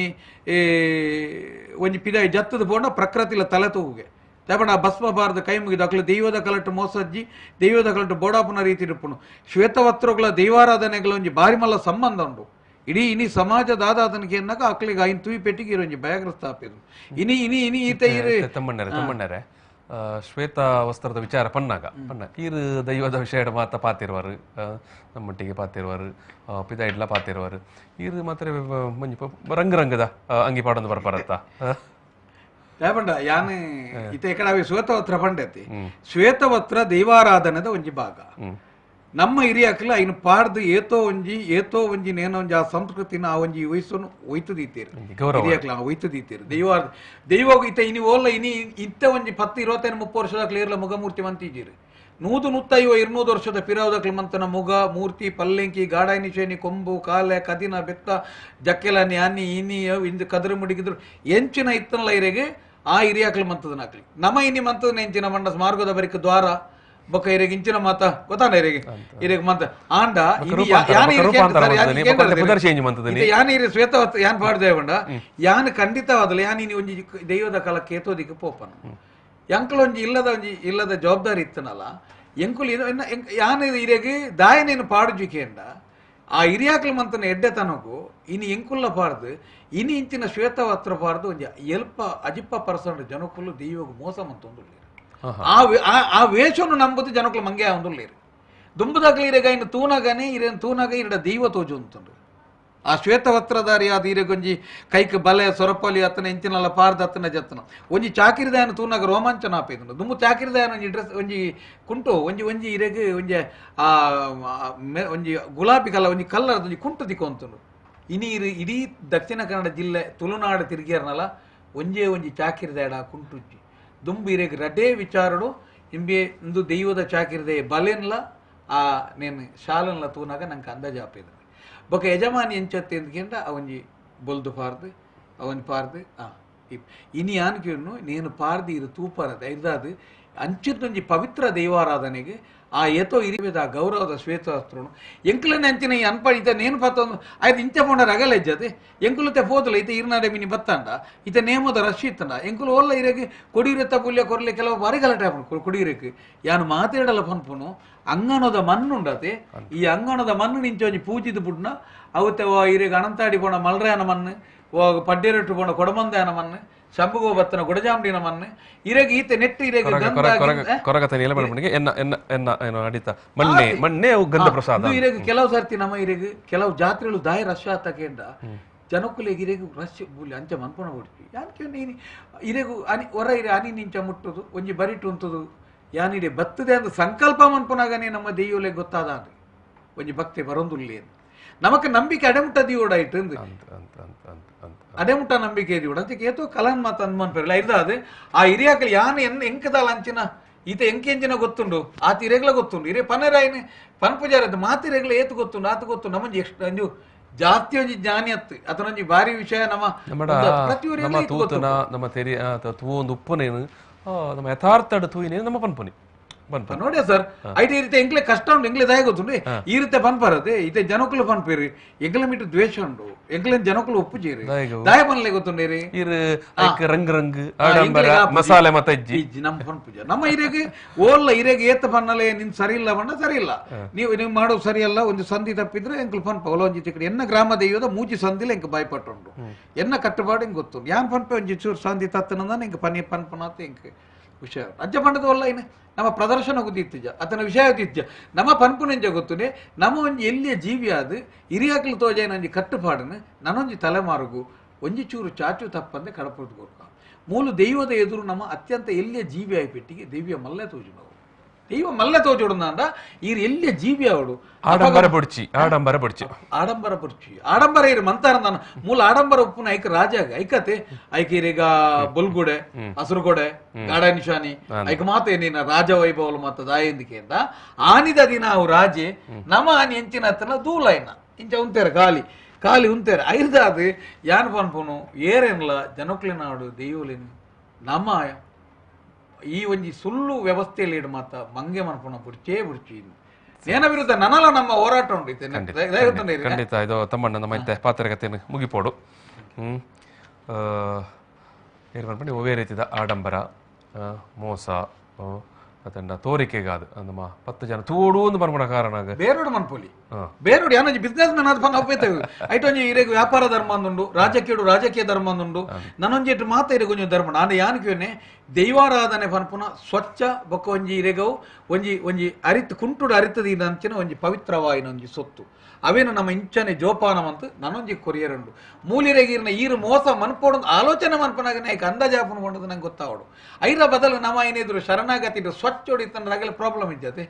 ಒಂಜಿ ಪಿದಾಯಿ ಜತ್ತದ ಪೋಂಡ ಪ್ರಕೃತಿಲ ತಲೆ ತೂಗುಗೆ ತಪಣ ಭಸ್ಮ ಬಾರದ ಕೈ ಮುಗಿದು ಅಕ್ಲ ದೈವದ ಕಲಟ್ಟು ಮೋಸಜ್ಜಿ ದೈವದ ಕಲಟ್ಟು ಬೋಡಾಪುನ ರೀತಿ ಇರುಪುಣು ಶ್ವೇತವಸ್ತ್ರಗಳ ದೈವಾರಾಧನೆಗಳ ಒಂಜಿ ಬಾರಿ ಮಲ್ಲ ಸಂಬಂಧ ಉಂಡು ಇಡೀ ಇನಿ ಸಮಾಜ ದಾದಾತನಿಗೆ ಎನ್ನಕ ಅಕ್ಲಿಗೆ ಐನ್ ತೂಯಿ ಪೆಟ್ಟಿಗೆ ಇರೋ ಬಯಗ್ರಸ್ತ ಆಪಿರು ಇನಿ ಈತ ತಮ್ಮಣ್ಣರೆ ಶ್ವೇತ ವಸ್ತ್ರದ ವಿಚಾರ ಪನ್ನ ಈರು ದೈವದ ವಿಷಯ ಮಾತ ಪಾತಿರುವರು ನಮ್ಮೊಟ್ಟಿಗೆ ಪಾತಿರುವರು ಪಿದಾಯಿಡ್ಲ ಪಾತಿರುವರು ಈರು ಮಾತ್ರ ಮಂಜಿ ರಂಗ್ ರಂಗದ ಅಂಗಿ ಪಾಡೊಂದು ಬರ್ಬರತ್ತ ಯಾಪಂಡ ಯಾನ್ ಇತ್ತೆ ಎಕಡೆ ಶ್ವೇತವಸ್ತ್ರ ಪಂಡತಿ ಶ್ವೇತವಸ್ತ್ರ ದೈವಾರಾಧನದ ಒಂಜಿ ಭಾಗ ನಮ್ಮ ಹಿರಿಯಾಕಲ ಐನು ಪಾಡ್ದು ಏತೋ ಒಂಜಿ ನೇನೋ ಒಂಜಿ ಆ ಸಂಸ್ಕೃತಿನ ಆ ಒಂಜಿ ವಯಸ್ಸನ್ನು ಒಯ್ತುದೀತೀರಿ ಹಿರಿಯಾಕಲ ಒಯ್ತುದೀತೀರಿ ದೈವ ಇತ್ತ ಇನಿ ಓಲ್ಲ ಇನಿ ಇತ್ತ ಒಂಜಿ 10-25-30 ವರ್ಷದ ಏರ್ಲ ಮುಖಮೂರ್ತಿ ಮಂತಿದ್ದೀರಿ 100-150-200 ವರ್ಷದ ಪಿರಾವದಕ್ಲ ಮಂತನ ಮುಗ ಮೂರ್ತಿ ಪಲ್ಲೆಂಕಿ ಗಾಡಾಯಿನಿ ಕೊಂಬು ಕಾಲೆ ಕದಿನ ಬೆತ್ತ ಜಕ್ಕೆಲನಿ ಅನಿ ಇನಿ ಇಂದು ಕದರು ಮುಡಿಗಿದ್ರು ಎಂಚಿನ ಇತ್ತನಲ್ಲ ಇರೆಗೆ ಆ ಹಿರಿಯಾಕಲ ಮಂತದನಾಕ್ಲಿ ನಮ್ಮ ಇನಿ ಮಂತದ ಎಂಚಿನ ಮಂಡ ಮಾರ್ಗದ ಬರಿಕ ದ್ವಾರ ಬೊಕ್ಕ ಇರೆಗೆ ಇಂಚಿನ ಮಾತ ಗೊತ್ತಾನ ಇರೆಗೆ ಮಂತ ಆಂಡ ಯಾನ್ ಇರೆ ಶ್ವೇತವಸ್ತ್ರ ಯಾನ್ ಪಾಡ್ದೇವಂಡ ಯಾನ್ ಖಂಡಿತವಾದಲ್ಲ ಯಾನ್ ಇನಿ ಒಂಜಿ ದೈವದ ಕಾಲಕ್ಕೆ ಏತೋದಿಕ್ಕೆ ಪೋಪನ ಎಂಕಲ್ ಇಲ್ಲದ ಜವಾಬ್ದಾರಿ ಇತ್ತನಲ್ಲ ಎಂಕುಲ್ ಯಾನ್ ಇರೆಗೆ ದಾಯನೇನು ಪಾಡುಜಿಕೆಂಡ ಆ ಹಿರಿಯಾಕ್ಲ ಮಂತನ ಎಡ್ಡೆ ತನಗೂ ಇನಿ ಎಂಕುಲ್ಲ ಪಾಡ್ದು ಇನಿ ಇಂಚಿನ ಶ್ವೇತವಸ್ತ್ರ ಪಾಡ್ದು ಒಂಜಿ ಎಲ್ಪ ಅಜಿಪ್ಪ ಪರ್ಸೆಂಟ್ ಜನಕ್ಕುಲು ದೈವಗೂ ಮೋಸ ಮಂತೊಂದುಲ್ಲೇರು ಆ ವೇಷವನ್ನು ನಂಬುದು ಜನಕ್ಕಲು ಮಂಗೆ ಒಂದುಲ್ಲೇರು ದುಂಬದಾಗ್ಲಿರೆಗ ಇನ್ನು ತೂನಾಗ ಇರಡ ದೈವ ತೋಜು ಅಂತಂದು ಆ ಶ್ವೇತವಸ್ತ್ರಧಾರಿ ಆದ ಇರೆಗೊಂಜಿ ಕೈಕ್ ಬಲೆ ಸೊರಪಲಿ ಅತ್ತನ ಎಂಚಿನಲ್ಲ ಪಾರ್ದ ಅತ್ತನ ಜತ್ತನ ಒಂಜಿ ಚಾಕಿರಿದಾಯನ ತೂನಾಗ ರೋಮಾಂಚನ ಆಪೇದನು ದುಂಬು ಚಾಕಿರಿದಾಯನ ಒಂಜಿ ಡ್ರೆಸ್ ಒಂಜಿ ಕುಂಟು ಒಂಜಿ ಇರೆಗೆ ಒಂಜಿ ಗುಲಾಬಿ ಕಲರ್ ಒಂಜಿ ಕಲ್ಲರ್ ಒಂಜಿ ಕುಂಟು ದಿಕ್ಕೊಂತನು ಇಡೀ ದಕ್ಷಿಣ ಕನ್ನಡ ಜಿಲ್ಲೆ ತುಳುನಾಡು ತಿರುಗಿಯರ್ನಲ್ಲ ಒಂಜಿ ಚಾಕಿರಿದಾಯಡ ಕುಂಟುಜ್ಜಿ ದುಂಬು ಇರೆಗೆ ರಡ್ಡೇ ವಿಚಾರಡು ಇಂಬೆ ಇಂದು ದೈವದ ಚಾಕಿರಿದೆ ಬಲೆನ್ಲ ಆ ನೇನು ಶಾಲನ್ಲ ತೂನಾಗ ನಂಗೆ ಅಂದಾಜು ಆಪೇದ ಬೊಕ ಯಜಮಾನಿ ಎಂಚತ್ತೆ ಎಂದ್ಕೆಂಡ ಅವನ್ಜಿ ಬೊಲ್ದು ಪಾರ್ದು ಅವನ್ ಪಾರ್ದು ಇನಿ ಆನ್ಕಿಯನ್ನು ನೇನು ಪಾರ್ದು ಇರು ತೂಪರದ ಇರ್ದಾದು ಅಂಚಿತ್ತೊಂಜಿ ಪವಿತ್ರ ದೈವಾರಾಧನೆಗೆ ಆ ಏತೋ ಇರಿಬೇದ ಆ ಗೌರವದ ಶ್ವೇತವಸ್ತ್ರನು ಎಂಕ್ಲನೆ ಅಂಚಿನ ಈ ಅನ್ಪ ಇತ ನೇನು ಪತ್ತೊಂದು ಆಯ್ತು ಇಂಚ ಪೋಂಡ ರಗಲೆಜ್ಜತೆ ಎಂಕುಲತೆ ಪೋತಲ ಇತ ಇರ್ನಾಡೆ ಮಿನಿ ಬತ್ತಂಡ ಇತ ನೇಮದ ರಶ್ ಇತ್ತಂಡ ಎಂಕುಲು ಓಲ್ಲ ಇರೆಗೆ ಕೊಡಿರತ್ತ ಪುಲ್ಯ ಕೊರ್ಲೆ ಕೆಲವು ಬರಿಗಲಟೆ ಹಾಪುನು ಕೊಡಿರಕ್ಕೆ ಯಾನು ಮಾತಾಡಲ್ಲ ಪನ್ಪುನು ಅಂಗಣದ ಮಣ್ಣುಂಡತೆ ಈ ಅಂಗಣದ ಮಣ್ಣು ನಿಂಚೊಂಜಿ ಪೂಜಿದು ಬುಡ್ನ ಅವತ್ತೆ ಇರೆಗೆ ಅನಂತಾಡಿ ಪೋಣ ಮಲ್ರಾಯನ ಮಣ್ಣು ಪಡ್ಡೆರಟ್ಟು ಪೋಣ ಕೊಡಮಂದಾಯನ ಮಣ್ಣು ಶಂಭುಗೋ ಬತ್ತನ ಗುಡಜಾಂಬಿನ ಮಣ್ಣು ಇರೆಗೆ ಈತೆ ನೆಟ್ಟು ಇರೆಗೆ ಇರೆಗೆ ಕೆಲವು ಸರ್ತಿ ನಮ್ಮ ಇರೆಗೆ ಕೆಲವು ಜಾತ್ರೆಗಳು ದಾಯ ರಶ್ ಆತಕೆಂಡ ಜನಕ್ಕುಲೆಗೆ ಇರೆಗೆ ರಶ್ ಅಂಚ ಮನ್ಪಣ ಓಡಿಸಿ ಯಾಕೆ ಇರೆಗು ಹೊರ ಇರೆ ಅನಿ ನಿಂಚ ಮುಟ್ಟುದು ಒಂಜಿ ಬರಿಟು ಉಂಟುದು ಯಾನಿಡೆ ಬತ್ತದೆ ಅಂತ ಸಂಕಲ್ಪ ಮನ್ಪುನಾಗನೇ ನಮ್ಮ ದೈವಲೆ ಗೊತ್ತಾದ ಒಂಜಿ ಭಕ್ತಿ ಬರೊಂದುಲ್ಲೆ ನಮಕ್ ನಂಬಿಕೆ ಅಡೆಮುಟ್ಟ ದಿಯೋಡ ಇಟ್ಟು ಅಡೆಮುಟ್ಟ ನಂಬಿಕೆ ದಿಯೋಡ ಅಂತ ಏತೋ ಕಲನ್ ಮಾತ ಅನ್ಮನ್ಪೆರಲ್ಲ ಇರ್ದಾದ ಆ ಹಿರಿಯಾಕಲ್ ಯಾನ ಎಂಕದಾಲ ಅಂಚಿನ ಈತ ಎಂಕೆಂಚಿನ ಗೊತ್ತುಂಡು ಆತ ಇರೆಗ್ಲ ಗೊತ್ತುಂಡು ಇರೆ ಪನರಾಯನೆ ಪನ್ಪುಜಾರದ ಮಾತಿರೆಗ್ಲ ಏತು ಗೊತ್ತುಂಡು ಆತ ಗೊತ್ತು ನಮ್ಮಂಜಿ ಎಷ್ಟು ಅಂಜು ಜಾಸ್ತಿ ಒಂಜಿ ಜ್ಞಾನಿ ಅತ್ತು ಅದನ್ನೊಂಜಿ ಭಾರಿ ವಿಷಯ ನಮ್ಮ ನಮ್ಮ ತೆರಿ ತೂವೊಂದು ಉಪ್ಪನೇನು ನಮ್ಮ ಯಥಾರ್ಥ ತೂಯಿನೇನು ನಮ್ಮ ಪನ್ಪುನಿ ನೋಡಿ ಸರ್ ಐಟಿ ಈ ರೀತಿ ಎಂಕ್ಲೆ ಕಷ್ಟ ಉಂಟು ಎಂಕ್ಲೆ ದಯ ಗೊತ್ತುಂಡು ಈ ರೀತಿ ಪನ್ಪರದೆ ಇತ್ತೆ ಜನಕ್ಕಲು ಪನ್ಪೇರಿ ಎಂಕ್ಲ ಮಿಟ್ಟು ದ್ವೇಷ ಉಂಡು ಎಂಕ್ಲೆ ಜನಕ್ಕಲು ಒಪ್ಪುಜೇರಿ ದಯ ಪನ್ಲೆ ಗೊತ್ತುಂಡೇರಿ ರಂಗ್ ರಂಗ್ ಮಸಾಲೆ ಮತ್ತೆ ನಮ್ಮ ಪನ್ಪುಜ ನಮ್ಮ ಹಿರೇಗೆ ಓಲ್ಲ ಹಿರೇಗೆ ಏತ ಪನ್ನಲೆ ನಿನ್ ಸರಿ ಇಲ್ಲ ಬಣ್ಣ ಸರಿ ಇಲ್ಲ ನೀವು ಮಾಡೋದು ಸರಿಯಲ್ಲ ಒಂದು ಸಂಧಿ ತಪ್ಪಿದ್ರೆ ಎಂಕ್ಲು ಪನ್ಪ ಒಲೊಂಜಿ ತಿಕ್ಕಡಿ ಎನ್ನ ಗ್ರಾಮ ದೈವದ ಮೂಜಿ ಸಂಧಿಲ ಎಂಕ್ ಬಾಯ್ಪಟ್ಟುಂಡು ಎನ್ನ ಕಟ್ಟುಪಾಡು ಎಂಗ್ ಗೊತ್ತುಂಡು ಯಾನ್ ಪನ್ಪೆ ಒಂಜಿ ಚೂರು ಸಂಧಿ ತತ್ತನಂದ ಎಂಕ್ ಪನ್ಪನಾತ ಎಂಕ್ ವಿಷಯ ಅಜ್ಜ ಪಂಡದ ಒಲ್ಲ ಇನ್ನು ನಮ್ಮ ಪ್ರದರ್ಶನ ಗೊತ್ತಿತ್ತೀಜ ಅತನ ವಿಷಯ ಗೊತ್ತಿತ್ತೀಜ ನಮ್ಮ ಪನ್ಪುನೆಂಜ ಗೊತ್ತುನೆ ನಮ್ಮ ಒಂಜಿ ಎಲ್ಲಿಯ ಜೀವಿ ಆದ್ ಹಿರಿಯಾಕಲು ತೋಜಾಯ ನಂಜಿ ಕಟ್ಟುಪಾಡನು ನನ್ನೊಂಜಿ ತಲೆಮಾರುಗು ಒಂಜಿ ಚೂರು ಚಾಚು ತಪ್ಪಂದೆ ಕಡಪುದು ಕೊಡ್ಕ ಮೂಲು ದೈವದ ಎದುರು ನಮ್ಮ ಅತ್ಯಂತ ಎಲ್ಲಿಯ ಜೀವಿ ಆಯ್ಪೆಟ್ಟಿಗೆ ದೈವ್ಯ ಮಲ್ಲೆ ತೋಜು ನಾವು ದೈವ ಮಲ್ಲೆ ತೋಜುಡುಂದ ಈರು ಎಲ್ಲಿಯ ಜೀವಿ ಅವಡು ಆಡಂಬರ ಪುಡ್ಚಿ ಆಡಂಬರ ಇರು ಮಂತಾರ ನಾನು ಮೂಲ ಆಡಂಬರ ಉಪ್ಪುನ ಐಕ ರಾಜಾಗ ಐಕತೆ ಐಕೀರೀಗ ಬೊಲ್ಗುಡೆ ಹಸುರುಗೊಡೆ ಗಾಡ ನಿಶಾನಿ ಐಕ ಮಾತೇನಿನ ರಾಜ ವೈಭವಲು ಮತ್ತ ದಾಯಂದಿಕೆಯಿಂದ ಆನಿದ ದಿನ ಅವು ರಾಜೆ ನಮ ಆನಿ ಎಂಚಿನ ಹತ್ತನ ದೂಲೈನ ಇಂಚ ಉಂತೇರ ಖಾಲಿ ಉಂತೇರ ಐರ್ದಾದ ಯಾನ್ ಪನ್ಪುನು ಏರೇನ್ಲ ಜನಕ್ಲಿನಾಡು ದೈವಲೇನು ನಮ್ಮ ಈ ಒಂಜಿ ಸುಳ್ಳು ವ್ಯವಸ್ಥೆಯಲ್ಲಿ ಇಡು ಮಾತ ಮಂಗೆ ಮನ್ಪುನ ಬುಡ್ಚಿ ಸೇನ ವಿರುದ್ಧ ನನಲ ನಮ್ಮ ಹೋರಾಟ ಉಂಟು ಖಂಡಿತ ಇದು ತಮ್ಮಣ್ಣ ನಮ್ಮ ಇತ್ತೆ ಪಾತ್ರಕತೆಯನ್ನು ಮುಗಿಪೋಡು ಏನು ಮಾಡ್ಕೊಂಡು ಒವೇ ರೀತಿದ ಆಡಂಬರ ಮೋಸ ಅತಂಡ ತೋರಿಕೆಗಾದು ನಮ್ಮ 10 ಜನ ತೂಡು ಒಂದು ಬರ್ಮಣ ಕಾರಣಾಗ ಬೇರೋಡು ಮನ್ಪೊಲಿ ಬೇರೋಡು ಯಾನೊಂಜಿ ಬಿಸ್ನೆಸ್ ಮ್ಯಾನ್ ಅದು ಪಂಗ ಅಪ್ಪೇತೇವೆ ಐಟೊಂಜಿ ಇರೆಗ್ ವ್ಯಾಪಾರ ಧರ್ಮ ಅಂದುಂಡು ರಾಜಕೀಯ ಧರ್ಮ ಅಂದುಂಡು ನನೊಂಜಿ ಮಾತ ಇರೆಗ್ ಒಂಜಿ ಧರ್ಮ ನಾನು ಯಾನಕಿಯೊನ್ನೆ ದೈವಾರಾಧನೆ ಪನ್ಪುನ ಸ್ವಚ್ಛ ಬೊಕ್ಕ ಒಂಜಿ ಇರೆಗವು ಒಂಜಿ ಅರಿತು ಕುಂಟುಡು ಅರಿತದೀನ ಅಂಚಿನ ಒಂಜಿ ಪವಿತ್ರವಾಯಿನ ಒಂಜಿ ಸೊತ್ತು ಅವೇನು ನಮ್ಮ ಇಂಚನೆ ಜೋಪಾನ ಮಂತ್ ನನೊಂಜಿ ಕೊರಿಯರುಂಡು ಮೂಲಿರೆಗೀರ್ನ ಈರು ಮೋಸ ಮನ್ಪೋಡು ಆಲೋಚನೆ ಮನ್ಪನಾಗ ನಾಯ್ಕ ಅಂದಾಜಾಪನ ಕೊಂಡದು ನಂಗೆ ಗೊತ್ತಾವಡು ಐರ ಬದಲು ನಮ್ಮ ಏನಿದ್ರು ಶರಣಾಗತಿ ಸ್ವಚ್ಛ ಹೊಡಿತಂದ್ರೆ ಆಗಲೇ ಪ್ರಾಬ್ಲಮ್ ಇದ್ದತೆ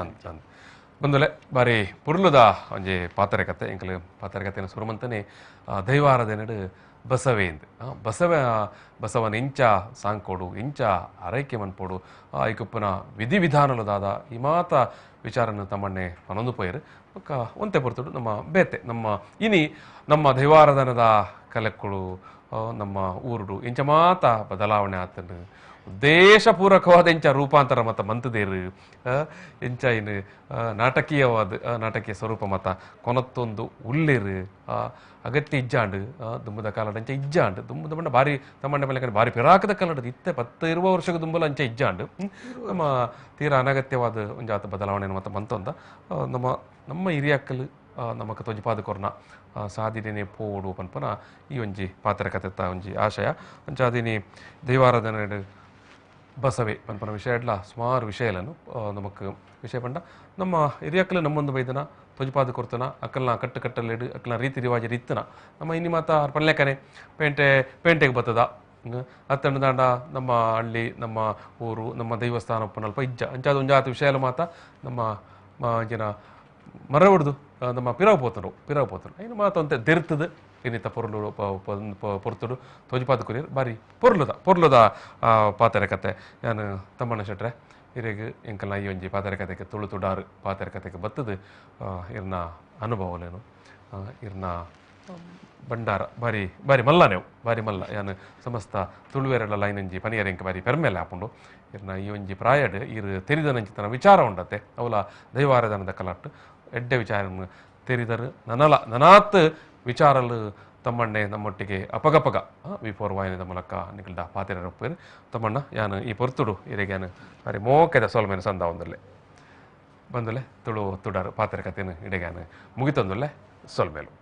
ಅಂತ ಬಂದುಲೆ ಬಾರಿ ಪುರ್ಲುದ ಒಂಜಿ ಪಾತರೆ ಕಥೆನ ಸುರುಮಂತನೇ ದೈವಾರಾಧನೆಡು ಬಸವೇಂದು ಬಸವನ ಇಂಚ ಸಾಂಕೋಡು ಇಂಚ ಆರೈಕೆ ಮನ್ಪೋಡು ಐಕುಪ್ಪನ ವಿಧಿವಿಧಾನಲದಾದ ಈ ಮಾತ ವಿಚಾರನ ತಮ್ಮಣ್ಣೆ ಪನೊಂದು ಪೋಯರು ಒಕ್ಕ ಒಂತೆ ಪೊರ್ತುಡು ನಮ್ಮ ಬೇತೆ ನಮ್ಮ ದೈವಾರಾಧನದ ಕಲೆಕ್ಕಳು ನಮ್ಮ ಊರುಡು ಇಂಚ ಮಾತ ಬದಲಾವಣೆ ಆತನು ಉದ್ದೇಶಪೂರ್ವಕವಾದ ಇಂಚ ರೂಪಾಂತರ ಮತ ಮಂತದೇರು ಇಂಚ ಇನ್ನು ನಾಟಕೀಯ ಸ್ವರೂಪ ಮತ ಕೊನತ್ತೊಂದು ಉಲ್ಲೇರು ಅಗತ್ಯ ಇಜ್ಜಾಂಡು ದುಂಬದ ಕಾಲದ ಅಂಚೆ ಇಜ್ಜಾಂಡು ದುಂಬದ ಬಣ್ಣ ಭಾರಿ ತಮ್ಮಣ್ಣ ಮೇಲೆ ಭಾರಿ ಪಿರಾಕದ ಕಾಲದ ಇತ್ತೆ 10 ವರ್ಷದ ದುಂಬಲ ಅಂಚೆ ಇಜ್ಜಾಂಡು ನಮ್ಮ ತೀರಾ ಅನಗತ್ಯವಾದ ಒಂಜಾತ ಬದಲಾವಣೆ ಮತ ಮಂತೊಂದ ನಮ್ಮ ಹಿರಿಯಕ್ಕಲು ನಮಕ್ ತೊಜಿಪಾದ ಕೊರ್ನ ಸಾಧಿನೇ ಪೋಡು ಪನ್ಪನ ಈ ಒಂಜಿ ಪಾತ್ರ ಕಥೆ ಒಂಜಿ ಆಶಯ ಅಂಚಾದಿನಿ ದೈವಾರಾಧನೆ ಬಸವೆ ಪನ್ಪನ ವಿಷಯ ಇಡ್ಲ ಸುಮಾರು ವಿಷಯಗಳನ್ನು ನಮಕ್ ವಿಷಯ ಪಂಡ ನಮ್ಮ ಹಿರಿಯಕ್ಕಲು ನಮ್ಮೊಂದು ಬೈದನ ತೊಜಿಪಾದ ಕೊರ್ತನ ಅಕ್ಕಲ್ನ ಕಟ್ಟಲ್ಲಿಡು ಅಕ್ಕಲ್ನ ರೀತಿ ರಿವಾಜ ಇತ್ತನ ನಮ್ಮ ಇನ್ನು ಮಾತ ಪನ್ಲೆಕ್ಕನೆ ಪೇಂಟೆಗೆ ಬರ್ತದ ಅತ್ತಂಡ ದಾಂಡ ನಮ್ಮ ಹಳ್ಳಿ ನಮ್ಮ ಊರು ನಮ್ಮ ದೈವಸ್ಥಾನ ಪನ್ನಲ್ಪ ಇಜ್ಜ ಅಂಚಾದ ಒಂಜಾತ ವಿಷಯ ಮಾತ ನಮ್ಮ ಜನ ಮರ ಹೊಡೆದು ನಮ್ಮ ಪಿರಾವ್ ಪೋತರು ಇನ್ನು ಮಾತಂತೆ ದೆರ್ತದು ಇನ್ನಿತ ಪೊರ್ತುಡು ತೊಜಿಪಾದ ಕುರಿಯರು ಬಾರಿ ಪೊರ್ಲುದ ಪಾತೆರೆ ಕತೆ ನಾನು ತಮ್ಮಣ್ಣ ಶೆಟ್ರೆ ಹಿರೇಗ ಎಂಕಲ್ನ ಈ ಒಂಜಿ ಪಾತೆರೆ ಕತೆಗೆ ತುಳುತುಡಾರು ಪಾತೆರೆ ಕತೆಗೆ ಬತ್ತದು ಇರ್ನ ಅನುಭವಲೇನು ಇರ್ನ ಭಂಡಾರ ಬಾರಿ ಮಲ್ಲ ಯಾನು ಸಮಸ್ತ ತುಳುವೆರಳ ಲೈನಂಜಿ ಪನಿಯರೆಂಕ ಬಾರಿ ಪೆರ್ಮೆಲೆ ಹಾಕೊಂಡು ಇರ್ನ ಈ ಒಂಜಿ ಪ್ರಾಯಡ್ ಇರು ತೆರಿದನಂಚಿತನ ವಿಚಾರ ಉಂಡತೆ ಅವಲ ದೈವಾರಾಧನದ ಕಲಾಟ್ ಎಡ್ಡೆ ವಿಚಾರ ತೆರಿದರು ನನಾತ್ ವಿಚಾರಲು ತಮ್ಮಣ್ಣೆ ನಮ್ಮೊಟ್ಟಿಗೆ ಅಪಗಪಗ ವಿಫೋರ್ ವಾಯನದ ಮೂಲಕ ನಿಗಲ್ದ ಪಾತೆರ ಒಪ್ಪೇರು ತಮ್ಮಣ್ಣ ಯಾನು ಈ ಪೊರ್ತುಡು ಇರೆಗ್ಯಾನು ಬಾರಿ ಮೋಕೆದ ಸೋಲ್ಮೇನು ಸಂದ ಒಂದಲ್ಲೇ ಬಂದಲೆ ತುಳು ತುಡಾರು ಪಾತೆರ ಕಥೆನು ಇಡೆಗ್ಯಾನು ಮುಗಿತೊಂದಲ್ಲೇ ಸೋಲ್ಮೇಲು